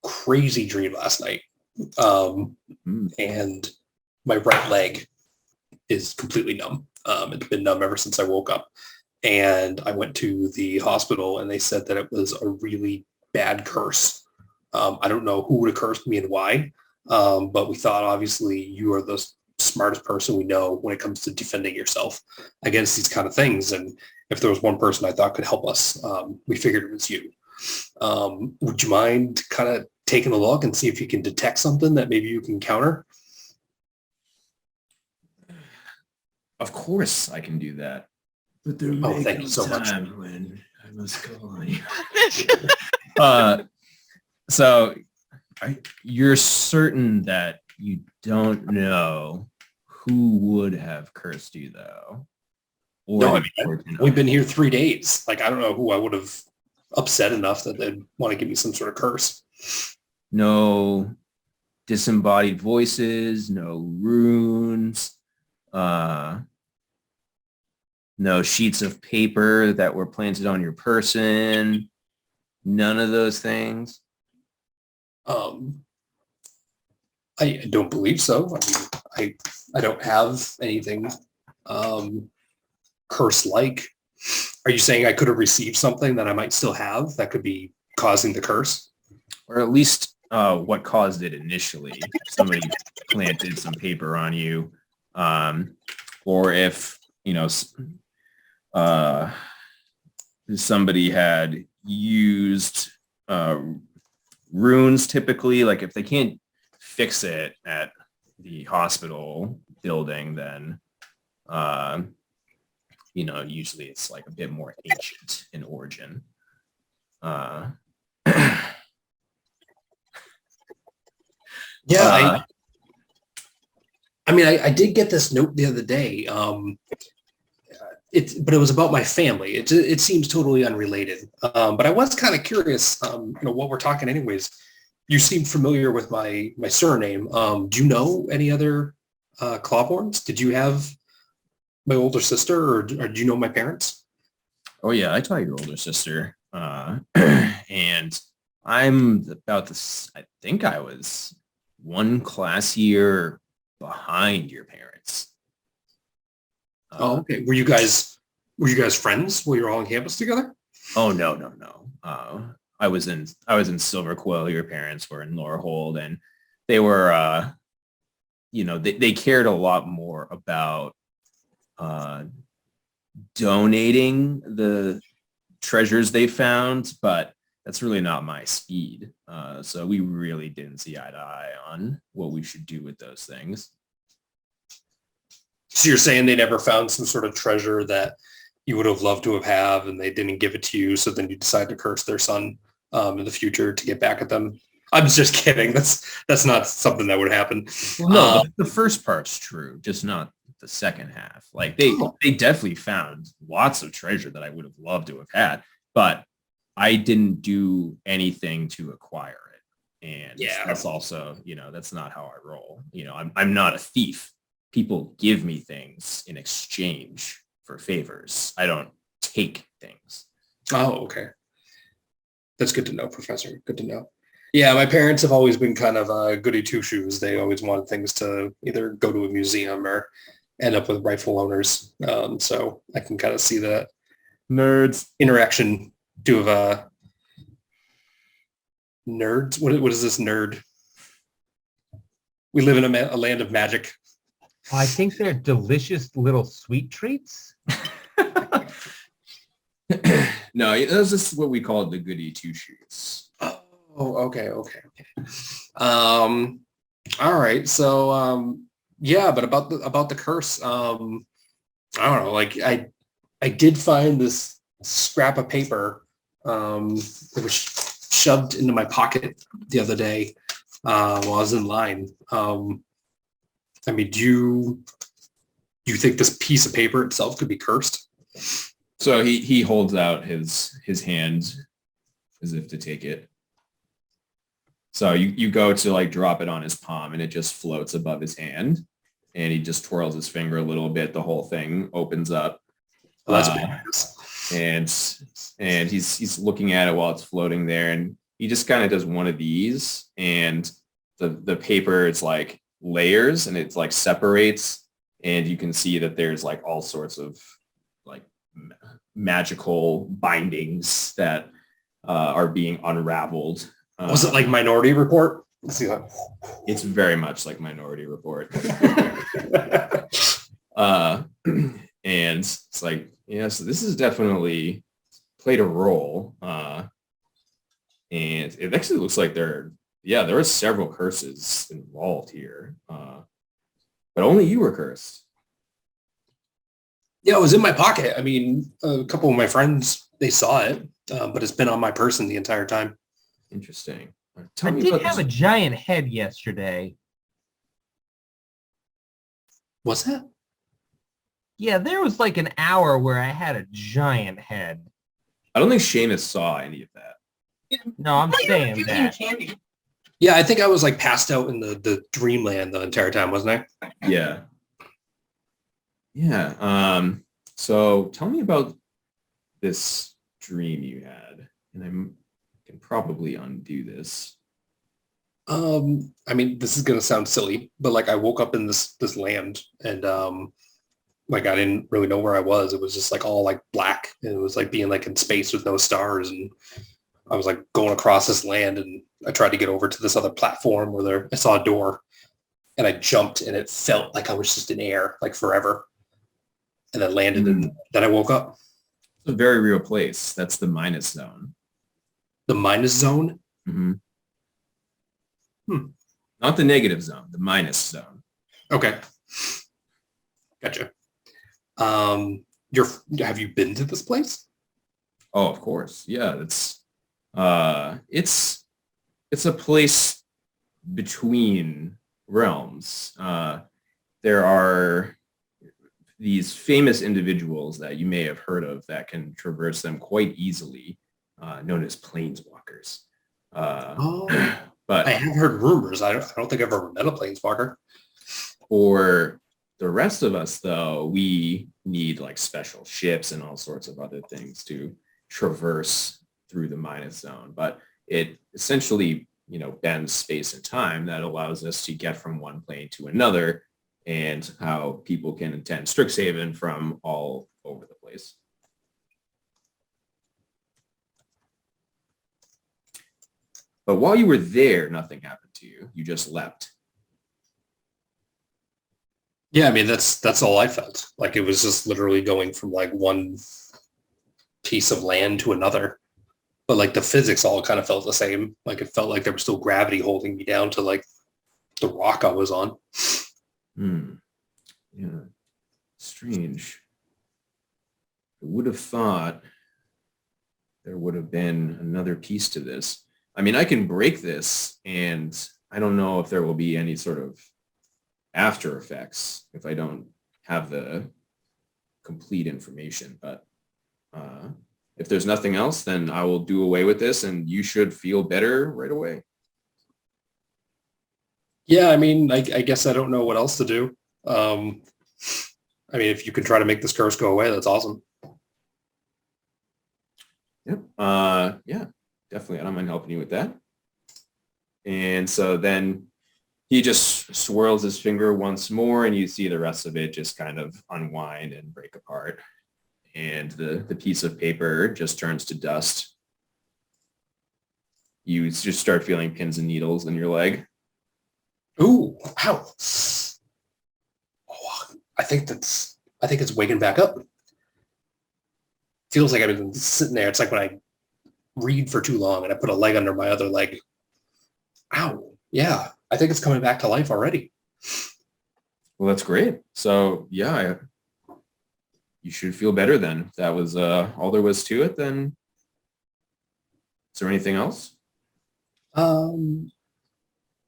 crazy dream last night. And my right leg is completely numb. It's been numb ever since I woke up. And I went to the hospital and they said that it was a really bad curse. I don't know who would have cursed me and why, but we thought obviously you are the smartest person we know when it comes to defending yourself against these kind of things. And if there was one person I thought could help us, we figured it was you. Would you mind kind of taking a look and see if you can detect something that maybe you can counter? Of course I can do that. But thank you so much. When I must call on you. So you're certain that you don't know who would have cursed you, though? Or No, I mean, we've been here 3 days. Like, I don't know who I would have upset enough that they'd want to give me some sort of curse. No disembodied voices, no runes, no sheets of paper that were planted on your person, none of those things. I don't believe so. I mean, I don't have anything curse-like. Are you saying I could have received something that I might still have that could be causing the curse? Or at least what caused it initially. Somebody planted some paper on you, or if somebody had used runes. Typically, like if they can't fix it at the hospital building, then usually it's like a bit more ancient in origin. Yeah, I did get this note the other day. But it was about my family. It seems totally unrelated. But I was kind of curious, what we're talking anyways. You seem familiar with my surname. Do you know any other Clawborns? Did you have my older sister or do you know my parents? Oh yeah, I taught your older sister. And I'm about this, I think I was one class year behind your parents. Okay. Were you guys friends while you were all on campus together? Oh no. I was in Silver Quill. Your parents were in Lorehold, and they were they cared a lot more about donating the treasures they found, but that's really not my speed. So we really didn't see eye to eye on what we should do with those things. So you're saying they never found some sort of treasure that you would have loved to have and they didn't give it to you, so then you decide to curse their son in the future to get back at them? I'm just kidding. That's not something that would happen. Well, no, the first part's true, just not the second half. Like they definitely found lots of treasure that I would have loved to have had, but I didn't do anything to acquire it. And that's also, that's not how I roll. I'm not a thief. People give me things in exchange for favors. I don't take things. Oh, okay. That's good to know, Professor. Good to know. Yeah, my parents have always been kind of goody two shoes. They always wanted things to either go to a museum or end up with rightful owners. So I can kind of see that Nerds. interaction to have nerds. What is this nerd? We live in a land of magic. I think they're delicious little sweet treats. No, that's just what we call the goody two shoes. Oh, okay. All right. So, yeah, but about the curse, I don't know. Like I did find this scrap of paper that was shoved into my pocket the other day while I was in line. I mean, do you think this piece of paper itself could be cursed? So he holds out his hand as if to take it. So you go to like drop it on his palm and it just floats above his hand and he just twirls his finger a little bit. The whole thing opens up. Oh, that's badass. And he's looking at it while it's floating there and he just kind of does one of these and the paper, it's like layers and it's like separates and you can see that there's like all sorts of like magical bindings that are being unraveled. Was it like Minority Report? Let's see that. It's very much like Minority Report. And it's like, yeah, so this is definitely played a role. And it actually looks like there are several curses involved here. But only you were cursed. Yeah, it was in my pocket. I mean, a couple of my friends, they saw it, but it's been on my person the entire time. Interesting. I did have a giant head yesterday. What's that? Yeah, there was like an hour where I had a giant head. I don't think Seamus saw any of that. No, I'm saying that. Yeah, I think I was like passed out in the dreamland the entire time, wasn't I? Yeah. Yeah. So tell me about this dream you had. And I can probably undo this. I mean, this is gonna sound silly, but like I woke up in this land and like I didn't really know where I was. It was just like all like black and it was like being like in space with no stars and I was like going across this land and I tried to get over to this other platform where I saw a door and I jumped and it felt like I was just in air like forever. And then landed and then I woke up. It's a very real place. That's the minus zone. The minus zone? Mm-hmm. Not the negative zone, the minus zone. Okay. Gotcha. Have you been to this place? Oh, of course. Yeah, it's a place between realms. There are these famous individuals that you may have heard of that can traverse them quite easily, known as planeswalkers. But I have heard rumors. I don't think I've ever met a planeswalker. For the rest of us, though, we need like special ships and all sorts of other things to traverse through the minus zone. But it essentially, bends space and time that allows us to get from one plane to another and how people can attend Strixhaven from all over the place. But while you were there, nothing happened to you. You just leapt. Yeah, I mean, that's all I felt. Like it was just literally going from like one piece of land to another. But like the physics all kind of felt the same. Like it felt like there was still gravity holding me down to like the rock I was on. Yeah. Strange. I would have thought there would have been another piece to this. I mean, I can break this and I don't know if there will be any sort of after effects if I don't have the complete information. But if there's nothing else, then I will do away with this and you should feel better right away. Yeah, I mean, I guess I don't know what else to do. I mean, if you can try to make this curse go away, that's awesome. Yep. Yeah, definitely. I don't mind helping you with that. And so then he just swirls his finger once more, and you see the rest of it just kind of unwind and break apart. And the piece of paper just turns to dust. You just start feeling pins and needles in your leg. Ooh, ow. Oh, I think it's waking back up. Feels like I've been sitting there. It's like when I read for too long and I put a leg under my other leg. Ow. Yeah, I think it's coming back to life already. Well, that's great. So yeah, you should feel better then. If that was all there was to it, then is there anything else?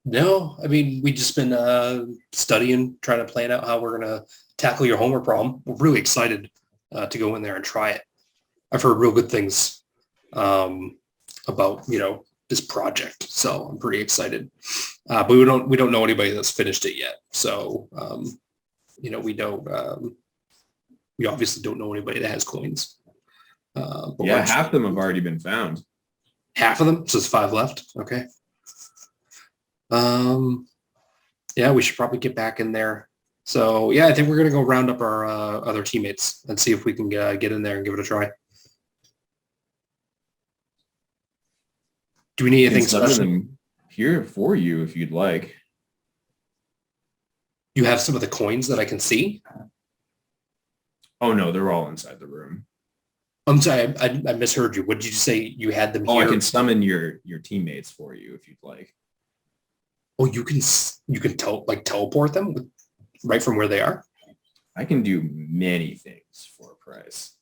No, I mean, we've just been studying, trying to plan out how we're going to tackle your homework problem. We're really excited to go in there and try it. I've heard real good things about, this project. So I'm pretty excited. But we don't know anybody that's finished it yet. So, we obviously don't know anybody that has coins. But Yeah, half of them have already been found. Half of them? So there's 5 left? Okay. Yeah, we should probably get back in there. So yeah, I think we're going to go round up our other teammates and see if we can get in there and give it a try. Do we need anything Some of special? them here for you if you'd like. You have some of the coins that I can see? Oh no, they're all inside the room. I'm sorry, I misheard you. What did you say you had them Oh, here? I can summon your teammates for you if you'd like. Oh, you can teleport them right from where they are? I can do many things for a price.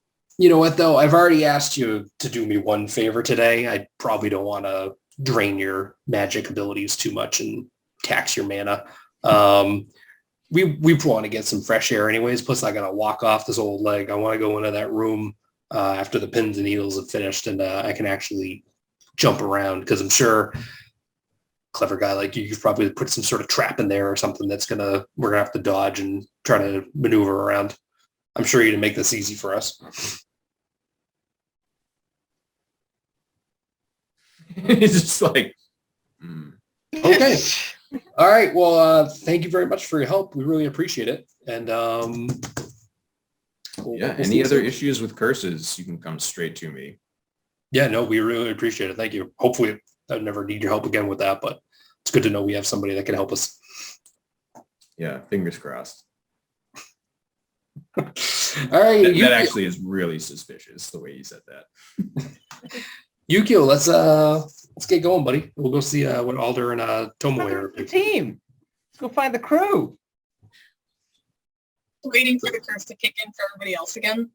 You know what, though? I've already asked you to do me one favor today. I probably don't want to drain your magic abilities too much and tax your mana. We want to get some fresh air anyways. Plus, I got to walk off this old leg. I want to go into that room after the pins and needles have finished, and I can actually jump around because I'm sure clever guy like you could probably put some sort of trap in there or something we're gonna have to dodge and try to maneuver around. I'm sure you'd make this easy for us. It's just like, Okay. All right. Well, thank you very much for your help. We really appreciate it. And yeah, any other issues with curses, you can come straight to me. Yeah, no, we really appreciate it. Thank you. Hopefully I'd never need your help again with that, but it's good to know we have somebody that can help us. Yeah, fingers crossed. All right. That actually is really suspicious the way you said that. Yukio, let's get going, buddy. We'll go see what Alder and Tomoe are. The team. Let's go find the crew. Waiting for the curse to kick in for everybody else again.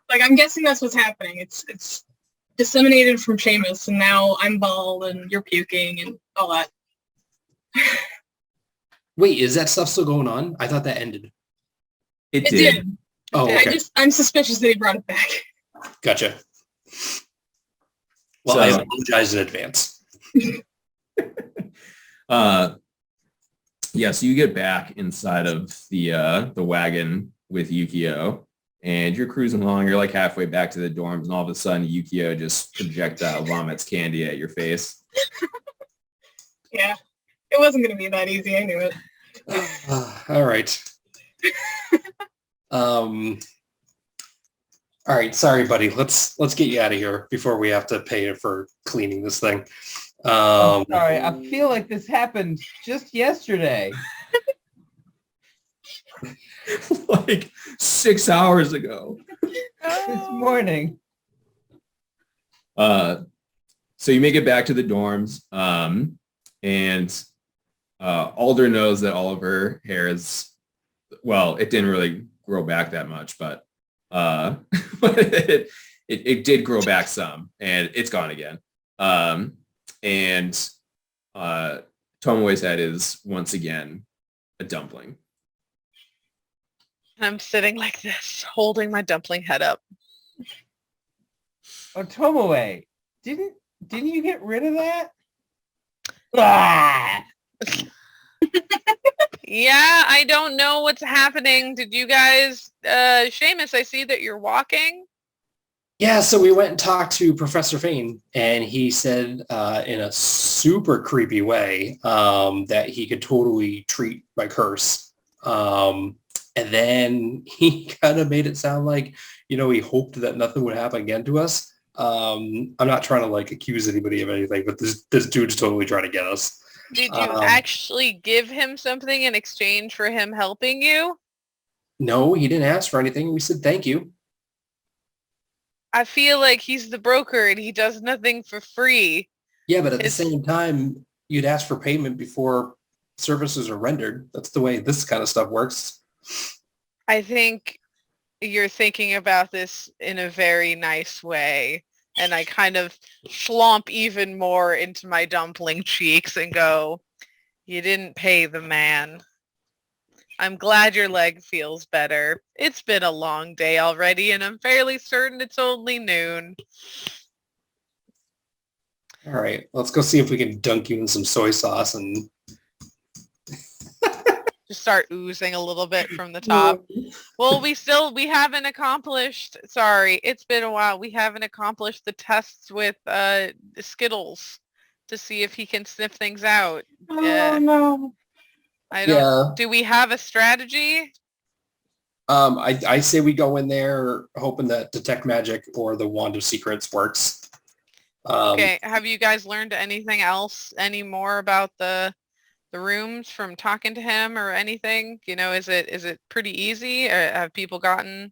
Like, I'm guessing that's what's happening. It's disseminated from Seamus, and now I'm bald, and you're puking, and all that. Wait, is that stuff still going on? I thought that ended. It It did. did. Oh, okay. I'm suspicious that he brought it back. Gotcha. Well, So- I apologize in advance. Yeah, so you get back inside of the wagon with Yukio, and you're cruising along. You're like halfway back to the dorms, and all of a sudden Yukio just projectile vomits candy at your face. Yeah. It wasn't going to be that easy. I knew it. All right. All right. Sorry, buddy. Let's get you out of here before we have to pay for cleaning this thing. Sorry, I feel like this happened just yesterday. Like 6 hours ago. This morning. So you make it back to the dorms, and Alder knows that all of her hair is, well, it didn't really grow back that much, but it did grow back some, and it's gone again. And Tomoe's head is once again a dumpling. I'm sitting like this, holding my dumpling head up. Oh, Tomoe, didn't you get rid of that? Ah! Yeah, I don't know what's happening. Did you guys, Seamus, I see that you're walking. Yeah, so we went and talked to Professor Fain, and he said in a super creepy way that he could totally treat my curse. And then he kind of made it sound like, he hoped that nothing would happen again to us. I'm not trying to like accuse anybody of anything, but this dude's totally trying to get us. Did you actually give him something in exchange for him helping you? No, he didn't ask for anything. We said thank you. I feel like he's the broker and he does nothing for free. Yeah, but at the same time, you'd ask for payment before services are rendered. That's the way this kind of stuff works. I think you're thinking about this in a very nice way. And I kind of slump even more into my dumpling cheeks and go, you didn't pay the man. I'm glad your leg feels better. It's been a long day already, and I'm fairly certain it's only noon. All right, let's go see if we can dunk you in some soy sauce and Just start oozing a little bit from the top. Well, we haven't accomplished, sorry, it's been a while. We haven't accomplished the tests with Skittles to see if he can sniff things out. Oh, no. Do we have a strategy? I say we go in there hoping that Detect Magic or the Wand of Secrets works. Okay, have you guys learned anything else, any more about the rooms from talking to him or anything? Is it pretty easy? Or have people gotten...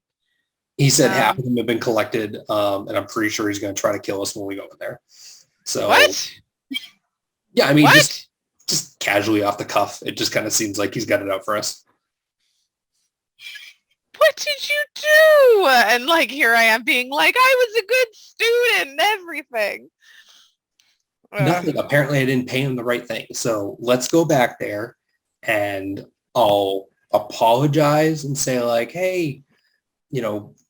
He said half of them have been collected, and I'm pretty sure he's going to try to kill us when we go in there. So what? Yeah, I mean, what? just casually off the cuff, it just kind of seems like he's got it out for us. What did you do? And like, here I am being like, I was a good student and everything. Nothing. Apparently I didn't pay him the right thing. So let's go back there and I'll apologize and say like, hey,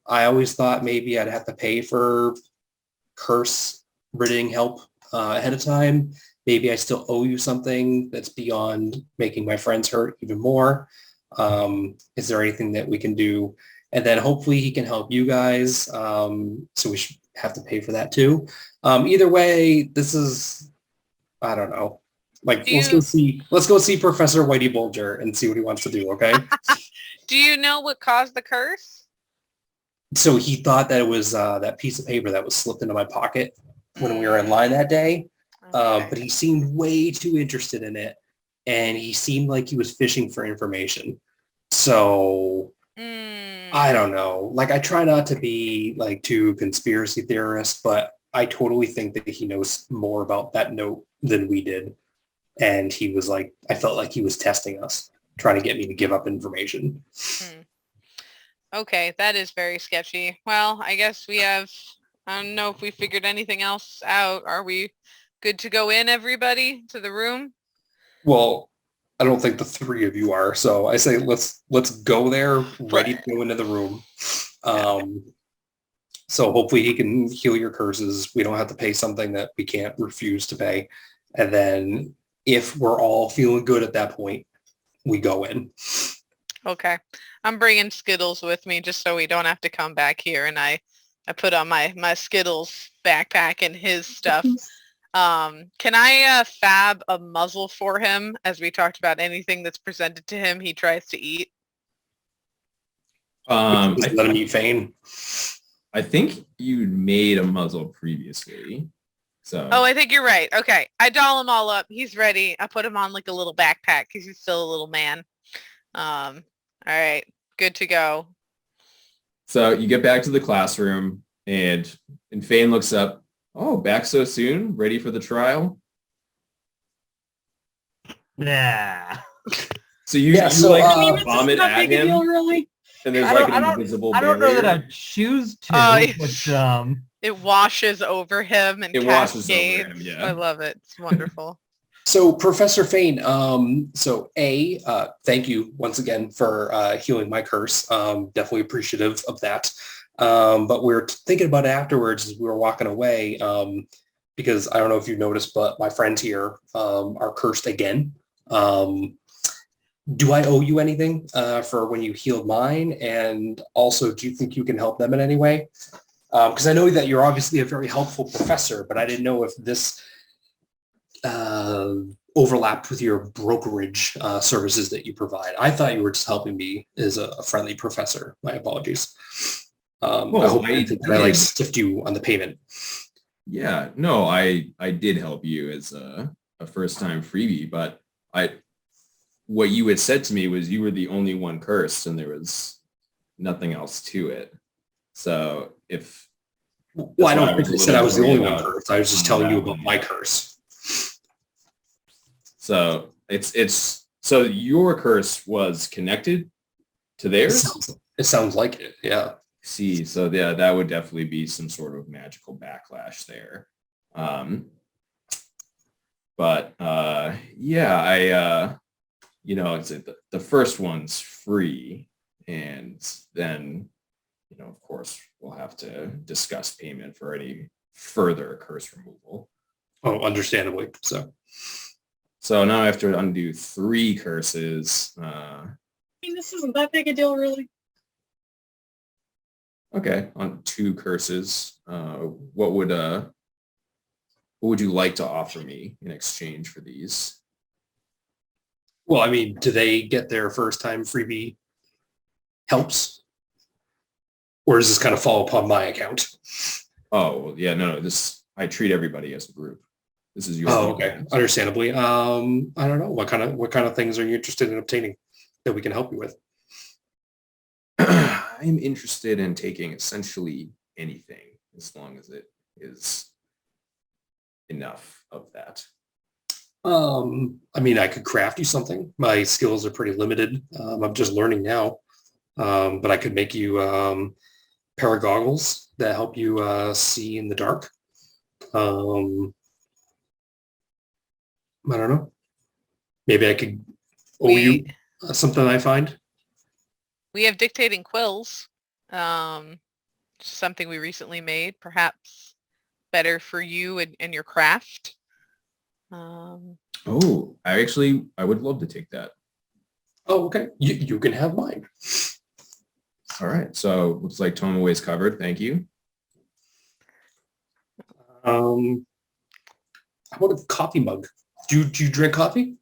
I always thought maybe I'd have to pay for curse ridding help ahead of time. Maybe I still owe you something that's beyond making my friends hurt even more. Is there anything that we can do? And then hopefully he can help you guys. So we should have to pay for that too. Either way, this is, I don't know. Like, let's go see Professor Whitey Bulger and see what he wants to do. Okay. Do you know what caused the curse? So he thought that it was that piece of paper that was slipped into my pocket when we were in line that day. Okay. But he seemed way too interested in it. And he seemed like he was fishing for information. So I don't know. Like, I try not to be like too conspiracy theorist, but I totally think that he knows more about that note than we did. And he was like, I felt like he was testing us, trying to get me to give up information. Okay, that is very sketchy. Well, I guess we have, I don't know if we figured anything else out. Are we good to go in, everybody, to the room? Well, I don't think the three of you are. So I say let's go there, ready to go into the room. So hopefully he can heal your curses. We don't have to pay something that we can't refuse to pay. And then if we're all feeling good at that point, we go in. Okay. I'm bringing Skittles with me just so we don't have to come back here. And I put on my Skittles backpack and his stuff. Can I fab a muzzle for him as we talked about anything that's presented to him he tries to eat? Just let him eat Fain. I think you made a muzzle previously. So. Oh, I think you're right. Okay. I doll him all up. He's ready. I put him on like a little backpack because he's still a little man. All right. Good to go. So you get back to the classroom and Fain looks up. Oh, back so soon? Ready for the trial? Nah. So you vomit at him, really. and there's like an invisible barrier. I don't know that I choose to, but it washes over him and it washes over him, yeah. I love it. It's wonderful. So Professor Fain, thank you once again for healing my curse. Definitely appreciative of that. But we were thinking about it afterwards as we were walking away, because I don't know if you noticed, but my friends here are cursed again. Do I owe you anything for when you healed mine? And also, do you think you can help them in any way? Because I know that you're obviously a very helpful professor, but I didn't know if this overlapped with your brokerage services that you provide. I thought you were just helping me as a friendly professor. My apologies. I hope I like stiffed you on the payment. Yeah, no, I did help you as a first-time freebie, but what you had said to me was you were the only one cursed and there was nothing else to it. So if I don't think I said I was the only one cursed. I was just telling you about my curse. So so your curse was connected to theirs? It sounds like it, yeah. See, so yeah, that would definitely be some sort of magical backlash there. But yeah, it's the first one's free, and then of course we'll have to discuss payment for any further curse removal. Oh, understandably so. So now I have to undo 3 curses. I mean, this isn't that big a deal, really. Okay, on 2 curses. What would you like to offer me in exchange for these? Well, I mean, do they get their first time freebie helps? Or does this kind of fall upon my account? Oh, well, yeah, no, I treat everybody as a group. This is your okay. Understandably. I don't know. What kind of things are you interested in obtaining that we can help you with? I'm interested in taking essentially anything as long as it is enough of that. I mean, I could craft you something. My skills are pretty limited. I'm just learning now. But I could make you pair of goggles that help you see in the dark. I don't know. Maybe I could owe you something I find. We have dictating quills. Something we recently made, perhaps better for you and your craft. Oh, I would love to take that. Oh, okay. You can have mine. All right. So looks like Tomoe is covered. Thank you. How about a coffee mug? Do you drink coffee?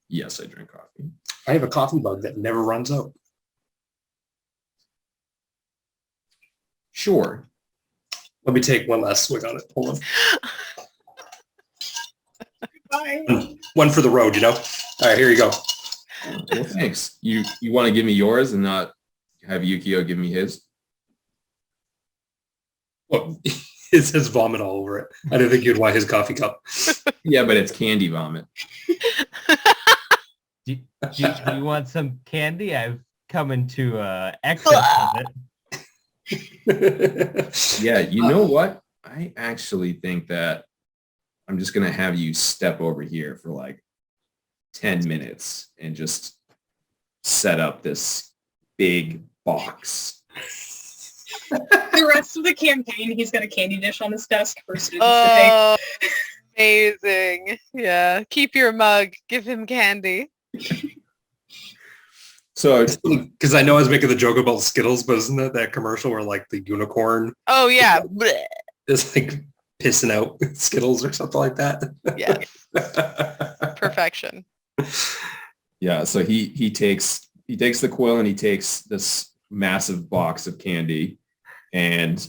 Yes, I drink coffee. I have a coffee mug that never runs out. Sure. Let me take one last swig on it. Hold on. Bye. One for the road, All right, here you go. Well, thanks. You want to give me yours and not have Yukio give me his? Well, it says vomit all over it. I didn't think you'd want his coffee cup. Yeah, but it's candy vomit. Do you want some candy? I've come into excess of it. Yeah, you know what? I actually think that I'm just going to have you step over here for like 10 minutes and just set up this big box. The rest of the campaign, he's got a candy dish on his desk for students to take. Amazing. Yeah. Keep your mug. Give him candy. So, because I know I was making the joke about Skittles, but isn't that commercial where like the unicorn Oh, yeah. is like pissing out Skittles or something like that? Yes. Perfection. Yeah, so he takes the quill and he takes this massive box of candy, and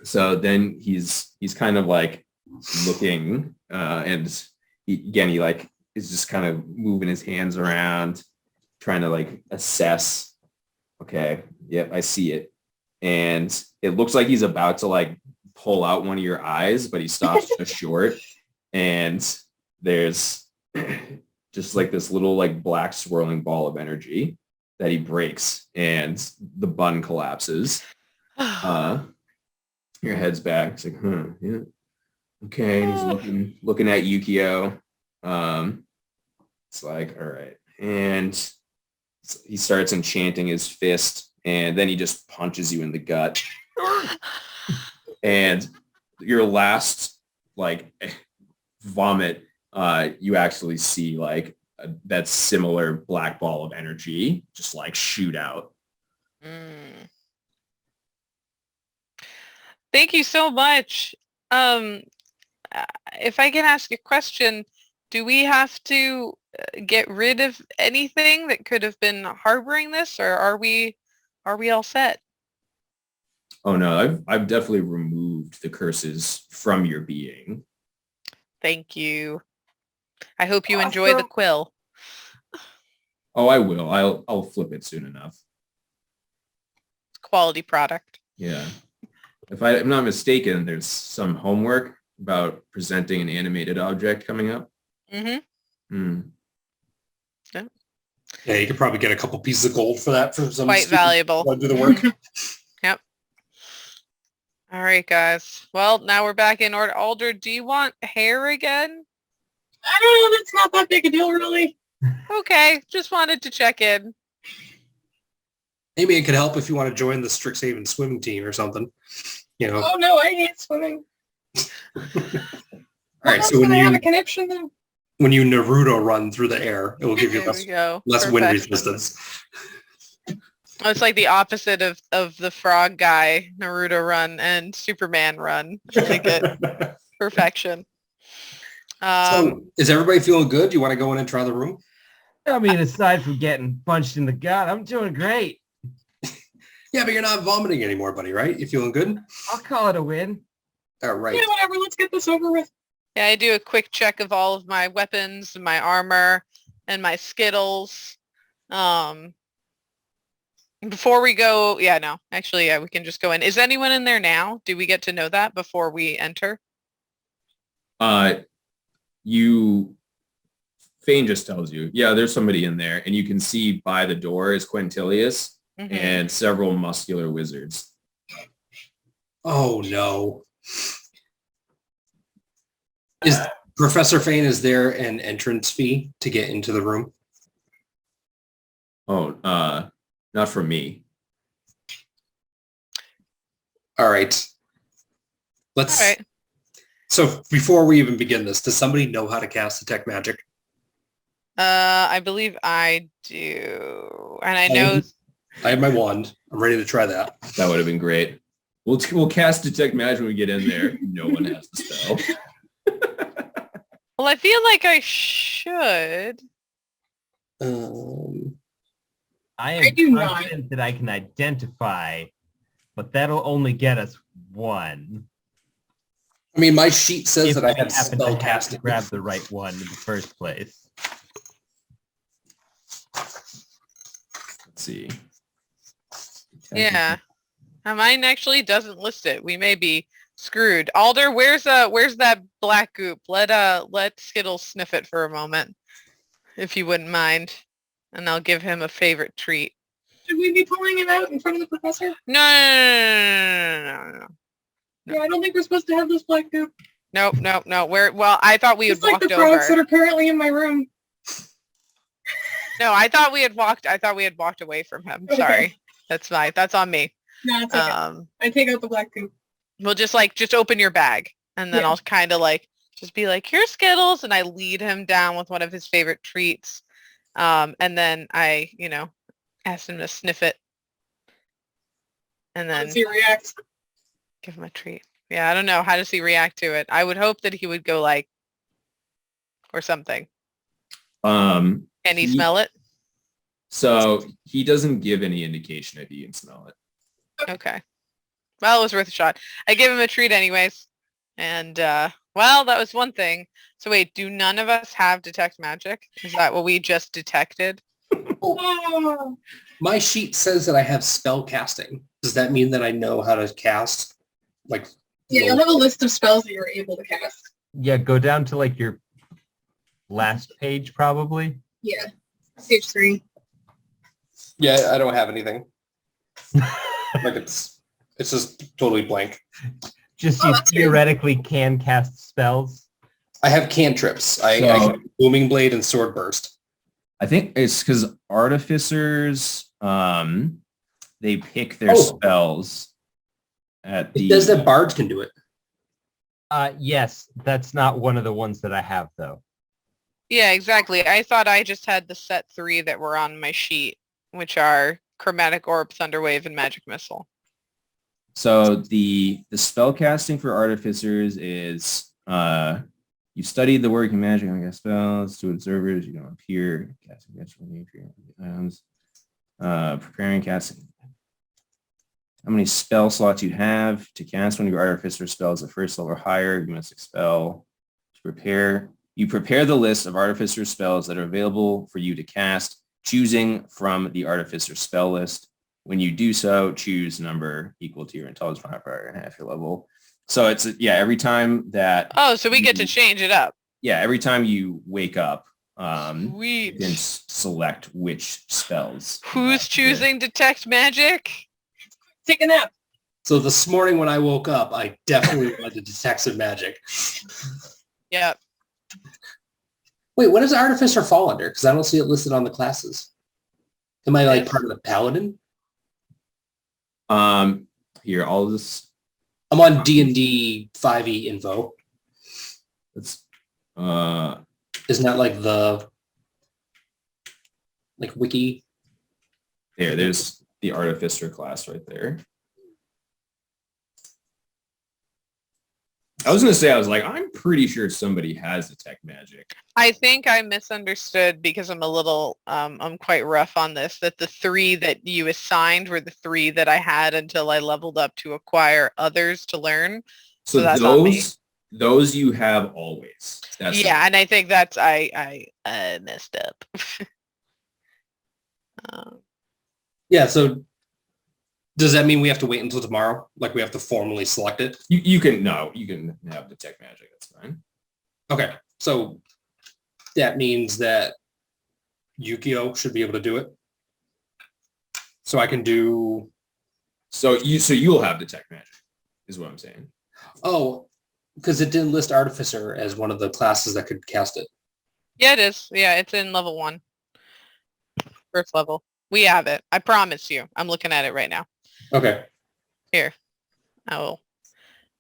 so then he's kind of like looking and he like is just kind of moving his hands around, trying to like assess. Okay, yep, I see it. And it looks like he's about to like pull out one of your eyes, but he stops just short. And there's just like this little like black swirling ball of energy that he breaks, and the bun collapses. Your head's back. It's like, yeah. Okay, and he's looking at Yukio. It's like, all right. And he starts enchanting his fist, and then he just punches you in the gut. And your last like vomit, you actually see like that similar black ball of energy just like shoot out. Thank you so much. If I can ask a question, do we have to get rid of anything that could have been harboring this, or are we all set? Oh no, I've definitely removed the curses from your being. Thank you. I hope you enjoy the quill. Oh, I will. I'll flip it soon enough. Quality product. Yeah. If I'm not mistaken, there's some homework about presenting an animated object coming up. Mm-hmm. Yeah, you could probably get a couple pieces of gold for that for some Quite valuable. Do the work. Yep. All right, guys. Well, now we're back in order. Alder, do you want hair again? I don't know. That's not that big a deal, really. Okay, just wanted to check in. Maybe it could help if you want to join the Strixhaven swimming team or something. You know. Oh no, I hate swimming. All right, so I have a connection then. when you Naruto run through the air, it will give you There we go. less wind Perfection. resistance. Oh, it's like the opposite of the frog guy, Naruto run and Superman run. I like it. Perfection. So, is everybody feeling good? Do you want to go in and try the room? I mean, aside from getting punched in the gut, I'm doing great. Yeah, but you're not vomiting anymore, buddy, right? You feeling good? I'll call it a win. All right. Yeah, whatever. Let's get this over with. Yeah, I do a quick check of all of my weapons, my armor, and my Skittles. Before we go, yeah, no, actually, yeah, we can just go in. Is anyone in there now? Do we get to know that before we enter? Fain just tells you, yeah, there's somebody in there, and you can see by the door is Quintilius and several muscular wizards. Oh no. Is Professor Fain, is there an entrance fee to get into the room? Oh, not for me. All right. Let's. All right. So before we even begin this, does somebody know how to cast Detect Magic? I believe I do, and I know. I have my wand. I'm ready to try that. That would have been great. We'll cast Detect Magic when we get in there. No one has the spell. Well, I feel like I should. I I am do not. confident that I can identify, but that'll only get us one. I mean, my sheet says If that I we have happen spell to have to casting. grab the right one in the first place. Let's see. Yeah. Mine actually doesn't list it. We may be screwed. Alder, where's that black goop? Let Skittles sniff it for a moment, if you wouldn't mind, and I'll give him a favorite treat. Should we be pulling it out in front of the professor? No. Yeah, I don't think we're supposed to have this black goop. Nope. Well, I thought we had It's like walked the frogs that over. are currently in my room. No, I thought we had walked away from him. Okay. Sorry. That's on me. No, it's okay. I take out the black goop. We'll just open your bag, and then Yeah. I'll kind of just be like, here's Skittles, and I lead him down with one of his favorite treats. And then I, ask him to sniff it, and then Let's see he reacts. give him a treat. Yeah, I don't know. How does he react to it? I would hope that he would go or something. Can he smell it? So he doesn't give any indication that he can smell it. Okay. Well, it was worth a shot. I give him a treat anyways. And, well, that was one thing. So wait, do none of us have Detect Magic? Is that what we just detected? Oh, My sheet says that I have spell casting. Does that mean that I know how to cast? yeah, you'll have a list of spells that you're able to cast. Yeah, go down to your last page probably. Yeah, page 3. Yeah, I don't have anything. It's just totally blank. Just Oh, you that's good. theoretically can cast spells. I have cantrips. I have Booming Blade and Sword Burst. I think it's because artificers, they pick their spells at the. It says that bards can do it. Yes, that's not one of the ones that I have though. Yeah, exactly. I thought I just had the set 3 that were on my sheet, which are Chromatic Orb, Thunderwave, and Magic Missile. So the spell casting for artificers is you studied the working magic on cast spells to observers. You don't appear casting magical nature items. Preparing casting. How many spell slots you have to cast one of your artificer spells at first level or higher? You must expel. To prepare, you prepare the list of artificer spells that are available for you to cast, choosing from the artificer spell list. When you do so, choose a number equal to your intelligence modifier and half your level. So it's every time that. Oh, so we get to change it up. Yeah, every time you wake up, you Sweet. can select which spells. Who's choosing detect magic? Take a nap. So this morning when I woke up, I definitely wanted to detect some magic. Yep. Wait, what does Artificer fall under? Because I don't see it listed on the classes. Am I like part of the Paladin? Here, all of this. I'm on D&D 5e info. It's Isn't that like the wiki? there's the artificer class right there. I was gonna say, I'm pretty sure somebody has detect magic. I think I misunderstood because I'm a little, I'm quite rough on this, that the 3 that you assigned were the 3 that I had until I leveled up to acquire others to learn. So that's on me. Those you have always. Yeah, and I think that's, I messed up. Yeah, so does that mean we have to wait until tomorrow? Like we have to formally select it? You can have detect magic, that's fine. Okay, so that means that Yukio should be able to do it. So I can do. So you'll have detect magic, is what I'm saying. Oh, because it didn't list Artificer as one of the classes that could cast it. Yeah, it is. Yeah, it's in level 1. First level. We have it. I promise you. I'm looking at it right now. Okay. Here. I will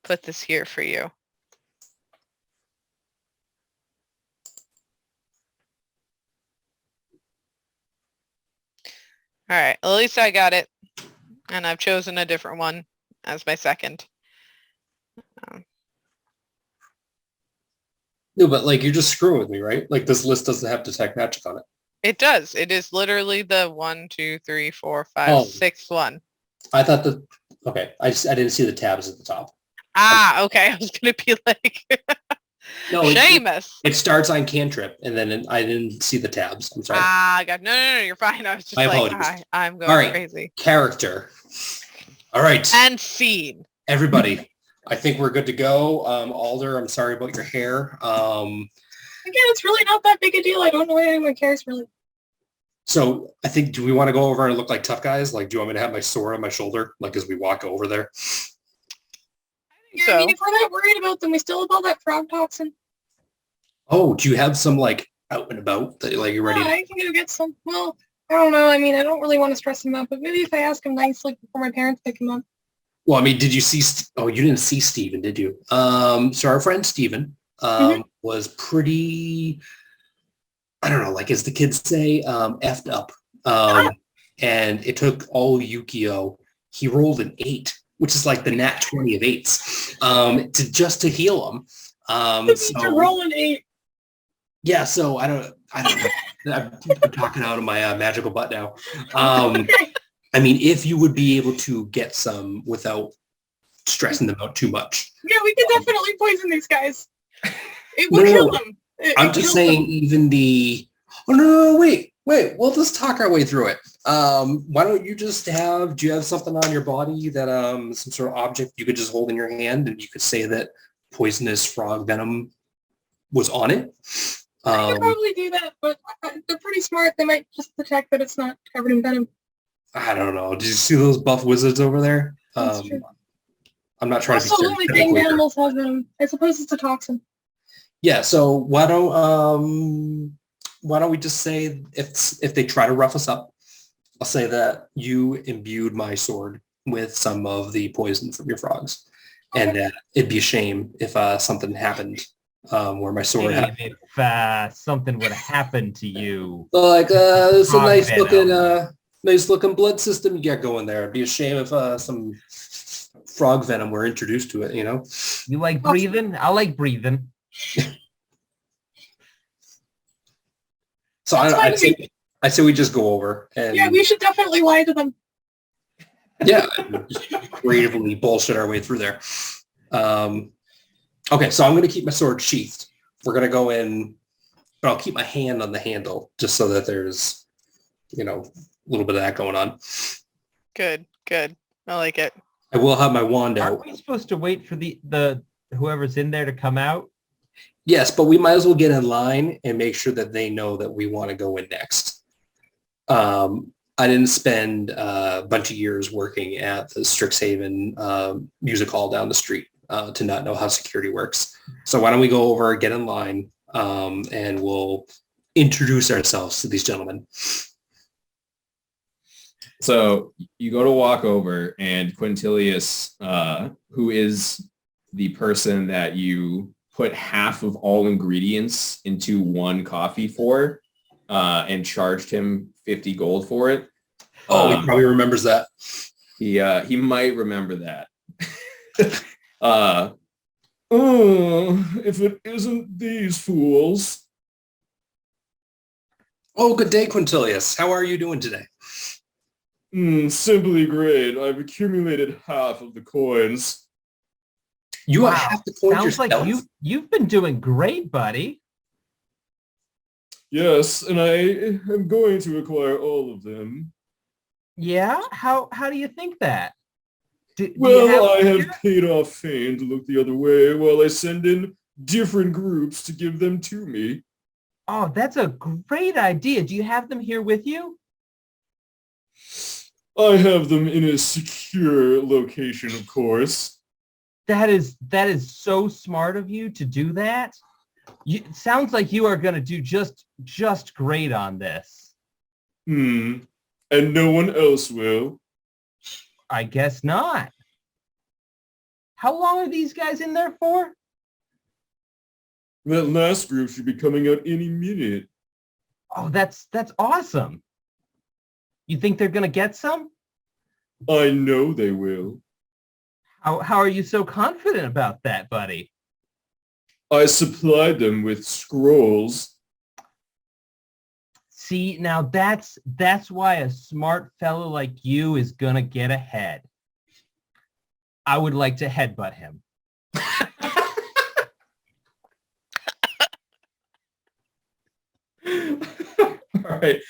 put this here for you. All right. At least I got it. And I've chosen a different one as my second. No, but like you're just screwing with me, right? Like this list doesn't have detect magic on it. It does. It is literally the 1, 2, 3, 4, 5, 6th one. I thought okay. I didn't see the tabs at the top. Ah, okay. I was gonna be like, No, Seamus. It starts on cantrip, and then I didn't see the tabs. I'm sorry. Ah, God, no, you're fine. I was just My like, apologies. I'm going All right. crazy. Character. All right. And scene. Everybody, I think we're good to go. Alder, I'm sorry about your hair. Again, it's really not that big a deal. I don't know why anyone cares, really. So I think, do we want to go over and look like tough guys? Like, do you want me to have my sword on my shoulder, like as we walk over there? Yeah, I mean, if we're not worried about them, we still have all that frog toxin. Oh, do you have some like out and about that like you're ready? Yeah, I can go get some. Well, I don't know. I mean, I don't really want to stress him out, but maybe if I ask him nicely before my parents pick him up. Well, I mean, did you see? Oh, you didn't see Steven, did you? So our friend Steven was pretty. I don't know, like as the kids say, effed up. And it took all Yukio. He rolled an 8, which is like the nat 20 of 8s, to heal him. To roll an 8. Yeah, so I don't know. I'm talking out of my magical butt now. I mean, if you would be able to get some without stressing them out too much. Yeah, we could definitely poison these guys. It will kill them. I'm just saying even the... Oh, no, wait. We'll just talk our way through it. Why don't you just do you have something on your body that, some sort of object you could just hold in your hand and you could say that poisonous frog venom was on it? I could probably do that, but they're pretty smart. They might just detect that it's not covered in venom. I don't know. Did you see those buff wizards over there? That's true. I'm not trying to be Also, only thing stereotypical. animals have venom. I suppose it's a toxin. Yeah, so why don't we just say if they try to rough us up, I'll say that you imbued my sword with some of the poison from your frogs, and that it'd be a shame if something happened where my sword had If something would happen to you, like it's a Frog nice venom. looking blood system you got going there. It'd be a shame if some frog venom, we're introduced to it, you know? You like breathing? I like breathing. So I say we just go over and Yeah, we should definitely lie to them. yeah, just creatively bullshit our way through there. Okay, so I'm going to keep my sword sheathed. We're going to go in, but I'll keep my hand on the handle just so that there's, you know, a little bit of that going on. Good. I like it. I will have my wand Aren't out. we supposed to wait for the whoever's in there to come out? Yes, but we might as well get in line and make sure that they know that we want to go in next. I didn't spend a bunch of years working at the Strixhaven music hall down the street to not know how security works. So why don't we go over, get in line, and we'll introduce ourselves to these gentlemen. So you go to walk over, and Quintilius, who is the person that you put half of all ingredients into one coffee for, and charged him 50 gold for it. Oh, he probably remembers that. He might remember that. If it isn't these fools. Oh, good day, Quintilius. How are you doing today? Simply great. I've accumulated half of the coins. You have half the coins Sounds yourself? like you've been doing great, buddy. Yes, and I am going to acquire all of them. Yeah? How do you think that? Well, I have paid off Fain to look the other way while I send in different groups to give them to me. Oh, that's a great idea. Do you have them here with you? I have them in a secure location, of course. That is so smart of you to do that. It sounds like you are going to do just great on this. And no one else will. I guess not. How long are these guys in there for? That last group should be coming out any minute. Oh, that's awesome. You think they're going to get some? I know they will. How are you so confident about that, buddy? I supplied them with scrolls. See, now that's why a smart fellow like you is going to get ahead. I would like to headbutt him. All right.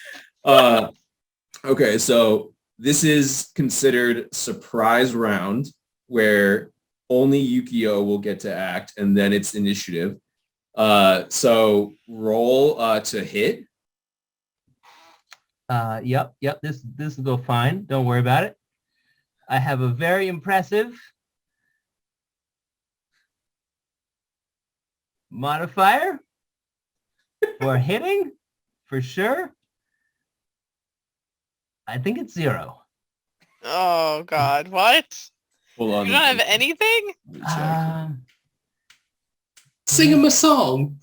Okay, so this is considered surprise round where only Yukio will get to act, and then it's initiative. So roll to hit. Yep. This will go fine. Don't worry about it. I have a very impressive modifier for hitting, for sure. I think it's 0. Oh God, what? Hold on. You don't have anything? Let me check. Sing him a song.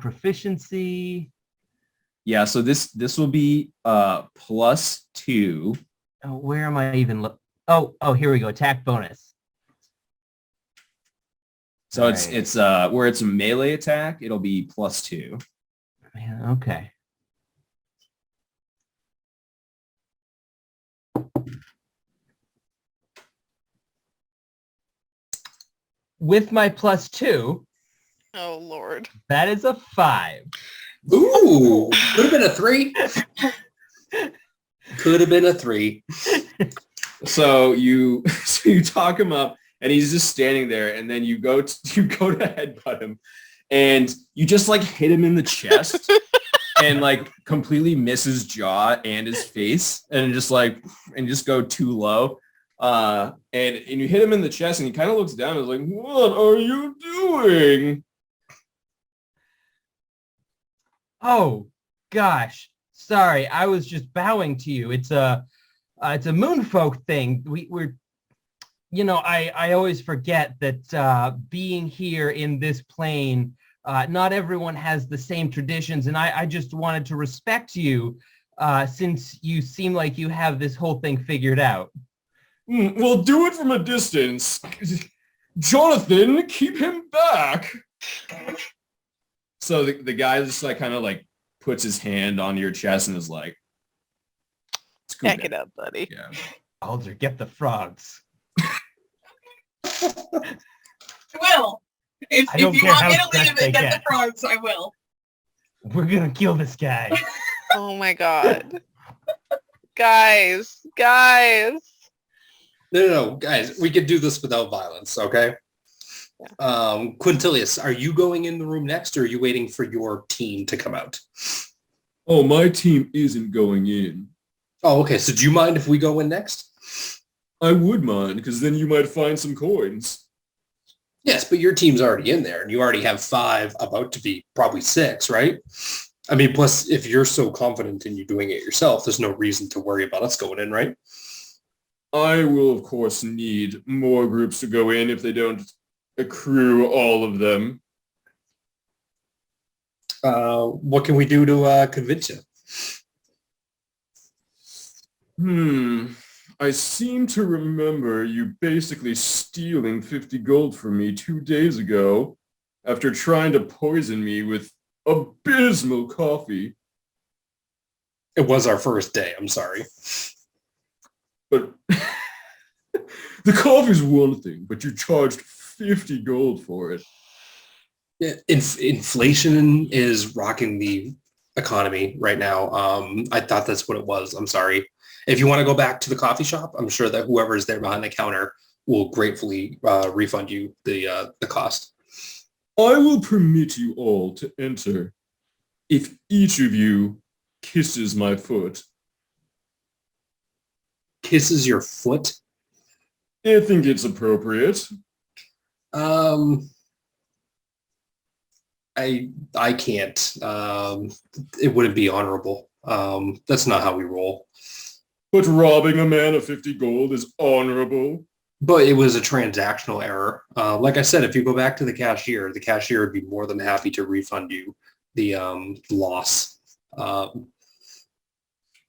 Proficiency. Yeah, so this will be +2. Oh, where am I even? Oh, here we go. Attack bonus. So it's where it's a melee attack, it'll be +2. Man, okay. With my +2, Oh Lord. that is a 5. Ooh, could have been a 3. Could have been a 3. So you talk him up, and he's just standing there, and then you go to headbutt him, and you just like hit him in the chest, and like completely miss his jaw and his face, and just go too low, and you hit him in the chest, and he kind of looks down and is like, "What are you doing?" Oh gosh, sorry, I was just bowing to you. It's a moonfolk thing. We're I always forget that being here in this plane, not everyone has the same traditions, and I just wanted to respect you since you seem like you have this whole thing figured out. Well, do it from a distance. Jonathan, keep him back. So the guy just like kind of like puts his hand on your chest and is like, Back it up, buddy. Yeah. Alder, get the frogs. I will. If I don't you care want me how to leave stressed they and get get. the frogs, I will. We're gonna kill this guy. Oh my god. Guys. No, guys, we could do this without violence, okay? Quintilius, are you going in the room next, or are you waiting for your team to come out? Oh, my team isn't going in. Oh, okay. So do you mind if we go in next? I would mind, because then you might find some coins. Yes, but your team's already in there, and you already have 5, about to be probably 6, right? I mean, plus, if you're so confident in you doing it yourself, there's no reason to worry about us going in, right? I will, of course, need more groups to go in if they don't accrue all of them. What can we do to convince you? I seem to remember you basically stealing 50 gold from me 2 days ago after trying to poison me with abysmal coffee. It was our first day, I'm sorry. But the coffee's one thing, but you charged 50 gold for it. Yeah, inflation is rocking the economy right now. I thought that's what it was. I'm sorry. If you want to go back to the coffee shop, I'm sure that whoever is there behind the counter will gratefully refund you the cost. I will permit you all to enter if each of you kisses my foot. Kisses your foot? I think it's appropriate. I can't. It wouldn't be honorable. That's not how we roll. But robbing a man of 50 gold is honorable. But it was a transactional error. Like I said, if you go back to the cashier would be more than happy to refund you the loss.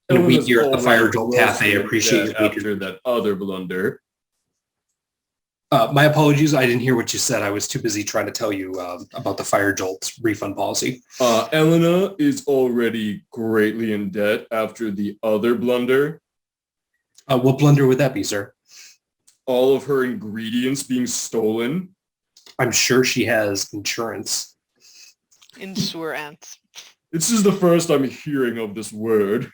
And we here at the Fire Jolt Cafe appreciate you after that other blunder. My apologies. I didn't hear what you said. I was too busy trying to tell you about the Fire Jolt refund policy. Elena is already greatly in debt after the other blunder. What blunder would that be, sir? All of her ingredients being stolen. I'm sure she has insurance. Insurance. This is the first I'm hearing of this word.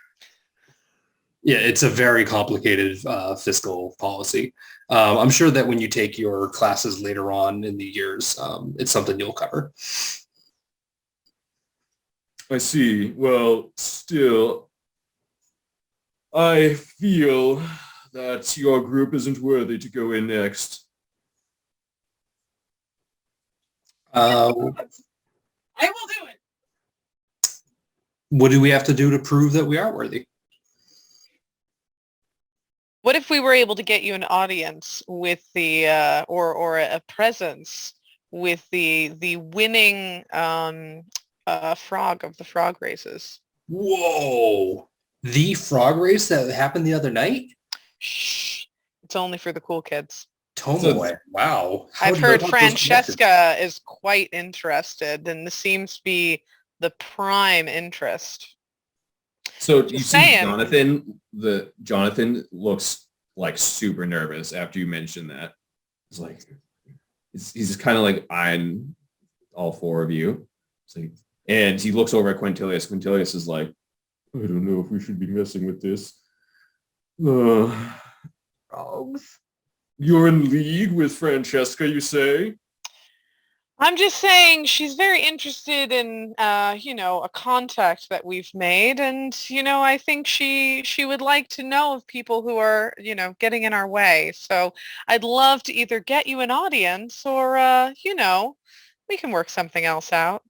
Yeah, it's a very complicated fiscal policy. I'm sure that when you take your classes later on in the years, it's something you'll cover. I see. Well, still, I feel that your group isn't worthy to go in next. I will do it. What do we have to do to prove that we are worthy? What if we were able to get you an audience with the or a presence with the winning frog of the frog races? Whoa! The frog race that happened the other night? Shh! It's only for the cool kids. Tomoe, wow. I've heard Francesca is quite interested, and this seems to be the prime interest. So you see saying. Jonathan looks like super nervous after you mentioned that. It's like he's just kind of like eyeing all 4 of you. Like, and he looks over at Quintilius. Quintilius is like, I don't know if we should be messing with this. Frogs. You're in league with Francesca, you say? I'm just saying she's very interested in, a contact that we've made. And, I think she would like to know of people who are, getting in our way. So I'd love to either get you an audience or, we can work something else out.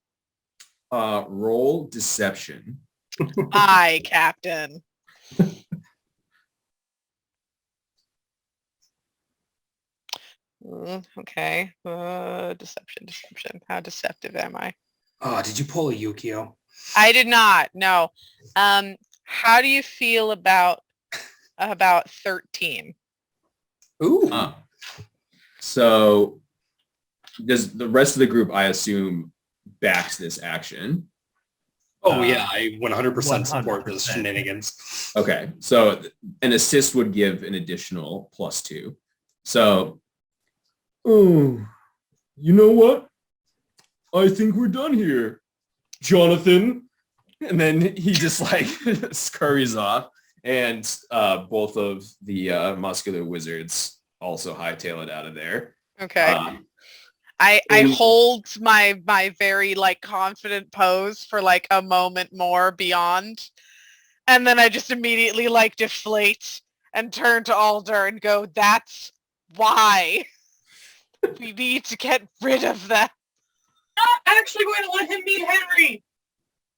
Roll deception. Aye, Captain. Okay. Deception. How deceptive am I? Oh, did you pull a Yukio? I did not. No. How do you feel about 13? Ooh. So does the rest of the group, I assume, backs this action? Oh yeah, I 100% support 100%. those shenanigans. Okay, so an assist would give an additional +2. So, oh, you know what? I think we're done here, Jonathan. And then he just like scurries off, and both of the muscular wizards also hightail it out of there. Okay. I hold my very like confident pose for like a moment more beyond, and then I just immediately like deflate and turn to Alder and go, "That's why we need to get rid of that." Not actually going to let him meet Henry.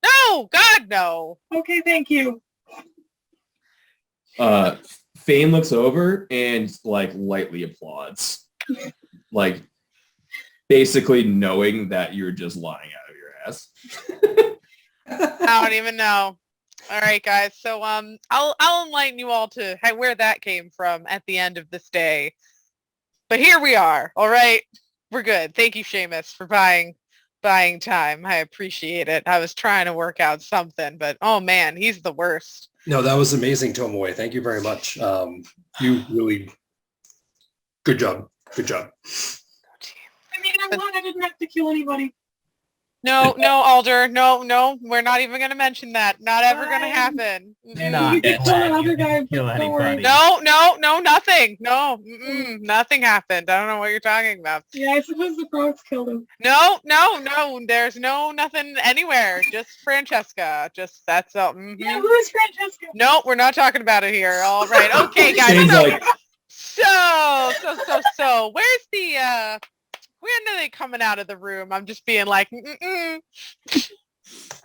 No, God, no. Okay, thank you. Fain looks over and like lightly applauds, like basically knowing that you're just lying out of your ass. I don't even know. All right, guys. So I'll enlighten you all to where that came from at the end of this day. But here we are. All right, we're good. Thank you, Seamus, for buying time. I appreciate it. I was trying to work out something, but oh man, he's the worst. No, that was amazing, Tomoe. Thank you very much. You really good job. Good job. I mean, I'm glad I didn't have to kill anybody. No, Alder. No, we're not even going to mention that. Not ever going to happen. Not You can kill glad another you guy, didn't kill but don't worry. anybody. No, nothing. No, nothing happened. I don't know what you're talking about. Yeah, I suppose the Croaks killed him. No. There's nothing anywhere. Just Francesca. Just that's all. Yeah, who is Francesca? No, we're not talking about it here. All right. Okay, guys. Fain's like, So, where's the, when are they coming out of the room? I'm just being like,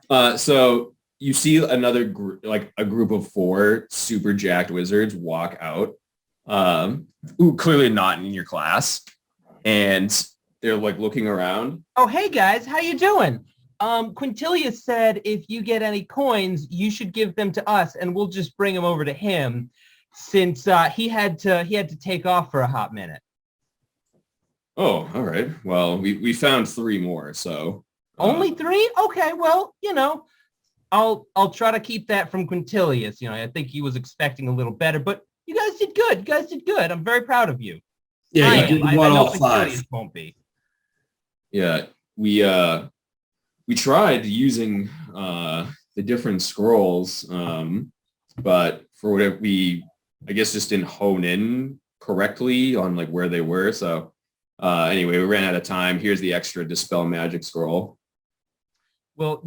so you see another like a group of 4 super jacked wizards walk out, who clearly not in your class, and they're like looking around. Oh, hey guys, how you doing? Quintilia said if you get any coins, you should give them to us, and we'll just bring them over to him, since he had to take off for a hot minute. Oh, all right. Well, we found 3 more, so Only 3? Okay, well, I'll try to keep that from Quintilius. I think he was expecting a little better, but you guys did good. I'm very proud of you. Yeah, I you am. did I want know all 5. Quintilius won't be. yeah, we tried using the different scrolls, but for whatever I guess just didn't hone in correctly on like where they were. So anyway, we ran out of time. Here's the extra Dispel Magic scroll. Well,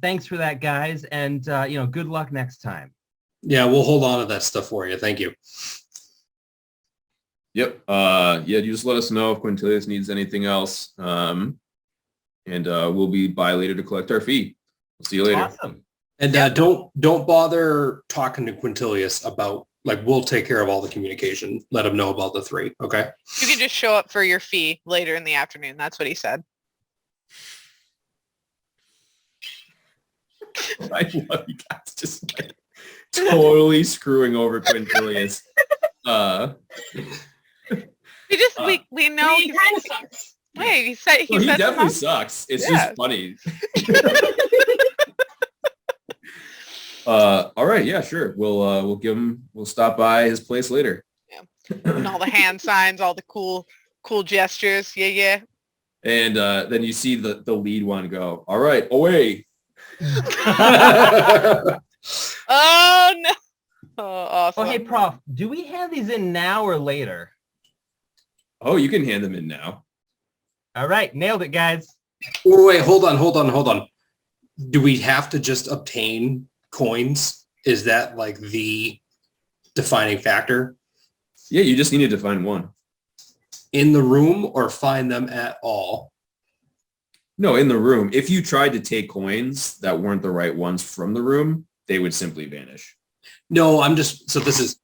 thanks for that, guys, and good luck next time. Yeah, we'll hold on to that stuff for you. Thank you. Yep. Yeah, you just let us know if Quintilius needs anything else. And we'll be by later to collect our fee. We'll see you later. Awesome. And don't bother talking to Quintilius about, like, we'll take care of all the communication. Let him know about the 3, okay? you can just show up for your fee later in the afternoon. That's what he said. I love you guys just like totally screwing over Quintilius. We know He kind of sucks. Wait, he said Well, he said definitely something? sucks. It's Yeah. just funny. All right, yeah, sure. We'll stop by his place later. And all the hand signs, all the cool gestures. Yeah. And then you see the lead one go, all right, away. Oh no! Oh, awesome. Oh, hey, Prof, do we hand these in now or later? Oh, you can hand them in now. All right, nailed it, guys. Wait, hold on. Do we have to just obtain coins? Is that like the defining factor? Yeah, you just needed to find one. In the room or find them at all? No, in the room. If you tried to take coins that weren't the right ones from the room, they would simply vanish. No, so this is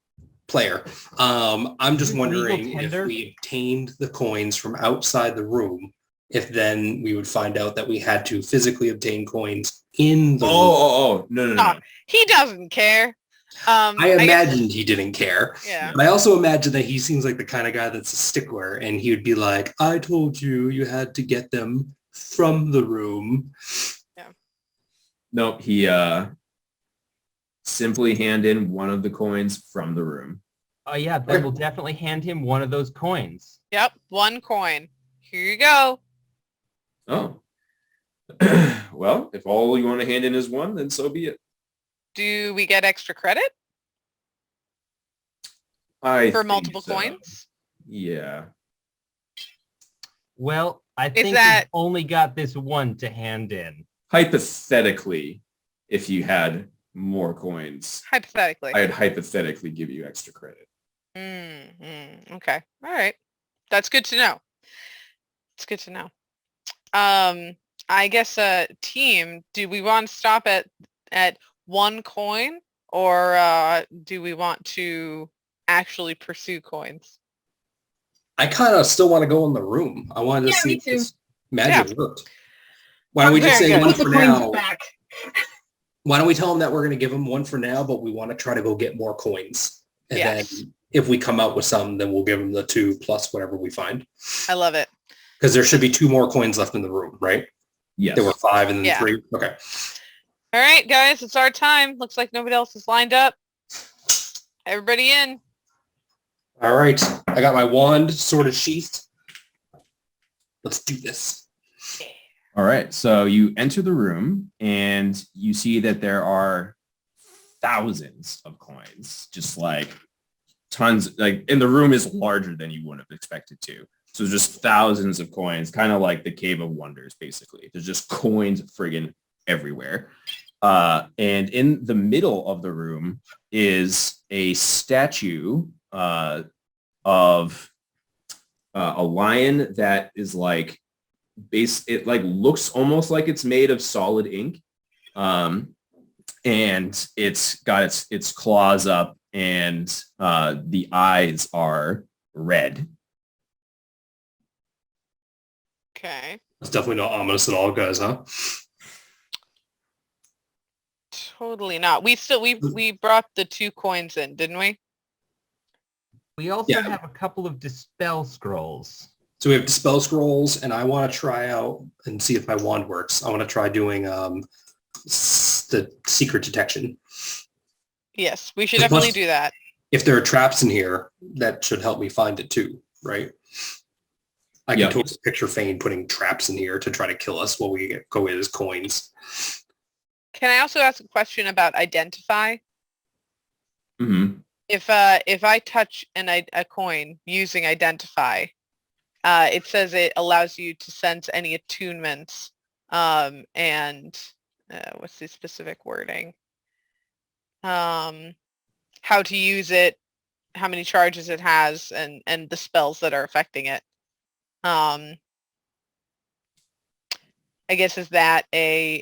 player. I'm just Is it legal wondering if tender? we obtained the coins from outside the room, if then we would find out that we had to physically obtain coins in the room. No. He doesn't care. I imagined he didn't care. Yeah. But I also imagine that he seems like the kind of guy that's a stickler, and he would be like, I told you had to get them from the room. Nope, he simply hand in one of the coins from the room. Oh yeah, then we'll definitely hand him one of those coins. Yep, 1 coin. Here you go. Oh. Well, if all you want to hand in is 1, then so be it. Do we get extra credit I for think multiple so. coins? Yeah. Well, I think that- we've only got this one to hand in. Hypothetically, if you had more coins, Hypothetically. I'd hypothetically give you extra credit. Okay. All right. That's good to know. It's good to know. I guess team, do we want to stop at 1 coin, or do we want to actually pursue coins? I kind of still want to go in the room. I wanted to see me if too. this magic worked. Why don't we just Very say good. 1 Put the for coins now? back. Why don't we tell him that we're going to give him 1 for now, but we want to try to go get more coins. And Yes. then if we come out with some, then we'll give him the 2 plus whatever we find. I love it. Because there should be 2 more coins left in the room, right? Yes. There were 5 and then Yeah. 3. Okay. All right, guys, it's our time. Looks like nobody else is lined up. Everybody in. All right. I got my wand sort of sheathed. Let's do this. All right. So you enter the room and you see that there are thousands of coins, just like tons, like, and the room is larger than you would have expected to. So just thousands of coins, kind of like the Cave of Wonders, basically. There's just coins friggin' everywhere. And in the middle of the room is a statue of a lion that is like it like looks almost like it's made of solid ink. And it's got its claws up, and the eyes are red. Okay. It's definitely not ominous at all, guys, huh? Totally not. We brought the 2 coins in, didn't we? We also Yeah. have a couple of dispel scrolls. So we have dispel scrolls, and I want to try out and see if my wand works. I want to try doing the secret detection. Yes, we should It definitely must- do that. If there are traps in here, that should help me find it too, right? I can Yep. totally picture Fain putting traps in here to try to kill us while we go get his coins. Can I also ask a question about identify? Mm-hmm. If I touch a coin using identify, it says it allows you to sense any attunements, and what's the specific wording? How to use it, how many charges it has, and the spells that are affecting it. I guess, is that an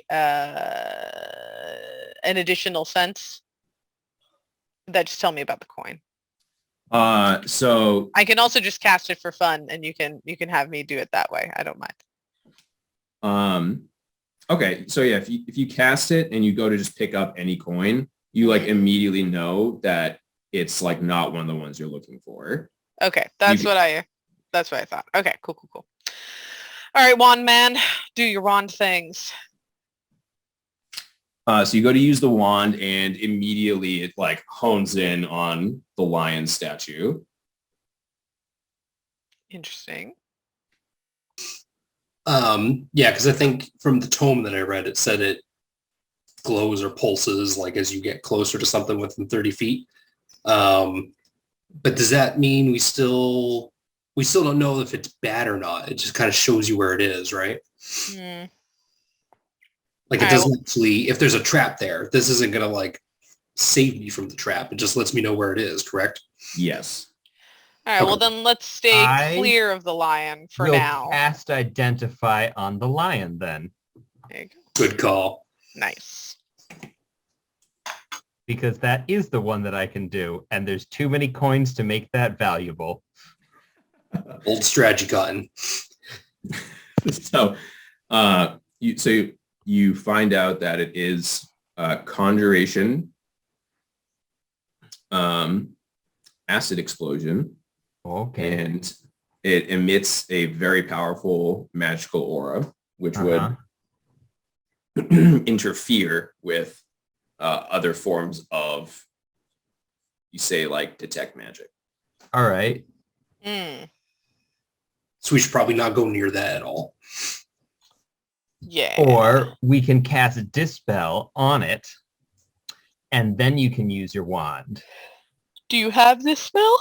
additional sense? That just tell me about the coin. So I can also just cast it for fun, and you can have me do it that way. I don't mind. okay, so yeah, if you cast it and you go to just pick up any coin, you like immediately know that it's like not one of the ones you're looking for. Okay, that's what I thought. Okay, cool. All right, wand man, do your wand things. So you go to use the wand, and immediately it like hones in on the lion statue. Interesting. Yeah, because I think from the tome that I read, it said it glows or pulses like as you get closer to something within 30 feet. But does that mean we still don't know if it's bad or not? It just kind of shows you where it is, right? Like it doesn't actually, if there's a trap there, this isn't going to like save me from the trap. It just lets me know where it is, correct? Yes. All right, well then let's stay clear of the lion for We'll now. cast identify on the lion then. There you go. Good call. Nice. Because that is the one that I can do, and there's too many coins to make that valuable. Old strategy cotton. So, you find out that it is conjuration, acid explosion, Okay. and it emits a very powerful magical aura, which would interfere with other forms of, you say, like detect magic. All right. So we should probably not go near that at all. Yeah. Or we can cast a dispel on it, and then you can use your wand. Do you have this spell?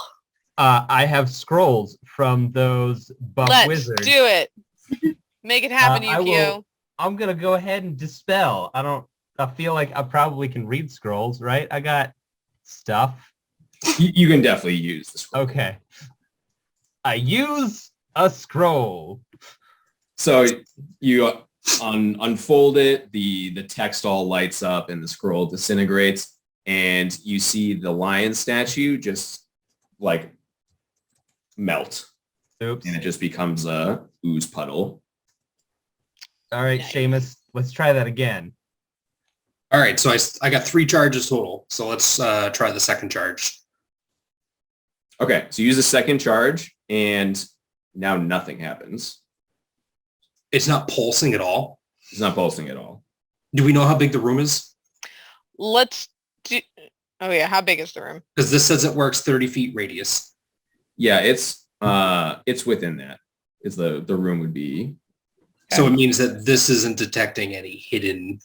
I have scrolls from those buff Let's wizards. do it. Make it happen, Yukio. I'm gonna go ahead and dispel. I feel like I probably can read scrolls, right? I got stuff. You can definitely use this. Okay. I use a scroll. So you unfold it, the text all lights up and the scroll disintegrates, and you see the lion statue just like melt. Oops. And it just becomes a ooze puddle. All right, Nice. Seamus, let's try that again. All right, so I got 3 charges total. So let's try the second charge. Okay, so use the second charge, and now nothing happens. It's not pulsing at all. It's not pulsing at all. Do we know how big the room is? Let's do... Oh, yeah. How big is the room? Because this says it works 30 feet radius. Yeah, it's within that. It's the room would be. So it means that this isn't detecting any hidden.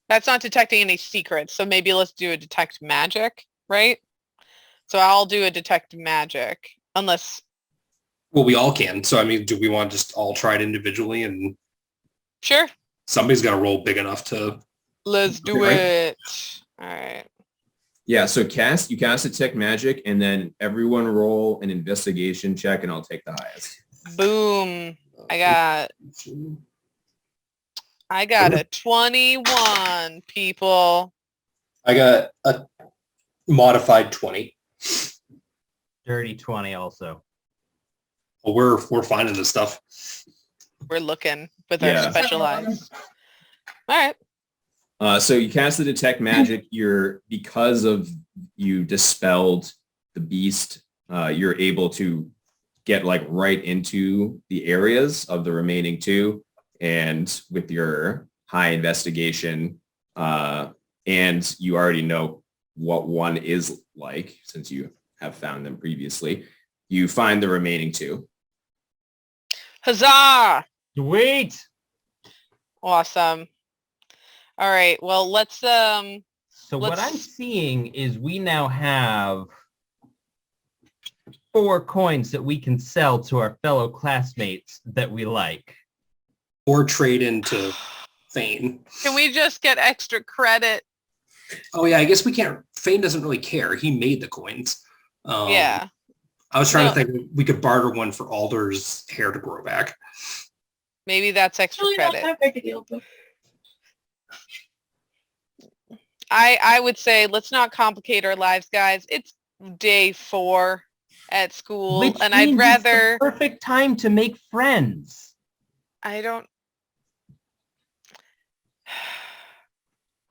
That's not detecting any secrets. So maybe let's do a detect magic, right? So I'll do a detect magic. Unless... Well, we all can. So, I mean, do we want to just all try it individually? And Sure. somebody's got to roll big enough to... Let's do Right. it. All right. Yeah, so you cast detect magic, and then everyone roll an investigation check, and I'll take the highest. Boom. I got a 21, people. I got a modified 20. Dirty 20 also. Well, we're finding this stuff. We're looking with Yeah. our special eyes. All right. So you cast the detect magic. Because of you dispelled the beast, you're able to get like right into the areas of the remaining 2, and with your high investigation, and you already know what one is like since you have found them previously, you find the remaining 2. Huzzah! Sweet. Awesome. All right. Well, let's So what Let's- I'm seeing is we now have 4 coins that we can sell to our fellow classmates that we like. Or trade into Fain. can we just get extra credit? Oh, yeah, I guess we can't. Fain doesn't really care. He made the coins. Yeah. I was trying No. to think we could barter one for Alder's hair to grow back. Maybe that's extra Really not credit. that big a deal, but I would say let's not complicate our lives, guys. It's day 4 at school, Which and I'd means it's the rather... perfect time to make friends. I don't...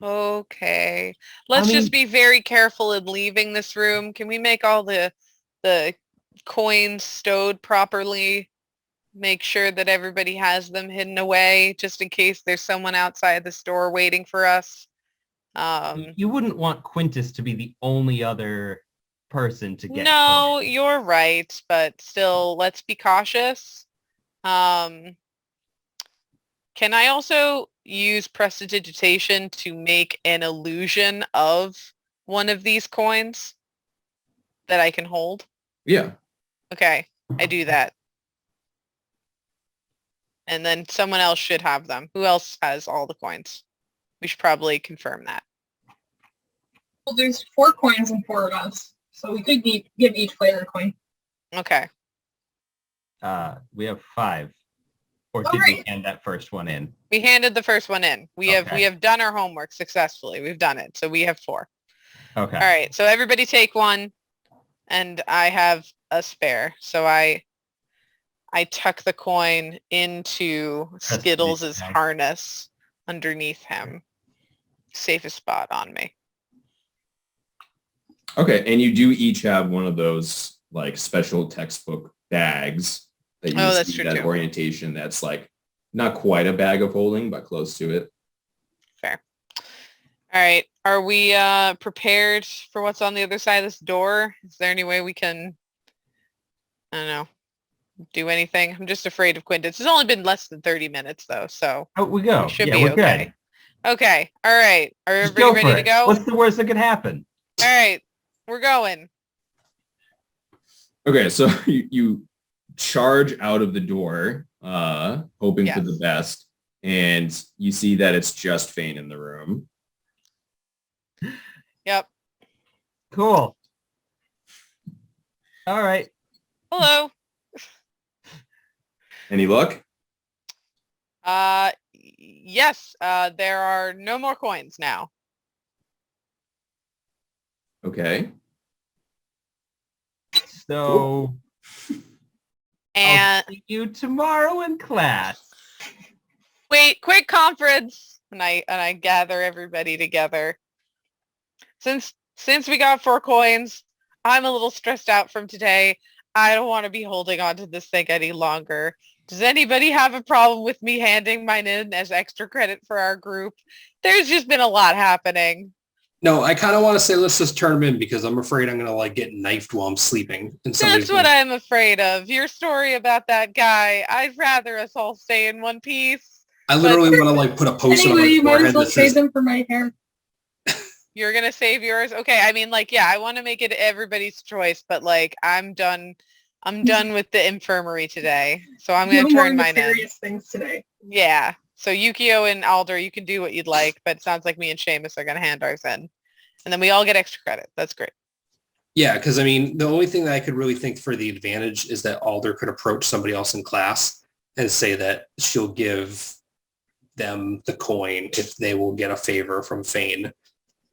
Okay. Let's mean- just be very careful in leaving this room. Can we make all the coins stowed properly? Make sure that everybody has them hidden away just in case there's someone outside the store waiting for us. You wouldn't want Quintus to be the only other person to get No, coins. you're right, but still, let's be cautious. Can I also use prestidigitation to make an illusion of one of these coins that I can hold? Yeah. Okay, I do that. And then someone else should have them. Who else has all the coins? We should probably confirm that. well, there's 4 coins and 4 of us, so we could give each player a coin. Okay. We have 5. Or All did we right. hand that first one in? We handed the first one in. We Okay. have done our homework successfully. We've done it. So we have 4. Okay. All right. So everybody take one, and I have a spare. So I I tuck the coin into Skittles' nice. harness underneath him. Safest spot on me. Okay, and you do each have one of those like special textbook bags that you Oh, that's see true, that too. orientation that's like not quite a bag of holding, but close to it. Fair. All right. Are we prepared for what's on the other side of this door? Is there any way we can, I don't know, do anything? I'm just afraid of Quintus. It's only been less than 30 minutes, though, so Out we go. we should Yeah, be we're okay. Okay. All right. Are Just everybody go for ready to it. go? What's the worst that could happen? All right. We're going. Okay, so you charge out of the door, hoping for Yes. the best, and you see that it's just Fain in the room. Yep. Cool. All right. Hello. Any luck? Yes. There are no more coins now. Okay. So And I'll see you tomorrow in class. wait, quick conference. And I gather everybody together. Since we got 4 coins, I'm a little stressed out from today. I don't want to be holding on to this thing any longer. Does anybody have a problem with me handing mine in as extra credit for our group? There's just been a lot happening. No, I kind of want to say let's just turn him in because I'm afraid I'm gonna like get knifed while I'm sleeping. And That's what I'm afraid of. Your story about that guy, I'd rather us all stay in one piece. I literally want to like put a post-it on Anyway, my you might forehead as well that save says, them for my hair. You're going to save yours? Okay, I mean, like, yeah, I want to make it everybody's choice, but, like, I'm done with the infirmary today. So I'm going No to more turn mine in. nefarious things today. Yeah. So Yukio and Alder, you can do what you'd like, but it sounds like me and Seamus are going to hand ours in. And then we all get extra credit. That's great. yeah, because I mean, the only thing that I could really think for the advantage is that Alder could approach somebody else in class and say that she'll give them the coin if they will get a favor from Fain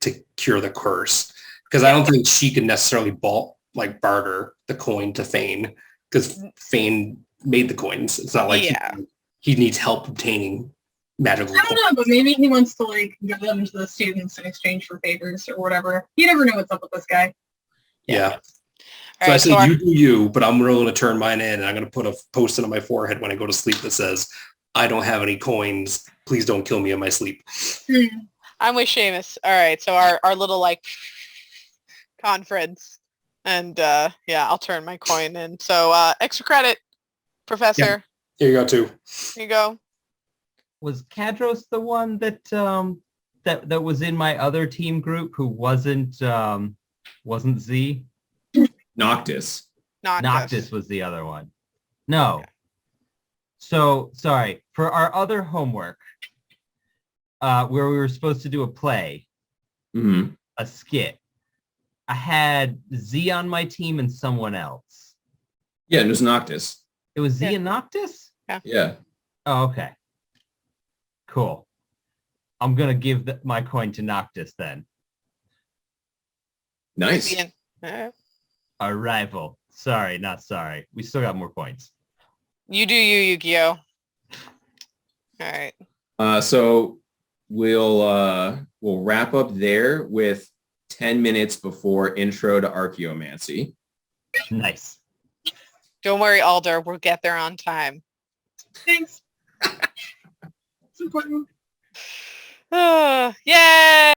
to cure the curse. Because I don't think she can necessarily barter the coin to Fain because Fain made the coins. It's not like he needs help obtaining magical I don't know, but maybe he wants to like give them to the students in exchange for favors or whatever. You never know what's up with this guy. Yeah. All So I right, said, you do you, but I'm really going to turn mine in and I'm going to put a post-it on my forehead when I go to sleep that says, I don't have any coins. Please don't kill me in my sleep. I'm with Seamus. All right, so our little, like, conference. And, yeah, I'll turn my coin in. So, extra credit, Professor. Here you go, too. Here you go. Was Kadros the one that that was in my other team group who wasn't Z? Noctis. Noctis was the other one. No. Okay. So sorry for our other homework, where we were supposed to do a play, a skit. I had Z on my team and someone else. Yeah, it was Noctis. It was Z and Noctis? Yeah. Oh, okay. Cool. I'm gonna give my coin to Noctis then. Nice. Our rival. Sorry, not sorry. We still got more coins. You do you, Yukio. All right. So we'll wrap up there with 10 minutes before intro to archaeomancy. Nice. Don't worry, Alder. We'll get there on time. Thanks. It's important. Yay!